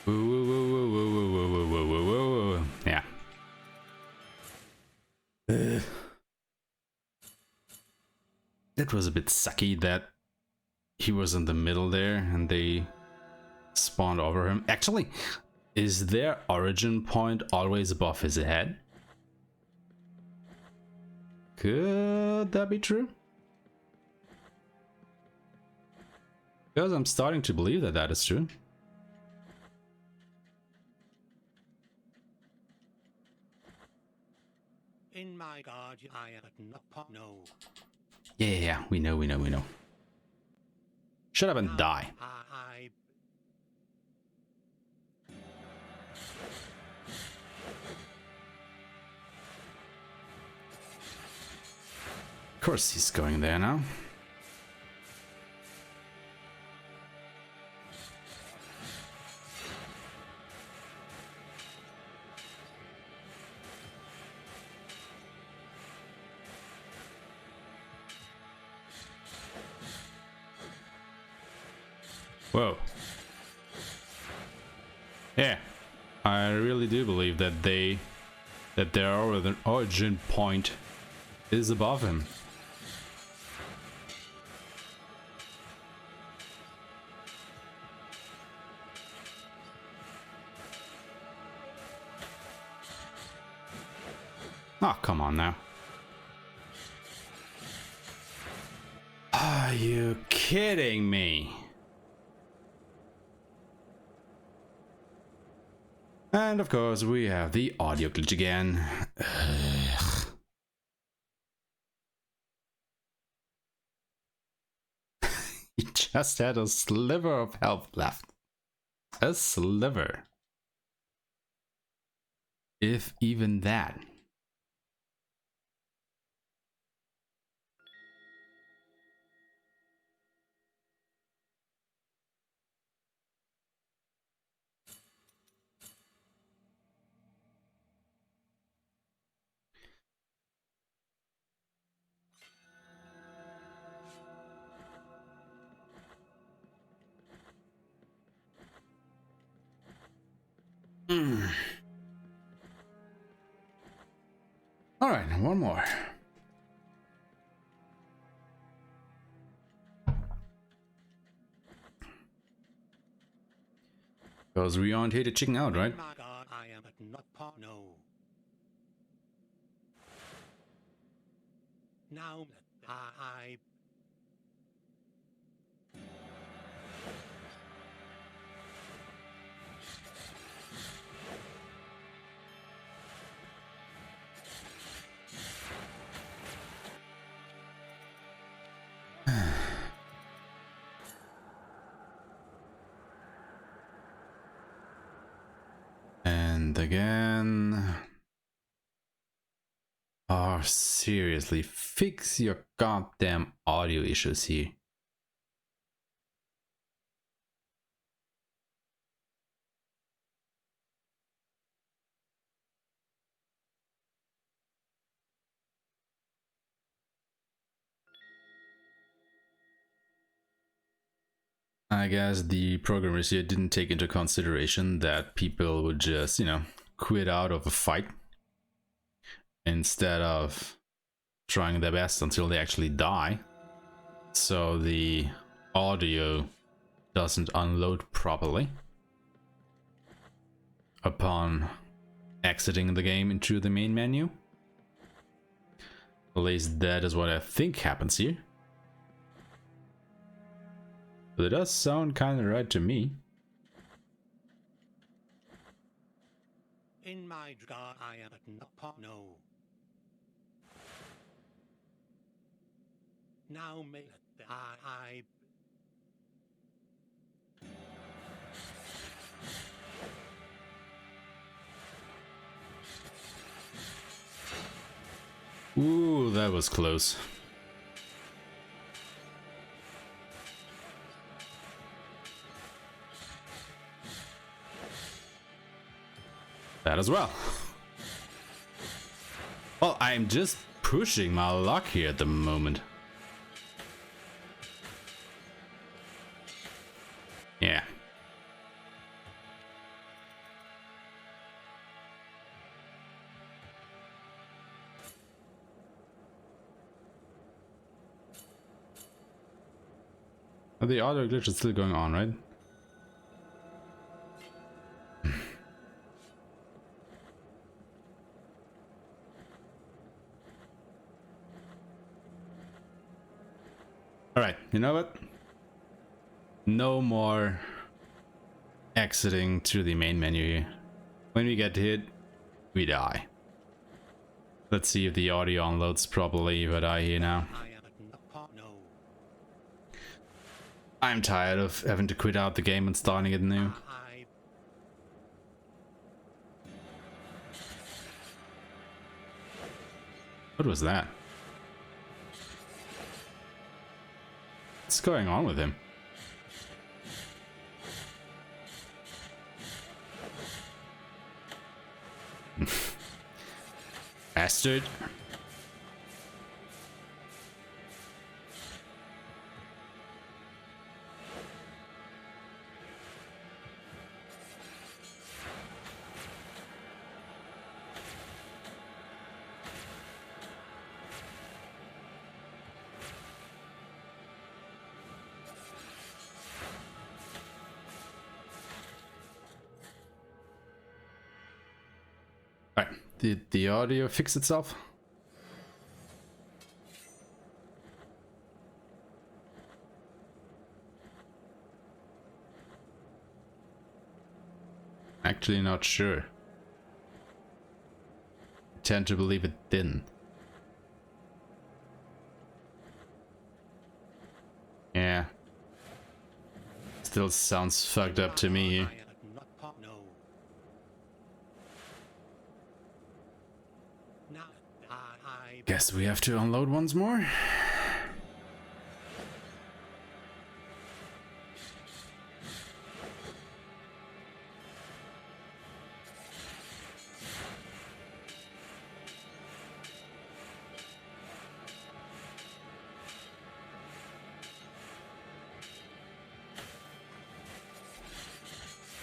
Whoa. Yeah. It was a bit sucky that he was in the middle there and they spawned over him. Actually, is their origin point always above his head? Could that be true? Because I'm starting to believe that that is true. in my God, I no. Yeah, we know. Shut up and die. I Of course he's going there now. Whoa. Yeah, I really do believe that their origin point is above him. Oh, come on now. Are you kidding me? And of course we have the audio glitch again. He just had a sliver of health left. A sliver. If even that. All right, one more. Because we aren't here to chicken out, right? in my God, I am not no. Now I And again. Oh, seriously, fix your goddamn audio issues here. I guess the programmers here didn't take into consideration that people would just, quit out of a fight instead of trying their best until they actually die. So the audio doesn't unload properly upon exiting the game into the main menu. At least that is what I think happens here. But it does sound kind of right to me. In my God, I am upon no. Now may I Ooh, that was close. That as well. Well, I'm just pushing my luck here at the moment. Yeah. Oh, the auto glitch is still going on, right? Alright, you know what? No more exiting to the main menu here. When we get hit, we die. Let's see if the audio unloads properly if I die here now. I am upon no. I'm tired of having to quit out the game and starting it new. I What was that? What's going on with him? Bastard. Right, did the audio fix itself? Actually not sure. I tend to believe it didn't. Yeah. Still sounds fucked up to me. I am upon no. Now I Guess we have to unload once more.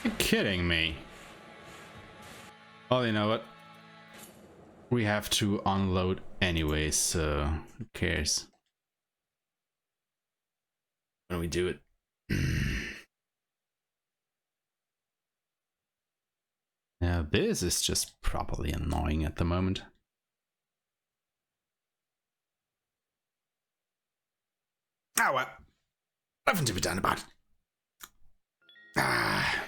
You're kidding me. Well, you know what? We have to unload anyway, so who cares? When we do it. Now this is just properly annoying at the moment. Ah, well. Nothing to be done about it. Ah.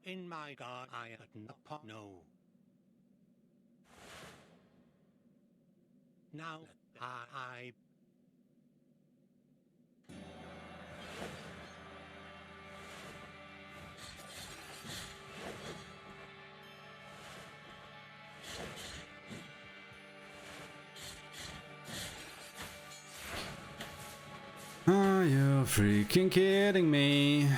in my God I am upon no. Now I Are you freaking kidding me?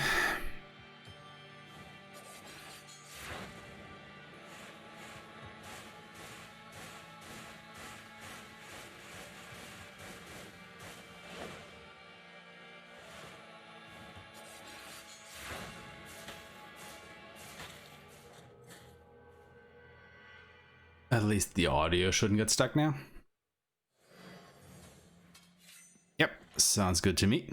At least the audio shouldn't get stuck now. Yep, sounds good to me.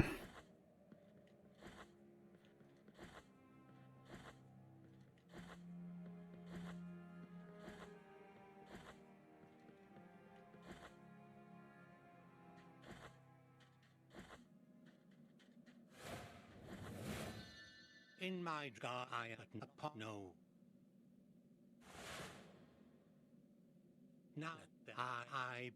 In my jar I had no. Now I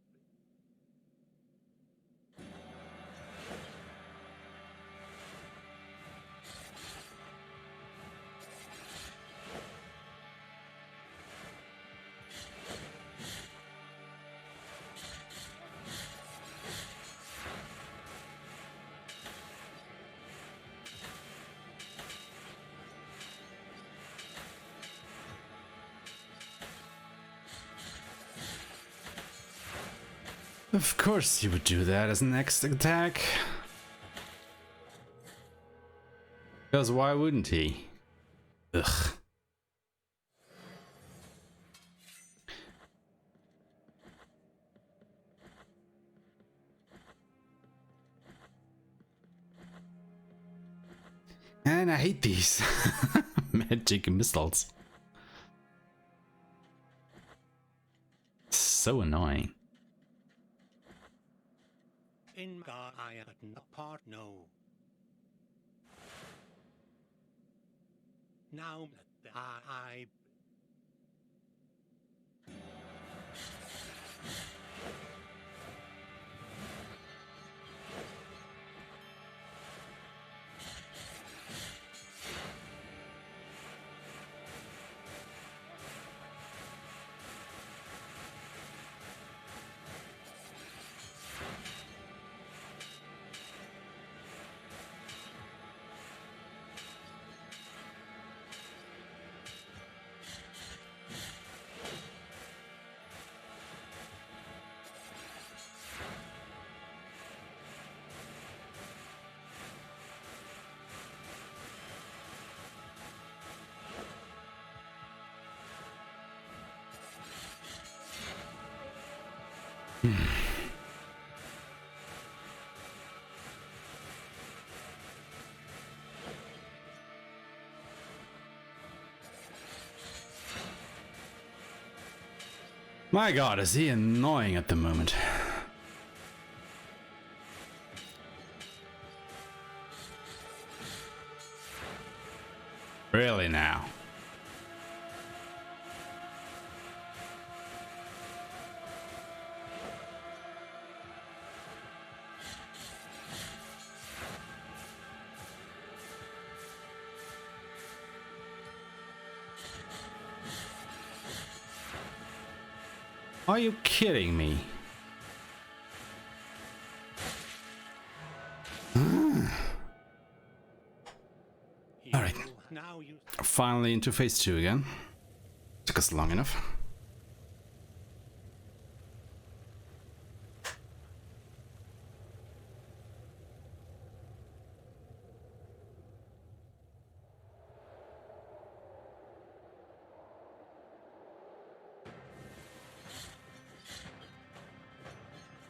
Of course you would do that as an next attack. Because why wouldn't he? Ugh. And I hate these magic missiles. So annoying. in God I had apart no. Now I My god, is he annoying at the moment. Really now? Are you kidding me? Alright. now you Finally into phase 2 again. Took us long enough.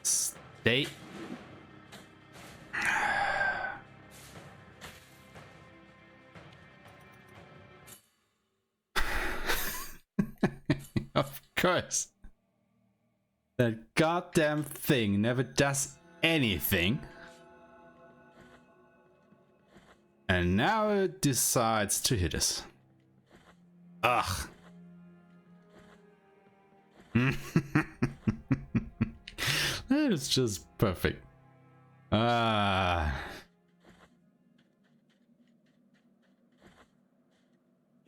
Stay. Of course. That goddamn thing never does anything. And now it decides to hit us. Ugh. That is just perfect.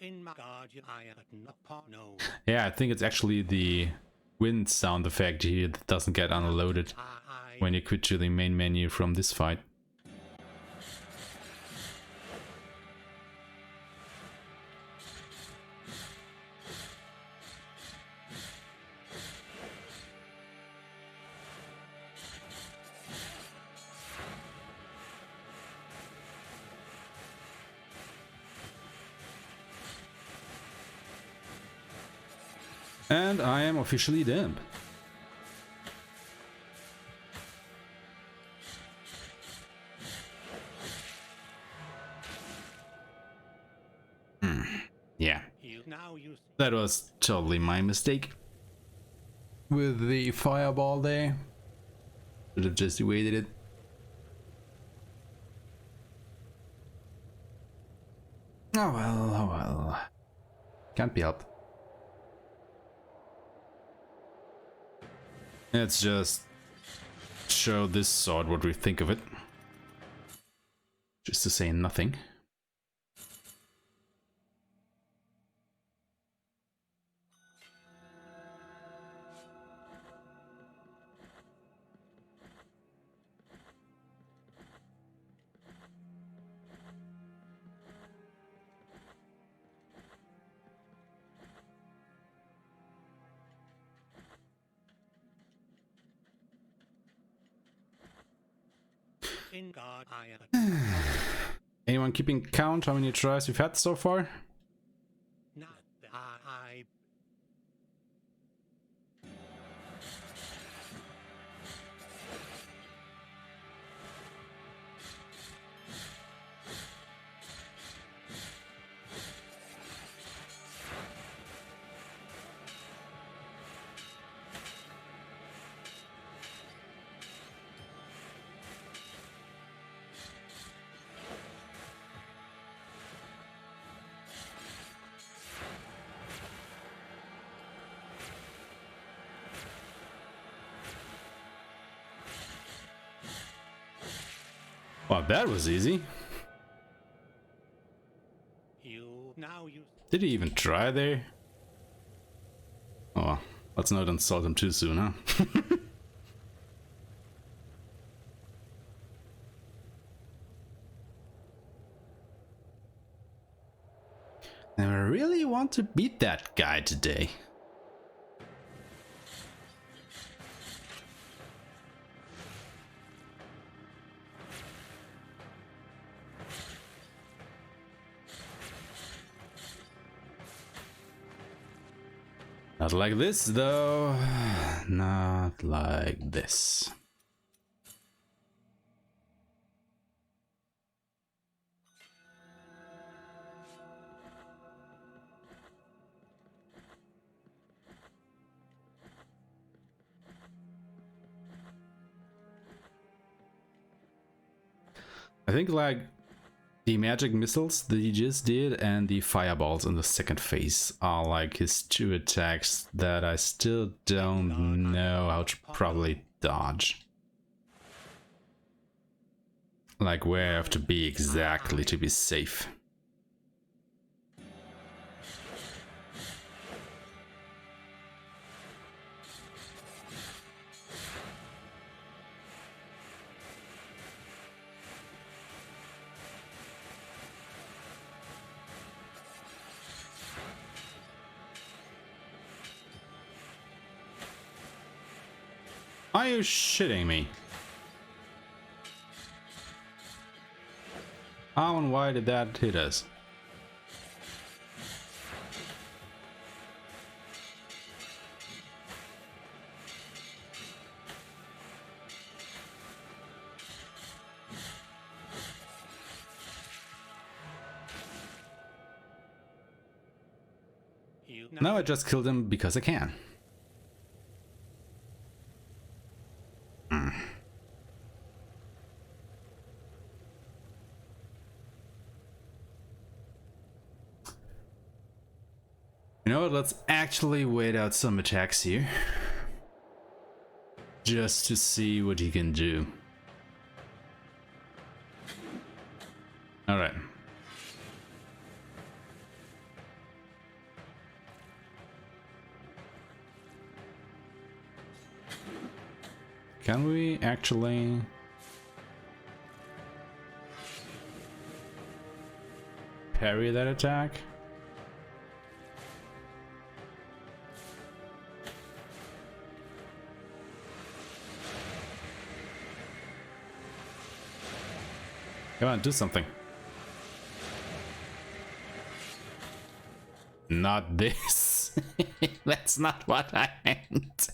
in my guardian I had apart no. Yeah, I think it's actually the wind sound effect here that doesn't get unloaded I when you quit to the main menu from this fight. And I am officially damned. Yeah, that was totally my mistake. With the fireball there. Should have just waited it. Oh well, oh well. Can't be helped. Let's just show this sword what we think of it. Just to say nothing. In God, I am. Anyone keeping count how many tries we've had so far? Not that I. Wow, that was easy. You now you. Did he even try there? Oh, well, let's not insult him too soon, huh? And I really want to beat that guy today. Not like this, though. Not like this. I think, like, the magic missiles that he just did and the fireballs in the second phase are like his two attacks that I still don't know how to probably dodge. Like where I have to be exactly to be safe. Are you shitting me? How and why did that hit us? Now I just killed him because I can. You know what, let's actually wait out some attacks here. Just to see what he can do. Alright. Can we actually... parry that attack? Come on, do something. Not this. That's not what I meant.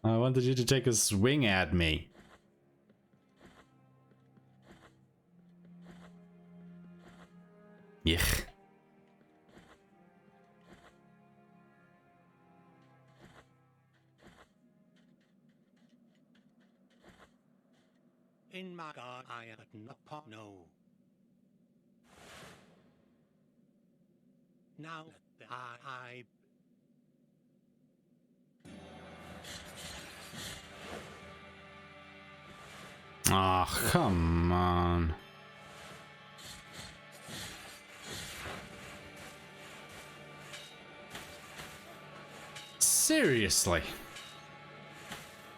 I wanted you to take a swing at me. Yuck. In my God, I am not part. No. Now that I Oh, come on. Seriously.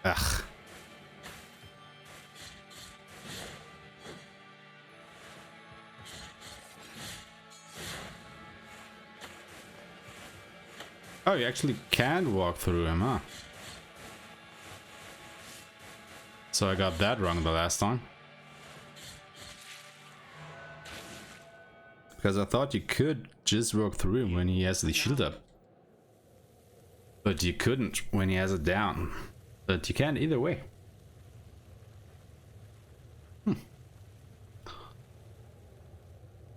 Ugh. Oh, you actually can walk through him, huh? So I got that wrong the last time. Because I thought you could just walk through him when he has the shield up. But you couldn't when he has it down. But you can either way.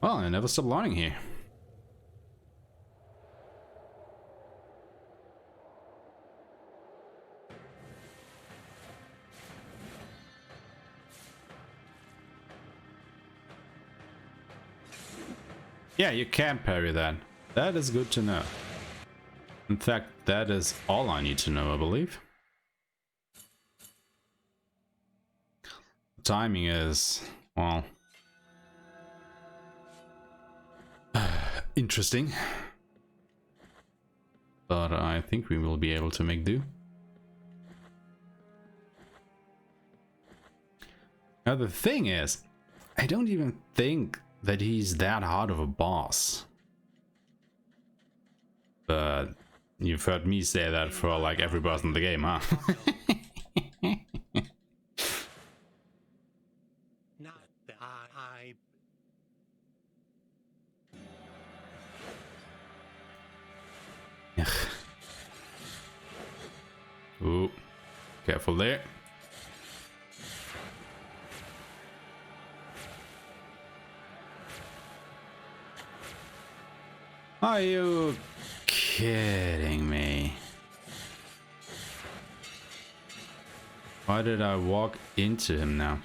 Well, I never stop learning here. Yeah, you can parry that. That is good to know. In fact, that is all I need to know, I believe. The timing is, well, interesting. But I think we will be able to make do. Now the thing is, I don't even think that he's that hard of a boss. But you've heard me say that for like every boss in the game, huh? now that I Ooh, careful there. Are you kidding me? Why did I walk into him now?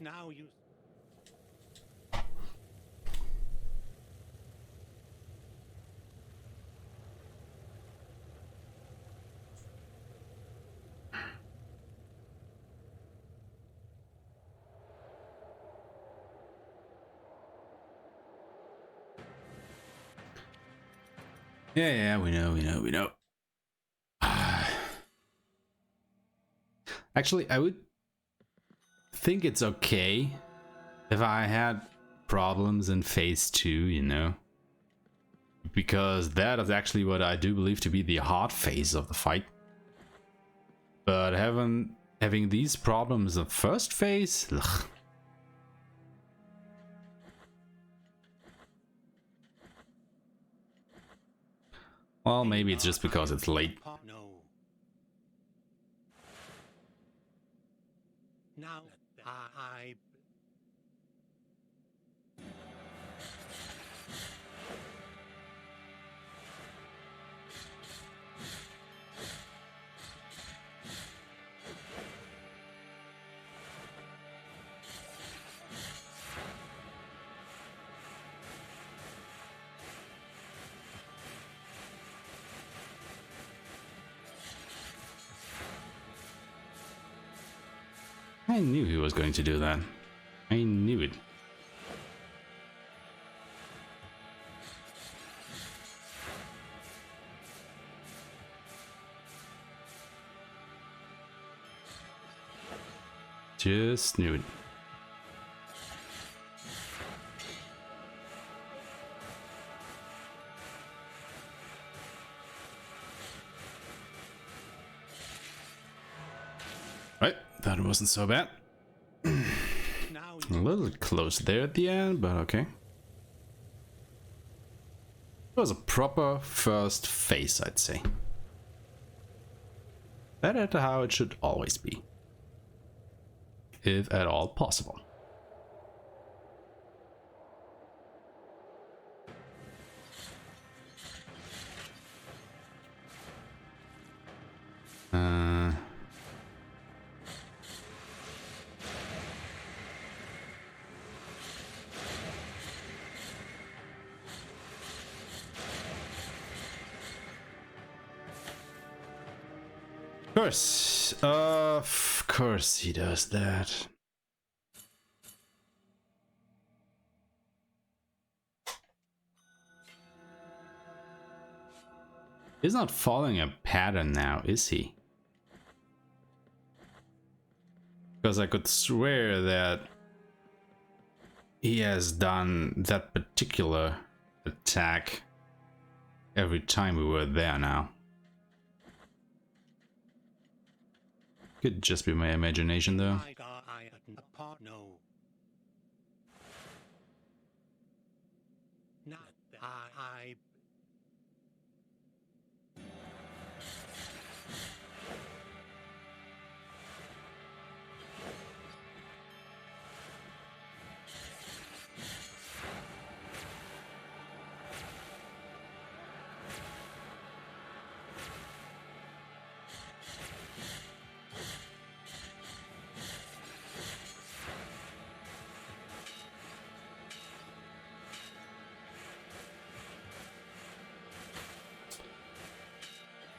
now you Yeah, we know. Actually, I would think it's okay if I had problems in phase 2, you know? Because that is actually what I do believe to be the hard phase of the fight. But having these problems in first phase, ugh. Well, maybe it's just because it's late. no. Now that I I knew he was going to do that. I knew it. Just knew it. That wasn't so bad. Now A little close there at the end, but okay. It was a proper first phase, I'd say. Better to how it should always be. If at all possible. Of course he does that. He's not following a pattern now, is he? Because I could swear that he has done that particular attack every time we were there now. Could just be my imagination though. my God, I apart no. Now I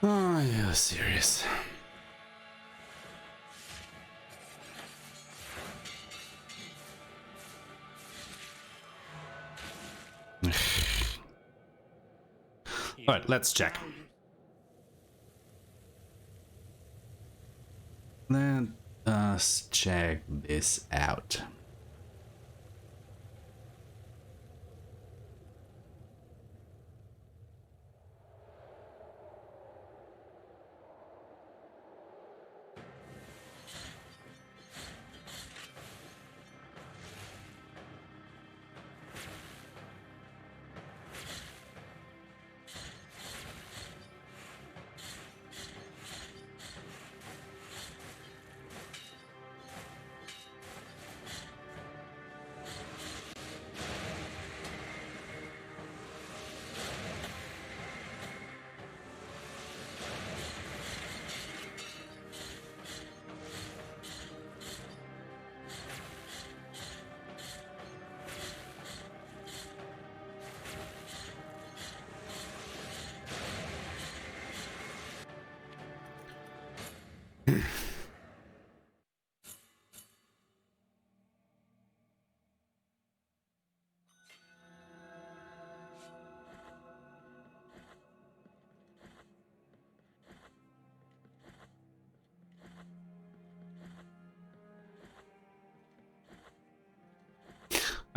Oh, yeah, serious. Alright, let's check. Let us check this out.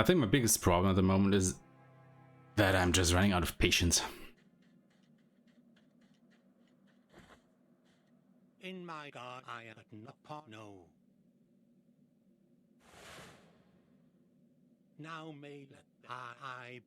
I think my biggest problem at the moment is that I'm just running out of patience. in my God I apart no. Now may I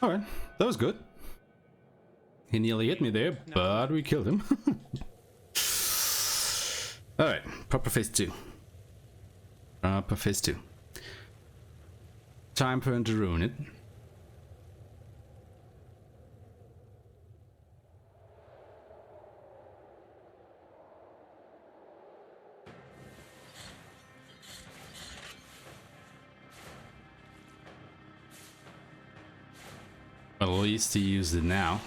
Alright, that was good. He nearly hit me there, but we killed him. Alright, proper phase 2. Proper phase 2. Time for him to ruin it. least he used it now.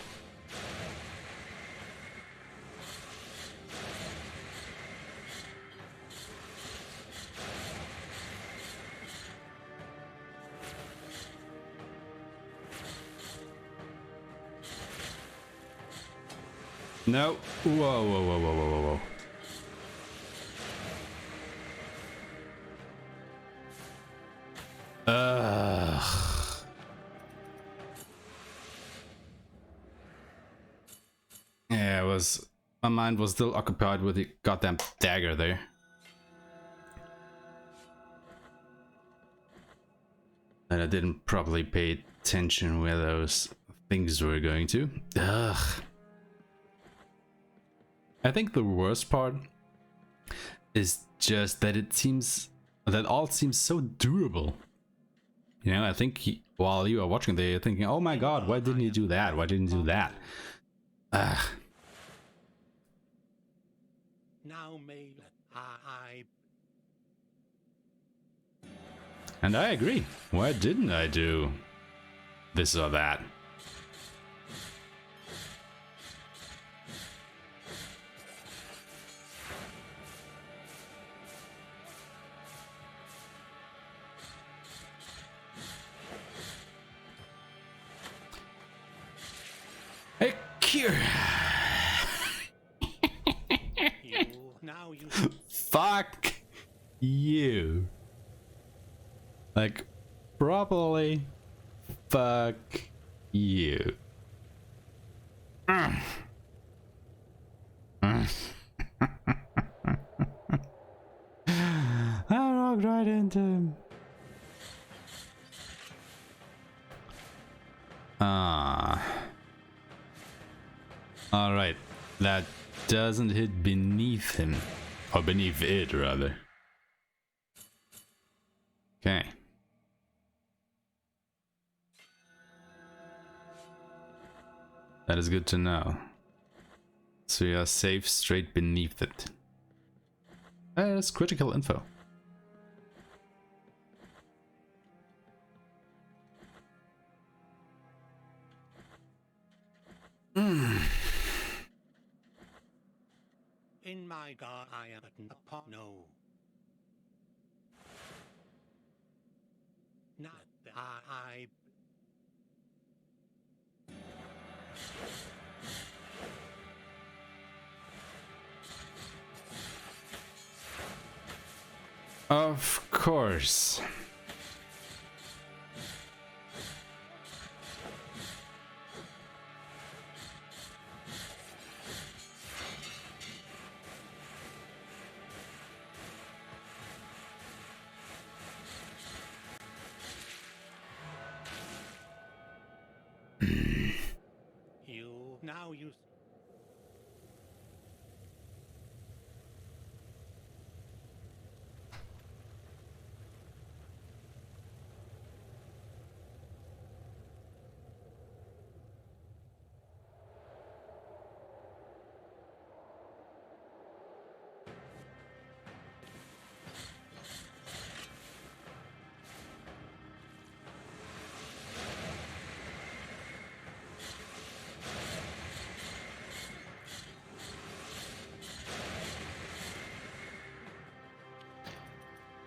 No. Whoa, whoa, whoa, whoa, whoa, whoa, whoa. Yeah, it was. My mind was still occupied with the goddamn dagger there. And I didn't probably pay attention where those things were going to. Ugh. I think the worst part is just that it seems that all seems so durable. You know, I think while you are watching there, you're thinking, "Oh my God, why didn't you do that? Why didn't you do that?" Now may I And I agree. Why didn't I do this or that? Hey, cure. now you Fuck you. Like, properly fuck you. I walked right into him. Alright. That doesn't hit beneath him. Or beneath it, rather. Okay. That is good to know. So you are safe straight beneath it. That is critical info. in my God I am upon no. Not that I Of course. you now you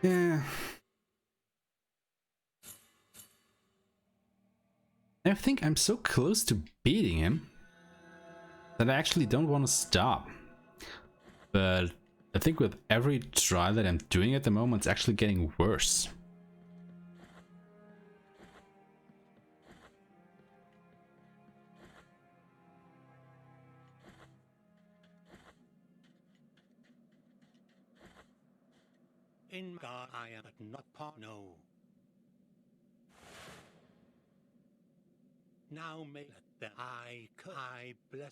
Yeah. I think I'm so close to beating him that I actually don't want to stop. But I think with every try that I'm doing at the moment, it's actually getting worse. in God I am not upon no. Now may that I bless.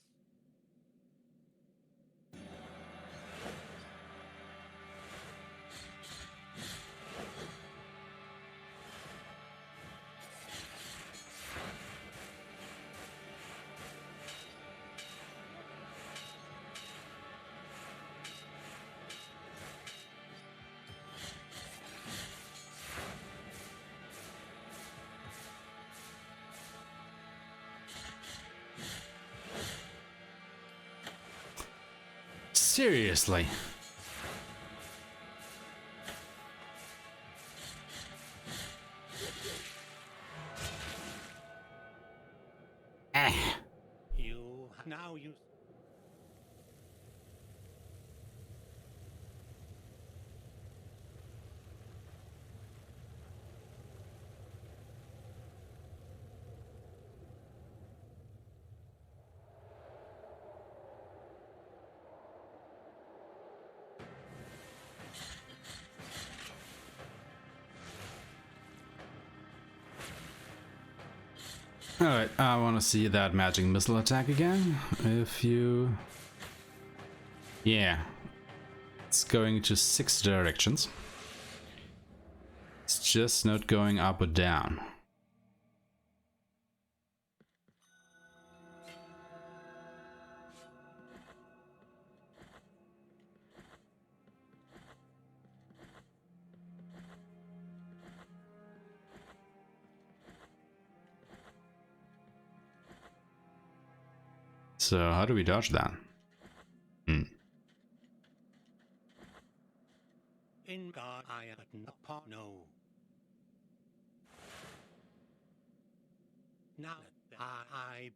Seriously. You now use. Alright, I want to see that magic missile attack again. If you... Yeah. It's going to 6 directions. It's just not going up or down. So how do we dodge that? In God, I am not part. No. Now I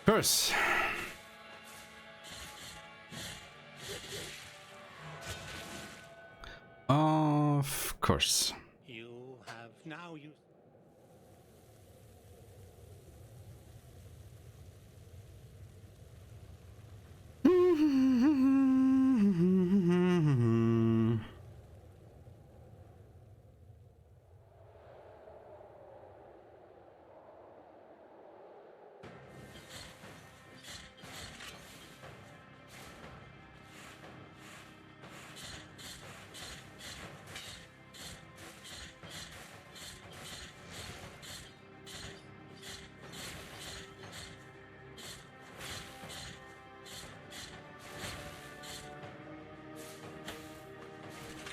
Curse! Of course. you have now used.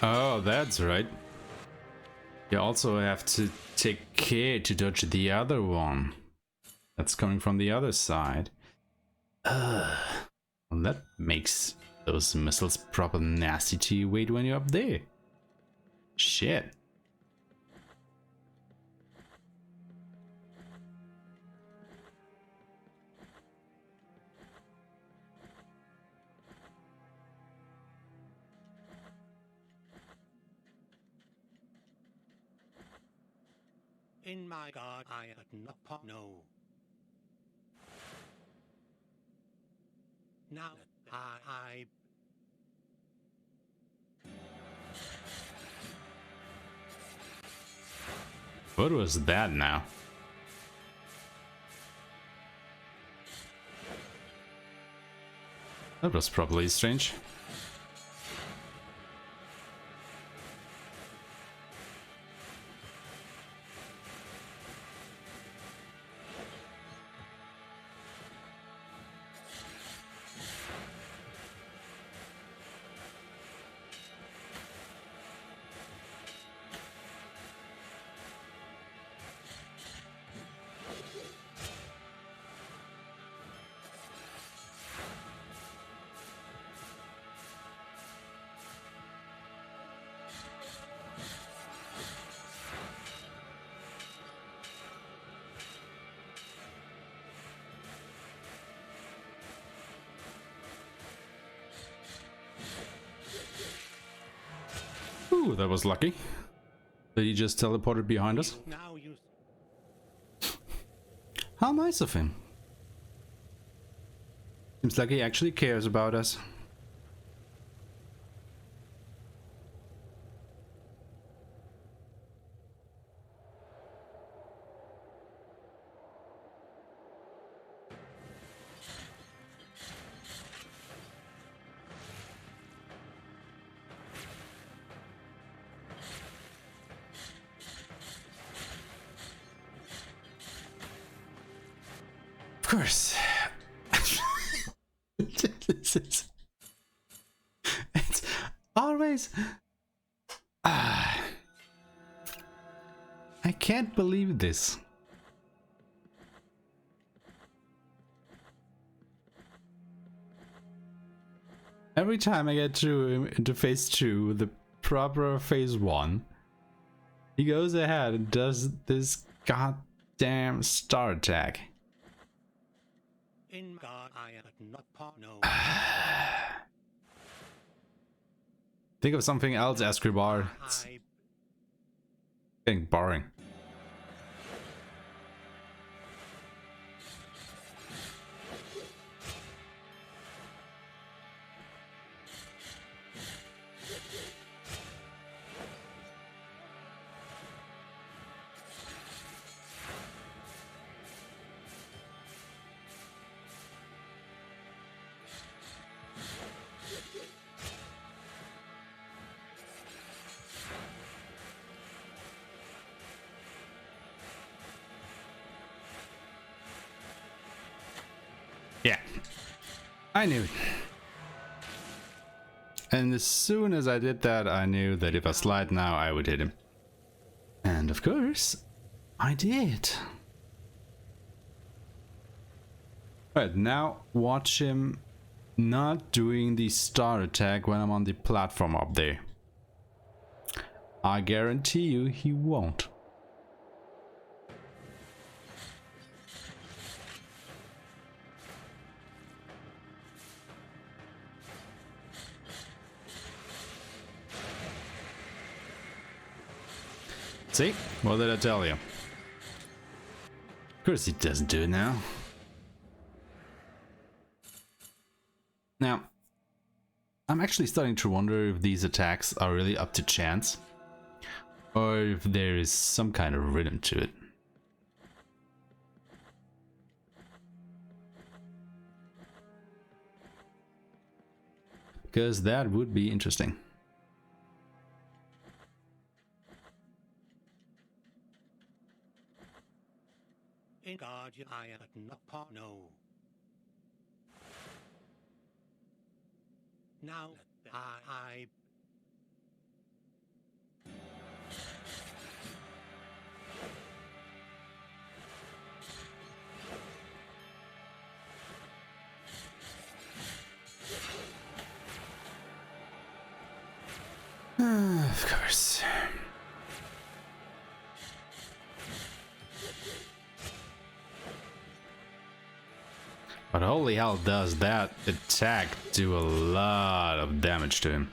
Oh, that's right. You also have to take care to dodge the other one. That's coming from the other side. Well, that makes those missiles proper nasty to evade when you're up there. Shit. In my God, I am not part. No. Now I What was that now? That was probably strange. Ooh, that was lucky. Did he just teleported behind us? now use. How nice of him. Seems like he actually cares about us. course. It's always... I can't believe this. Every time I get through into phase 2, the proper phase 1, he goes ahead and does this goddamn star attack. In God, I am not part. No. Think of something else, Escribar. It's I getting boring. Yeah, I knew it. And as soon as I did that, I knew that if I slide now, I would hit him. And of course, I did. Right, now watch him not doing the star attack when I'm on the platform up there. I guarantee you he won't. See? What did I tell you? Of course he doesn't do it now. Now, I'm actually starting to wonder if these attacks are really up to chance, or if there is some kind of rhythm to it. Because that would be interesting. in God, I am not part. No. Now I Of course. But holy hell, does that attack do a lot of damage to him.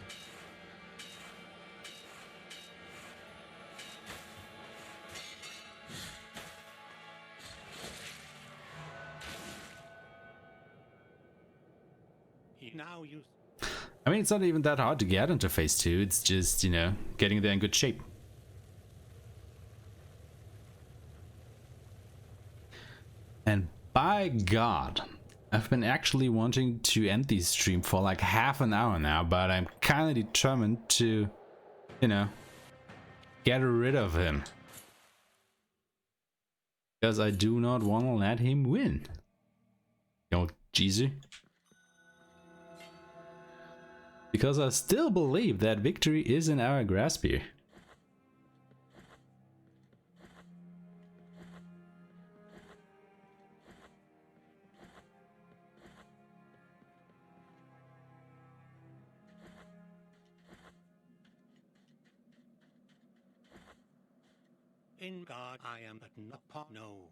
now use. I mean, it's not even that hard to get into phase 2, it's just, you know, getting there in good shape. And by God, I've been actually wanting to end this stream for like half an hour now, but I'm kind of determined to, you know, get rid of him. Because I do not want to let him win. Yo, Jesus. Because I still believe that victory is in our grasp here. In God I am but not part. No.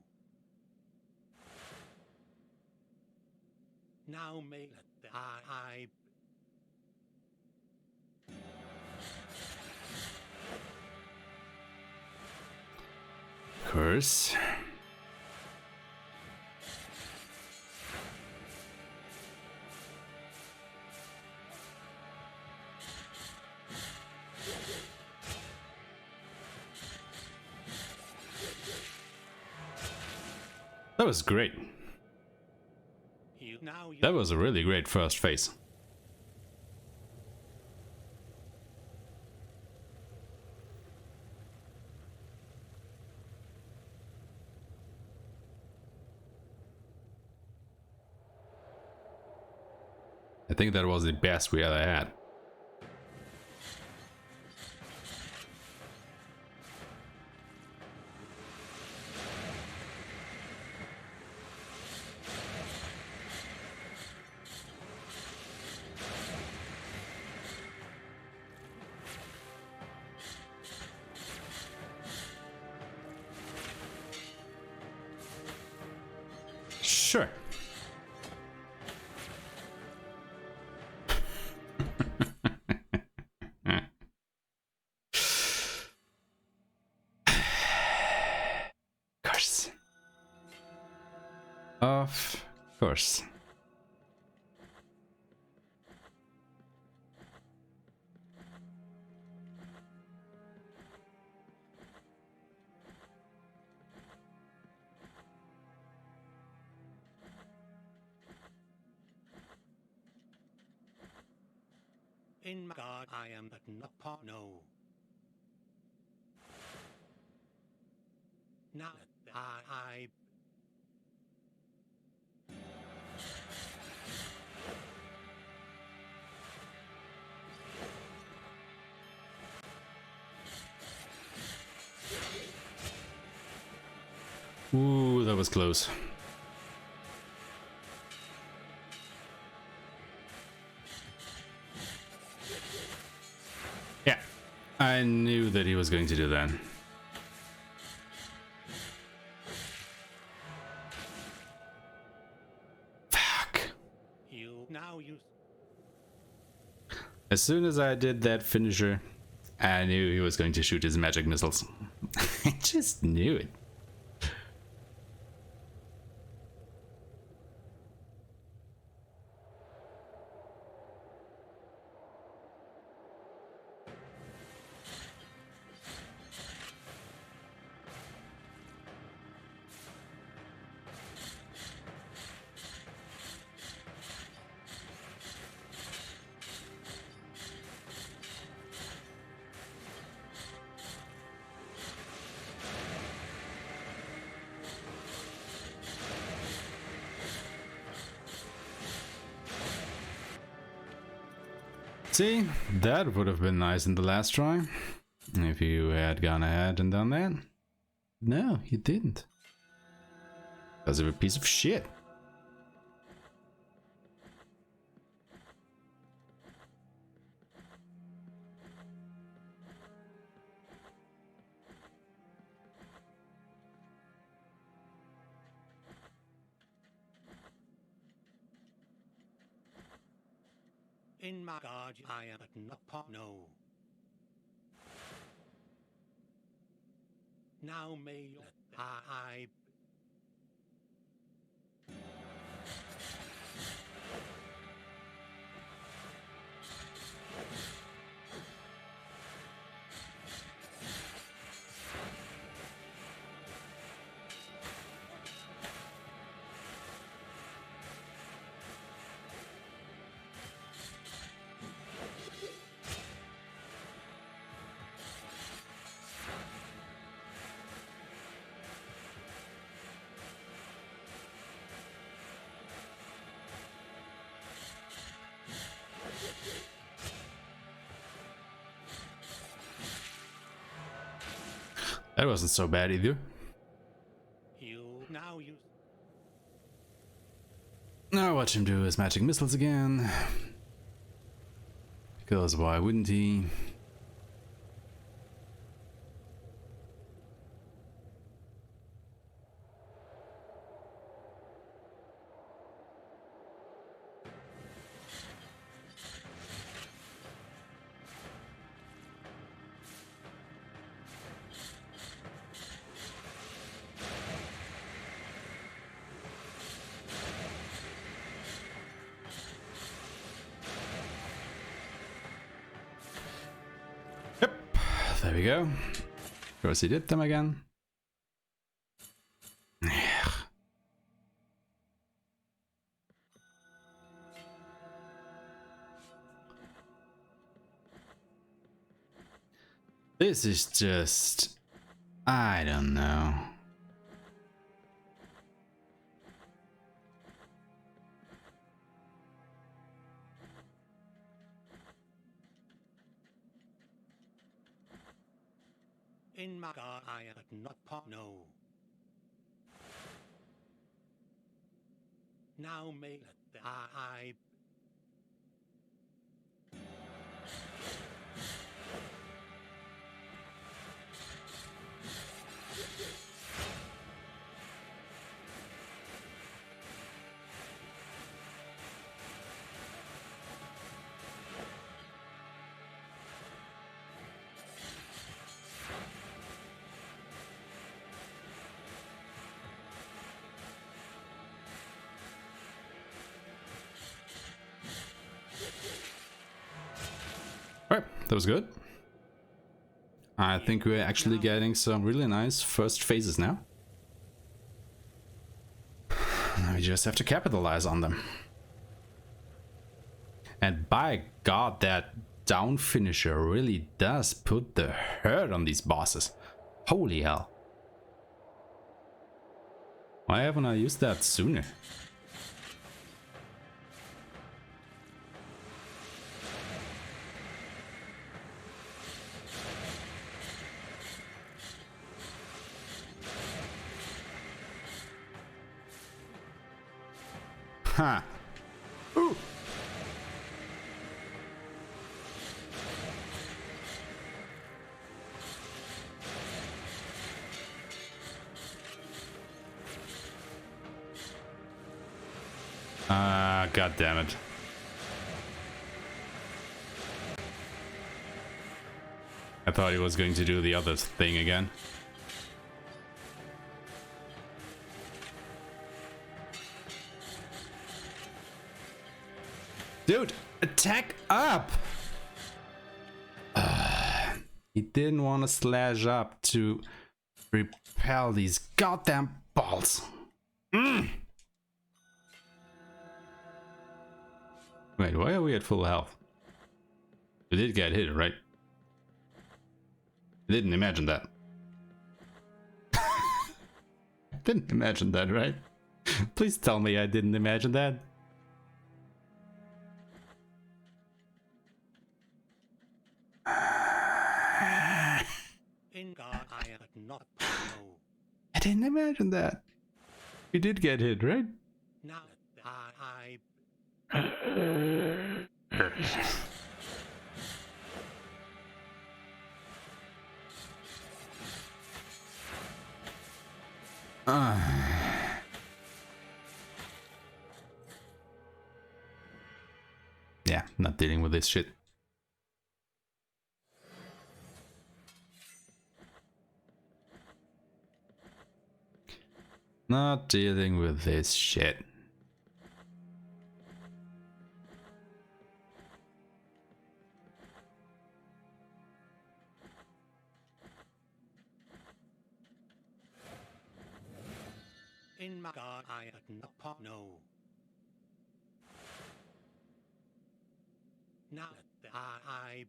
Now may I Curse. That was great. That was a really great first phase. think that was the best we ever had. Sure. Course. Of course. In my God, I am but not part. No. Now I. Ooh, that was close. Yeah, I knew that he was going to do that. Fuck. You now use. As soon as I did that finisher, I knew he was going to shoot his magic missiles. I just knew it. See, that would have been nice in the last try, if you had gone ahead and done that. No, you didn't. Because of a piece of shit. In my God, I am but not part. No. Now may I. That wasn't so bad either. You now use. Now watch him do his magic missiles again. Because why wouldn't he? Yep, there we go. Of course he did them again. This is just... I don't know. In my God, I am not part. No. Now may the I Alright, that was good. I think we're actually getting some really nice first phases now. Now we just have to capitalize on them. And by God, that down finisher really does put the hurt on these bosses. Holy hell. Why haven't I used that sooner? Ha! Ooh! God damn it. I thought he was going to do the other thing again. Dude, attack up! He didn't want to slash up to repel these goddamn balls. Wait, why are we at full health? We did get hit, right? I didn't imagine that. Didn't imagine that, right? Please tell me I didn't imagine that. in God I am not no. I didn't imagine that. We did get hit, right? Now I Yeah, not dealing with this shit. Not dealing with this shit. in my God I am not part no. Now I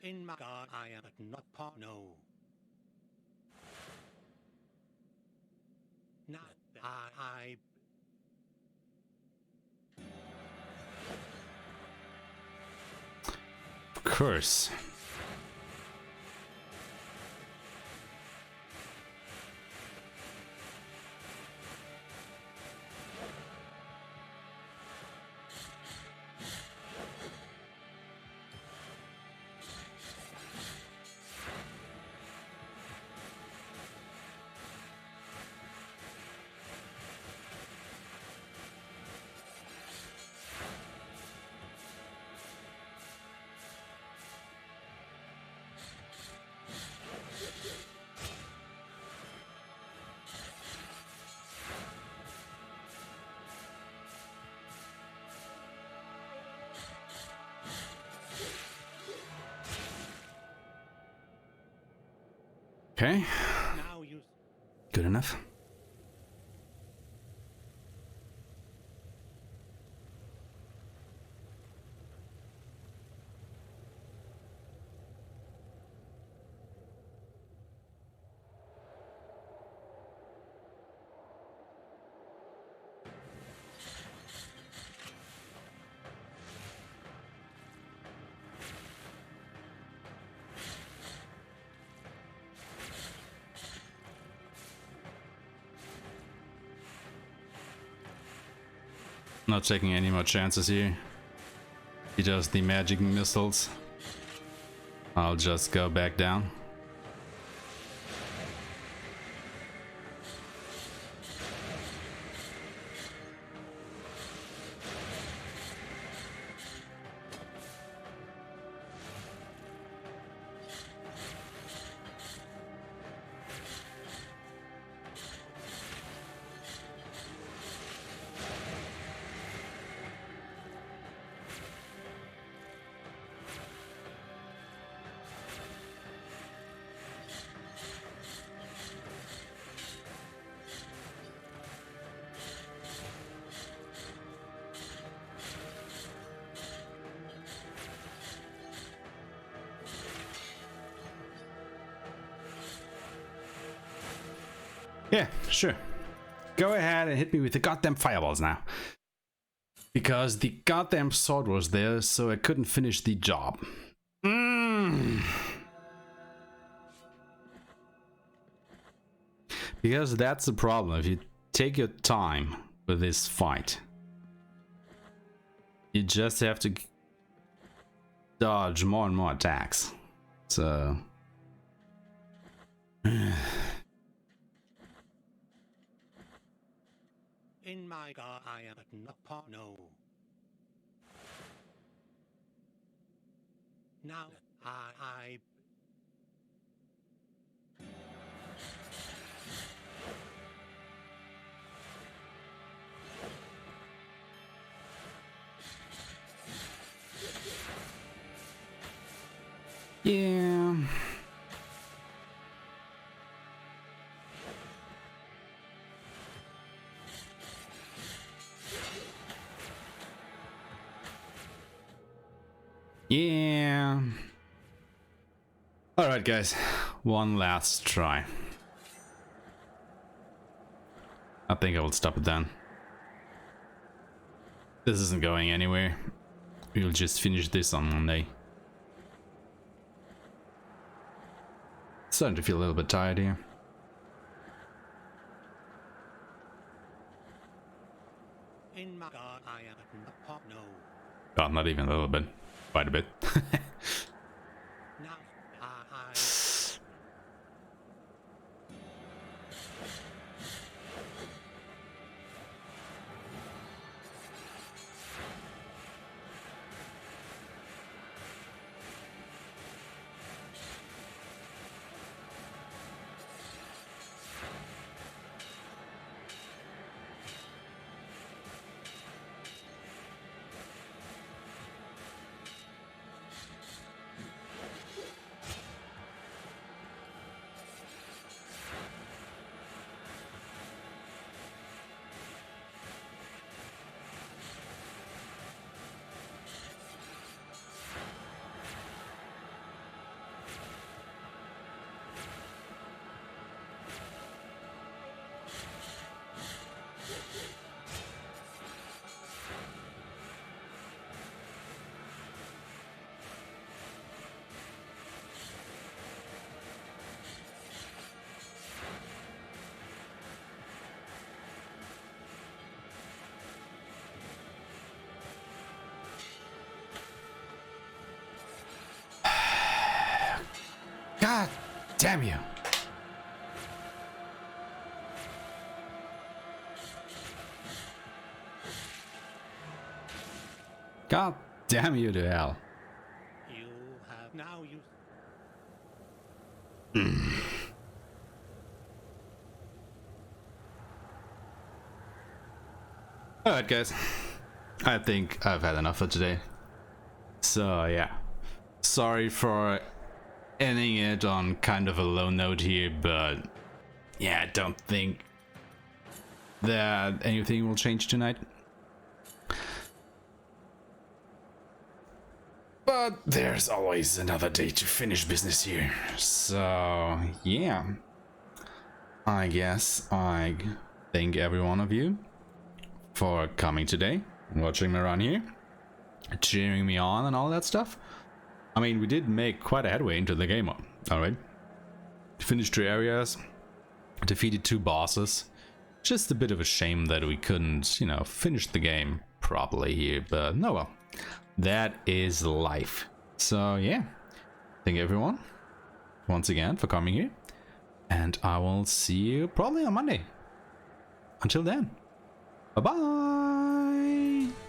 in my God I am not part no. Now I Of course. Okay, Now you good enough. Not taking any more chances here. He does the magic missiles. I'll just go back down. Yeah, sure. Go ahead and hit me with the goddamn fireballs now. Because the goddamn sword was there, so I couldn't finish the job. Because that's the problem. If you take your time with this fight, you just have to dodge more and more attacks. So... in my God, I am at not part. No. Now I yeah. Yeah. Alright guys, one last try. I think I will stop it then. This isn't going anywhere. We'll just finish this on Monday. Starting to feel a little bit tired here. in my God, I am at not part. No. Oh, not even a little bit. Quite a bit. Now I God damn you. God damn you to hell. you have now you Alright guys, I think I've had enough for today. So yeah, sorry for ending it on kind of a low note here, but yeah, I don't think that anything will change tonight. But there's always another day to finish business here. So yeah, I guess I thank every one of you for coming today, watching me around here, cheering me on and all that stuff. I mean, we did make quite a headway into the game, alright? Finished 2 areas, defeated 2 bosses. Just a bit of a shame that we couldn't, you know, finish the game properly here, but no well. That is life. So yeah, thank everyone once again for coming here, and I will see you probably on Monday. Until then, bye bye.